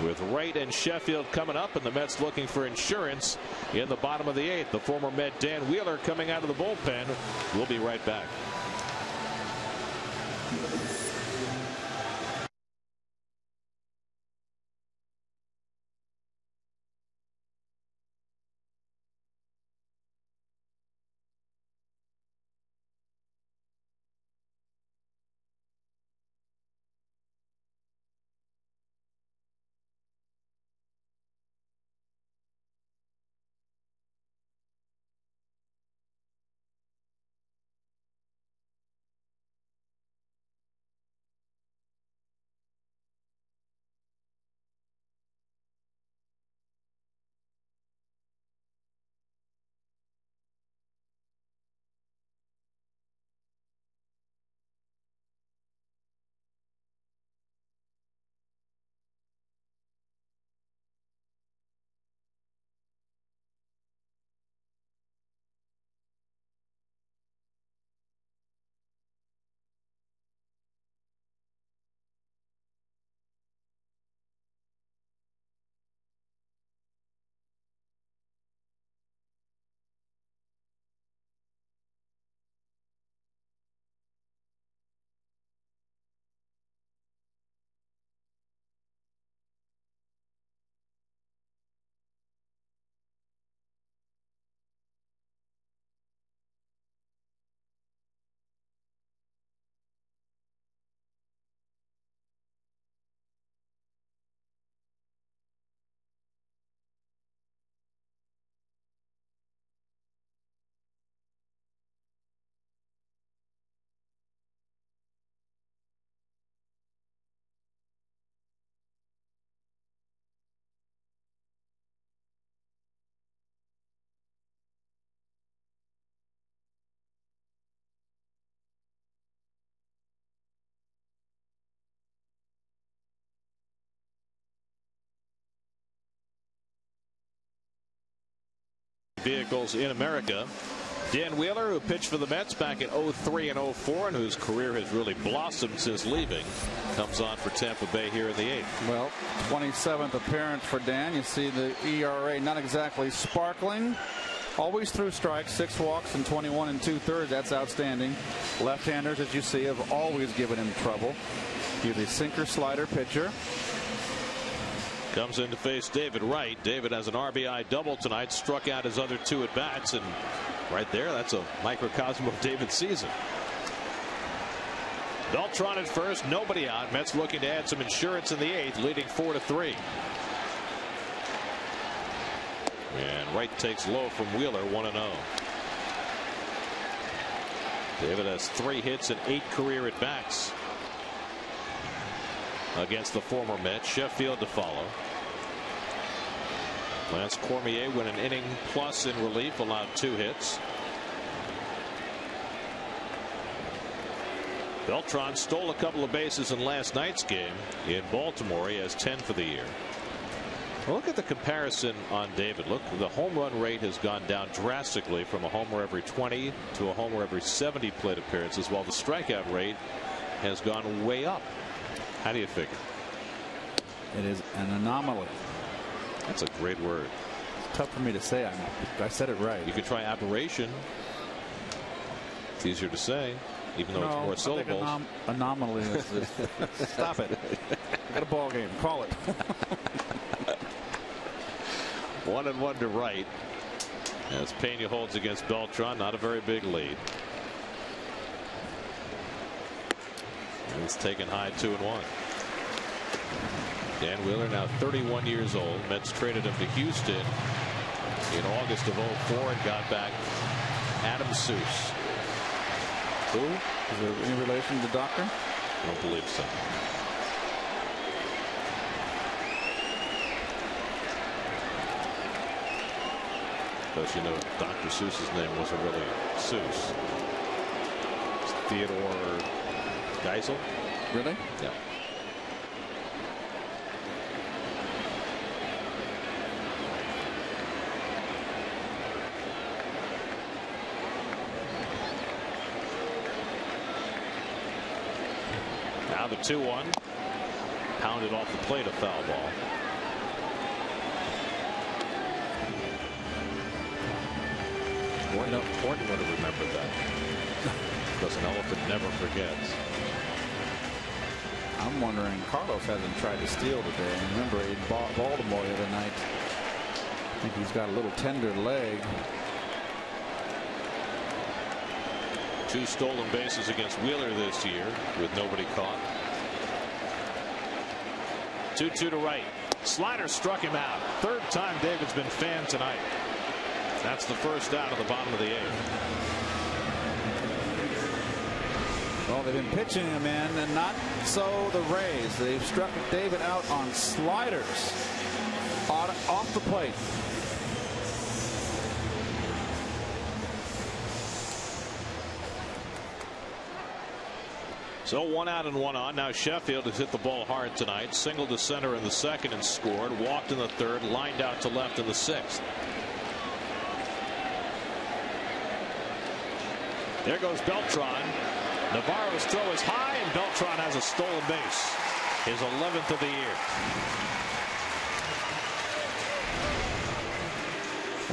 with Wright and Sheffield coming up, and the Mets looking for insurance in the bottom of the 8th. The former Met Dan Wheeler coming out of the bullpen. We'll be right back. Vehicles in America. Dan Wheeler, who pitched for the Mets back in 03 and 04 and whose career has really blossomed since leaving, comes on for Tampa Bay here in the 8th. Well, 27th appearance for Dan. You see the ERA not exactly sparkling. Always threw strikes, 6 walks and 21 2/3. That's outstanding. Left-handers, as you see, have always given him trouble. He's a sinker slider pitcher. Comes in to face David Wright. David has an RBI double tonight, struck out his other 2 at bats, and right there, that's a microcosm of David's season. Beltran at first, nobody out. Mets looking to add some insurance in the 8th, leading 4-3. And Wright takes low from Wheeler, 1-0. David has 3 hits and 8 career at bats against the former Met. Sheffield to follow. Lance Cormier went an inning plus in relief, allowed 2 hits. Beltran stole a couple of bases in last night's game in Baltimore. He has 10 for the year. Well, look at the comparison on David. Look, the home run rate has gone down drastically from a homer every 20 to a homer every 70 plate appearances, while the strikeout rate has gone way up. How do you figure? It is an anomaly. That's a great word. It's tough for me to say. I said it right. You could try aberration. It's easier to say. even though it's more syllables. Anomaly is stop it. I got a ball game. Call it. 1-1 to Wright. As Pena holds against Beltran, not a very big lead. And it's taken high 2-1. Dan Wheeler now 31 years old. Mets traded him to Houston in August of 04 and got back Adam Seuss. Who? Is there any relation to the doctor? I don't believe so. Because, you know, Dr. Seuss's name wasn't really Seuss. It's Theodore Geisel. Really? Yeah. Now the 2-1. Pounded off the plate, a foul ball. Important would have remembered that. Because an elephant never forgets. I'm wondering, Carlos hasn't tried to steal today. And remember, in Baltimore the other night, I think he's got a little tender leg. 2 stolen bases against Wheeler this year with nobody caught. 2-2 to Wright. Slider struck him out. Third time David's been fanned tonight. That's the first out of the bottom of the 8th. Well, they've been pitching him in, and not so the Rays. They've struck David out on sliders off the plate. So 1 out and 1 on. Now Sheffield has hit the ball hard tonight. Singled to center in the 2nd and scored. Walked in the 3rd. Lined out to left in the 6th. There goes Beltran. Navarro's throw is high, and Beltran has a stolen base. His 11th of the year.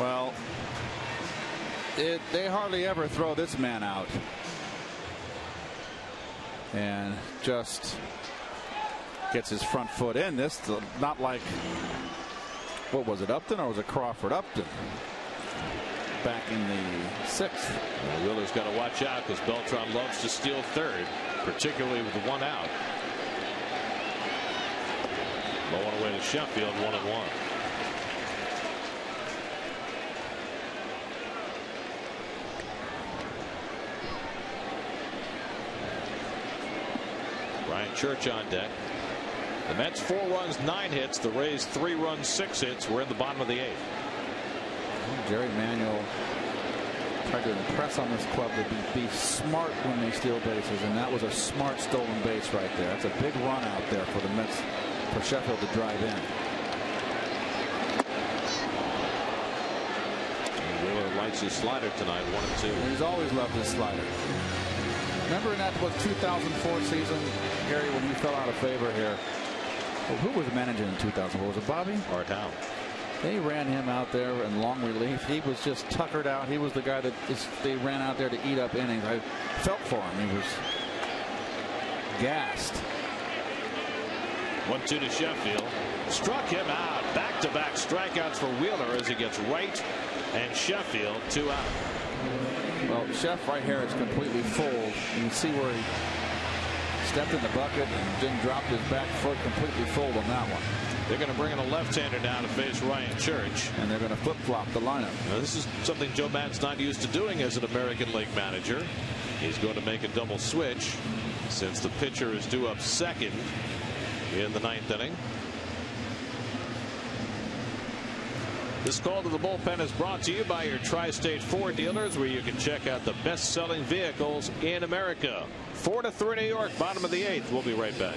Well, they hardly ever throw this man out. And just gets his front foot in. This not like, what was it, Upton, or was it Crawford? Upton. Back in the 6th. Well, Wheeler's got to watch out because Beltran loves to steal 3rd, particularly with the 1 out. Low on away to Sheffield, 1-1. Ryan Church on deck. The Mets 4 runs, 9 hits. The Rays 3 runs, 6 hits. We're in the bottom of the 8th. Jerry Manuel tried to impress on this club to be smart when they steal bases, and that was a smart stolen base right there. That's a big run out there for the Mets, for Sheffield to drive in. And Wheeler likes his slider tonight, 1-2. And he's always loved his slider. Remember in that 2004 season, Gary, when we fell out of favor here? Well, who was the manager in 2004? Was it Bobby? Art Howe. They ran him out there in long relief. He was just tuckered out. He was the guy that they ran out there to eat up innings. I felt for him. He was gassed. 1-2 to Sheffield. Struck him out. Back-to-back strikeouts for Wheeler as he gets Wright and Sheffield 2 out. Well, Chef right here is completely full. You can see where he stepped in the bucket and didn't drop his back foot. Completely full on that one. They're going to bring in a left-hander now to face Ryan Church. And they're going to flip-flop the lineup. Now, this is something Joe Maddon's not used to doing as an American League manager. He's going to make a double switch since the pitcher is due up 2nd in the 9th inning. This call to the bullpen is brought to you by your Tri-State Ford dealers, where you can check out the best-selling vehicles in America. 4-3 New York, bottom of the 8th. We'll be right back.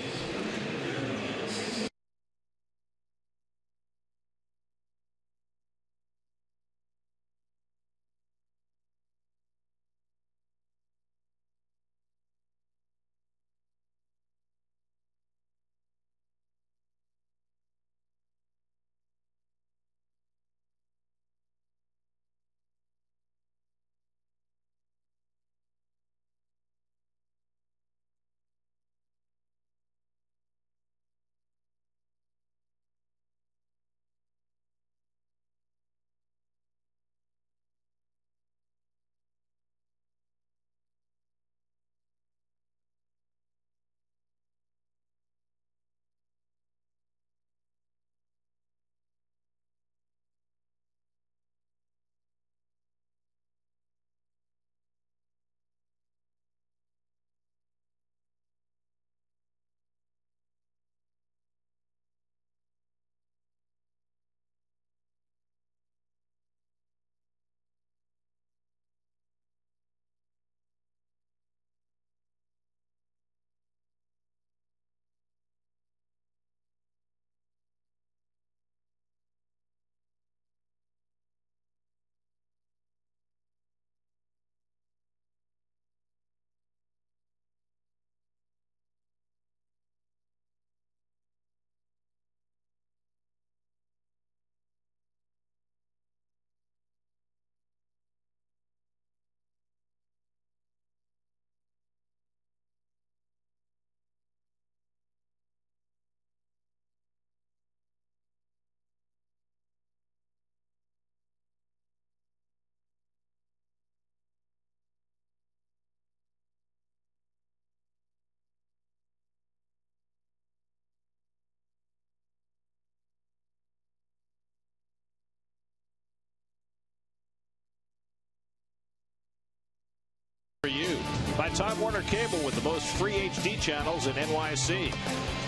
For you by Time Warner Cable with the most free HD channels in NYC.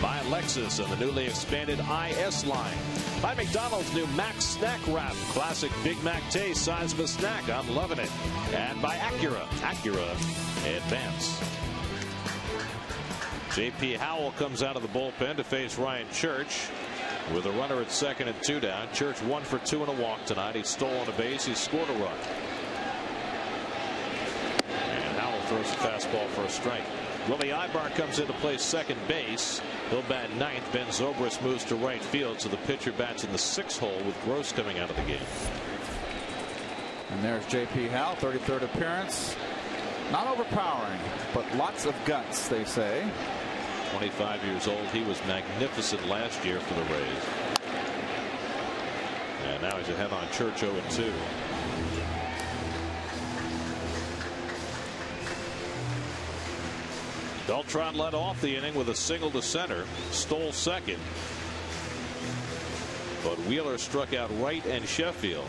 By Lexus and the newly expanded IS line. By McDonald's new Max Snack Wrap. Classic Big Mac taste, size of a snack. I'm loving it. And by Acura. Acura Advance. J.P. Howell comes out of the bullpen to face Ryan Church. With a runner at second and 2 down. Church 1 for 2 and a walk tonight. He stole on a base. He scored a run. Throws a fastball for a strike. Willie Ibar comes in to play second base. He'll bat ninth. Ben Zobrist moves to right field, so the pitcher bats in the 6th hole with Gross coming out of the game. And there's J.P. Howell, 33rd appearance. Not overpowering, but lots of guts, they say. 25 years old. He was magnificent last year for the Rays. And now he's ahead on Church 0-2. Beltran led off the inning with a single to center, stole second, but Wheeler struck out Wright and Sheffield.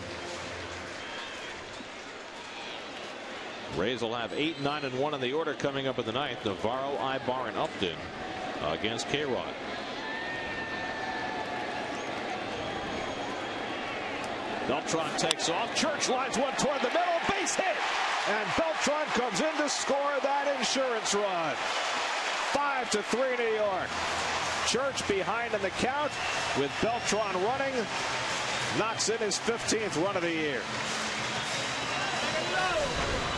Rays will have 8, 9, and 1 in the order coming up in the 9th. Navarro, Ibar, and Upton against K-Rod. Beltran takes off. Church lines one toward the middle. Base hit. And Beltran comes in to score that insurance run. 5-3 New York. Church behind in the count with Beltran running. Knocks in his 15th run of the year.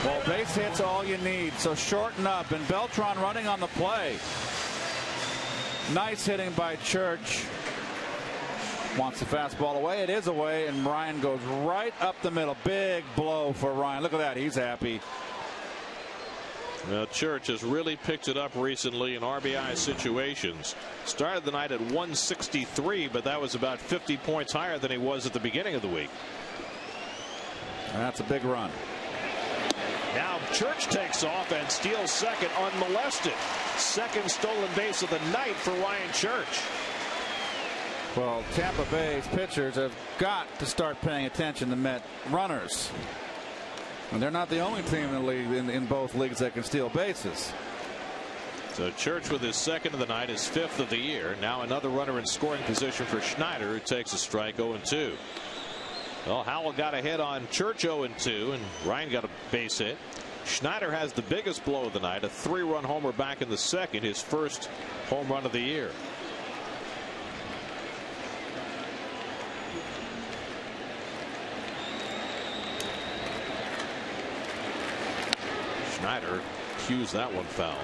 Well, base hit's all you need, so shorten up. And Beltran running on the play. Nice hitting by Church. Wants the fastball away. It is away, and Ryan goes right up the middle. Big blow for Ryan. Look at that. He's happy. Well, Church has really picked it up recently in RBI situations. Started the night at 163, but that was about 50 points higher than he was at the beginning of the week. And that's a big run. Now Church takes off and steals second unmolested. Second stolen base of the night for Ryan Church. Well, Tampa Bay's pitchers have got to start paying attention to Met runners. And they're not the only team in the league, in both leagues, that can steal bases. So Church with his second of the night, his 5th of the year. Now another runner in scoring position for Schneider, who takes a strike. 0-2. Well, Howell got a hit on Church 0-2, and Ryan got a base hit. Schneider has the biggest blow of the night, a 3-run homer back in the 2nd, his first home run of the year. Schneider cues that one foul.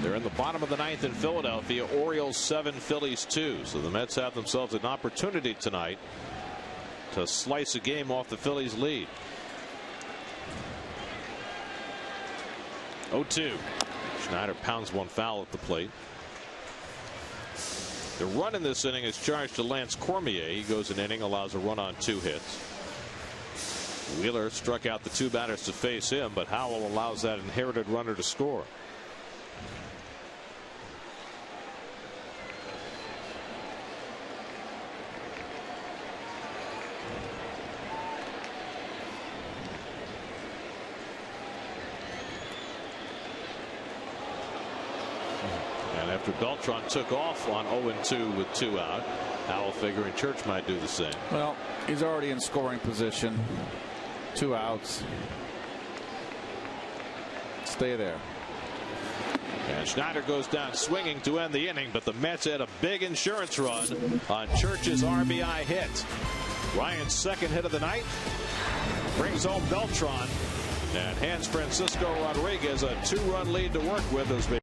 They're in the bottom of the 9th in Philadelphia. Orioles 7, Phillies 2. So the Mets have themselves an opportunity tonight to slice a game off the Phillies lead. 0-2. Schneider pounds one foul at the plate. The run in this inning is charged to Lance Cormier. He goes an inning, allows a run on 2 hits. Wheeler struck out the 2 batters to face him, but Howell allows that inherited runner to score. After Beltran took off on 0-2 with 2 out, Howell figuring Church might do the same. Well, he's already in scoring position. 2 outs. Stay there. And Schneider goes down swinging to end the inning, but the Mets had a big insurance run on Church's RBI hit. Ryan's 2nd hit of the night brings home Beltran and hands Francisco Rodriguez a 2-run lead to work with as they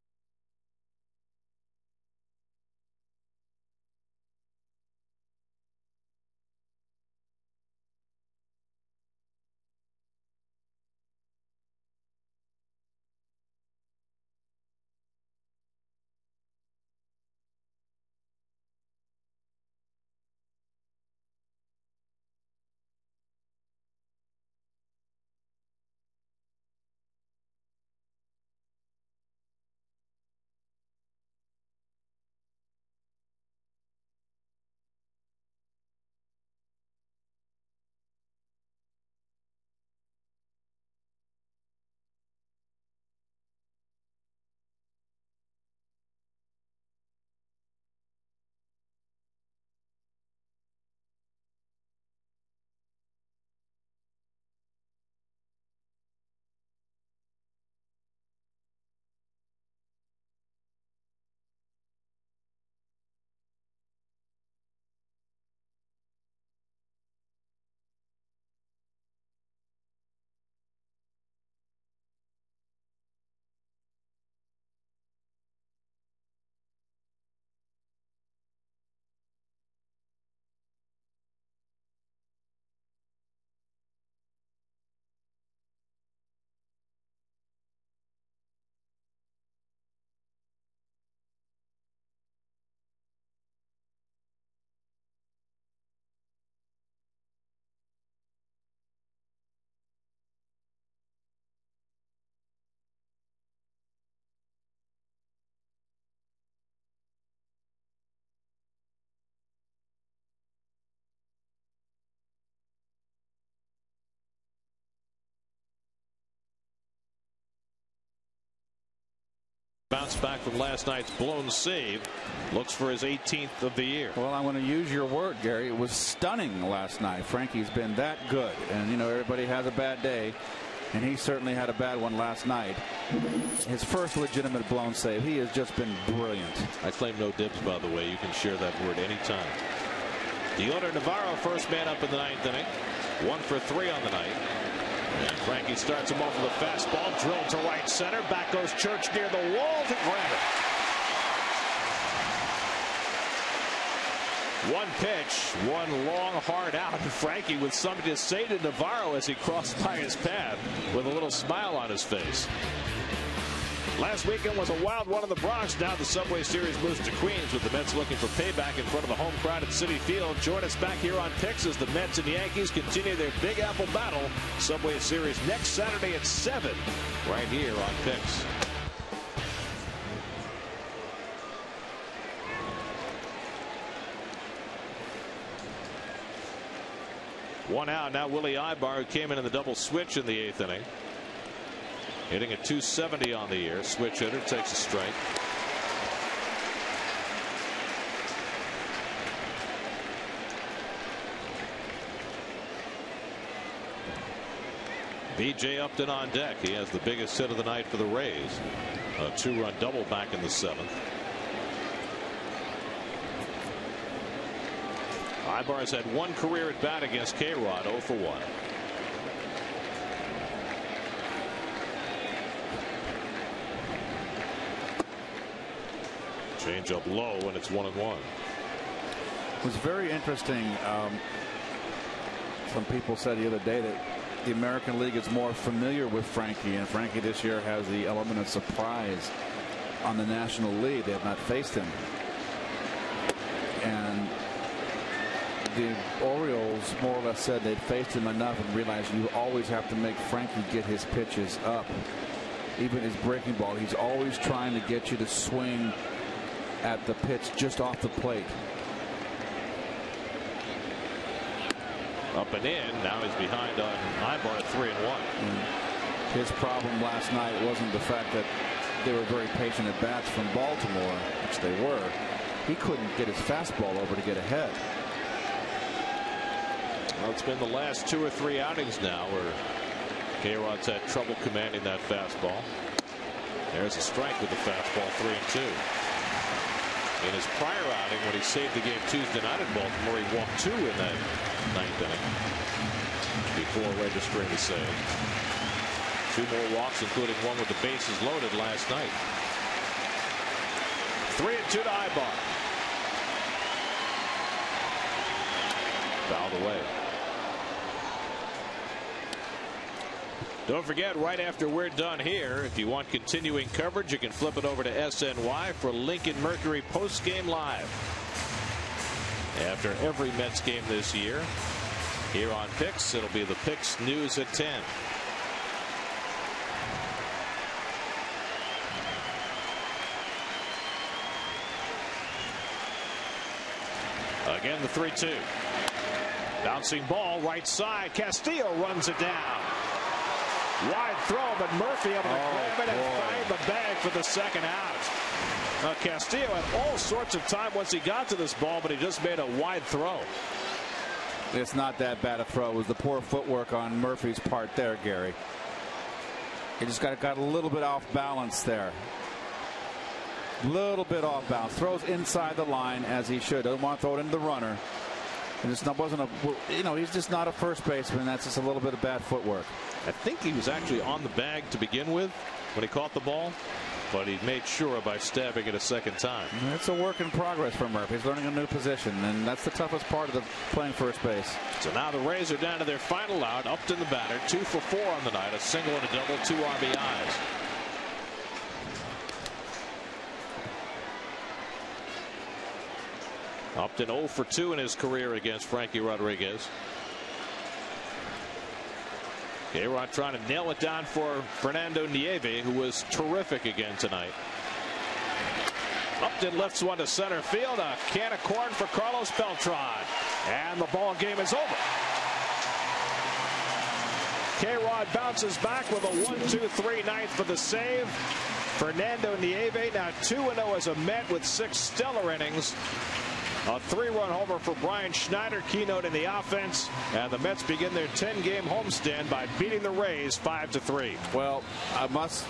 bounced back from last night's blown save. Looks for his 18th of the year. Well, I'm going to use your word, Gary. It was stunning last night. Frankie's been that good. And, you know, everybody has a bad day. And he certainly had a bad one last night. His first legitimate blown save. He has just been brilliant. I claim no dibs, by the way. You can share that word anytime. Deoner Navarro, first man up in the 9th inning. 1 for 3 on the night. And Frankie starts him off with a fastball drilled to right center. Back goes Church near the wall to grab it. One pitch, one long hard out. Frankie with something to say to Navarro as he crossed by his path with a little smile on his face. Last weekend was a wild one in the Bronx. Now the Subway Series moves to Queens with the Mets looking for payback in front of the home crowd at Citi Field. Join us back here on Picks as the Mets and Yankees continue their Big Apple battle. Subway Series next Saturday at 7 right here on Picks. One out now. Willie Ibar, who came in the double switch in the 8th inning, hitting a .270 on the year. Switch hitter takes a strike. B.J. Upton on deck. He has the biggest hit of the night for the Rays. A 2-run double back in the 7th. Ibar has had one career at bat against K-Rod, 0 for 1. Change up low, and it's 1-1. It was very interesting. Some people said the other day that the American League is more familiar with Frankie, and Frankie this year has the element of surprise on the National League. They have not faced him. And the Orioles more or less said they'd faced him enough and realized you always have to make Frankie get his pitches up. Even his breaking ball, he's always trying to get you to swing at the pitch just off the plate. Up and in. Now he's behind on Ibar at 3-1. His problem last night wasn't the fact that they were very patient at bats from Baltimore, which they were. He couldn't get his fastball over to get ahead. Well, it's been the last 2 or 3 outings now where K-Rod's had trouble commanding that fastball. There's a strike with the fastball, 3-2. In his prior outing, when he saved the game Tuesday night in Baltimore, he walked 2 in that 9th inning before registering the save. 2 more walks, including one with the bases loaded last night. 3-2 to Ibar. Fouled away. Don't forget, right after we're done here, if you want continuing coverage, you can flip it over to SNY for Lincoln Mercury Postgame Live. After every Mets game this year, here on Picks, it'll be the Picks News at 10. Again, the 3-2. Bouncing ball, right side. Castillo runs it down. Wide throw, but Murphy able to grab it and find the bag for the second out. Now, Castillo had all sorts of time once he got to this ball, but he just made a wide throw. It's not that bad a throw. It was the poor footwork on Murphy's part there, Gary. He just got a little bit off balance there. Little bit off balance. Throws inside the line as he should. Doesn't want to throw it into the runner. And it's not, wasn't a, you know, he's just not a first baseman. That's just a little bit of bad footwork. I think he was actually on the bag to begin with when he caught the ball, but he made sure by stabbing it a second time. It's a work in progress for Murphy. He's learning a new position, and that's the toughest part of the playing first base. So now the Rays are down to their final out. Upton the batter, 2 for 4 on the night, a single and a double, 2 RBIs. Upton 0 for 2 in his career against Frankie Rodriguez. K-Rod trying to nail it down for Fernando Nieve, who was terrific again tonight. Upton lifts one to center field. A can of corn for Carlos Beltran. And the ball game is over. K-Rod bounces back with a 1-2-3 ninth for the save. Fernando Nieve now 2-0 as a Met with 6 stellar innings. A 3-run homer for Brian Schneider, keynote in the offense, and the Mets begin their 10-game homestand by beating the Rays 5-3. Well, I must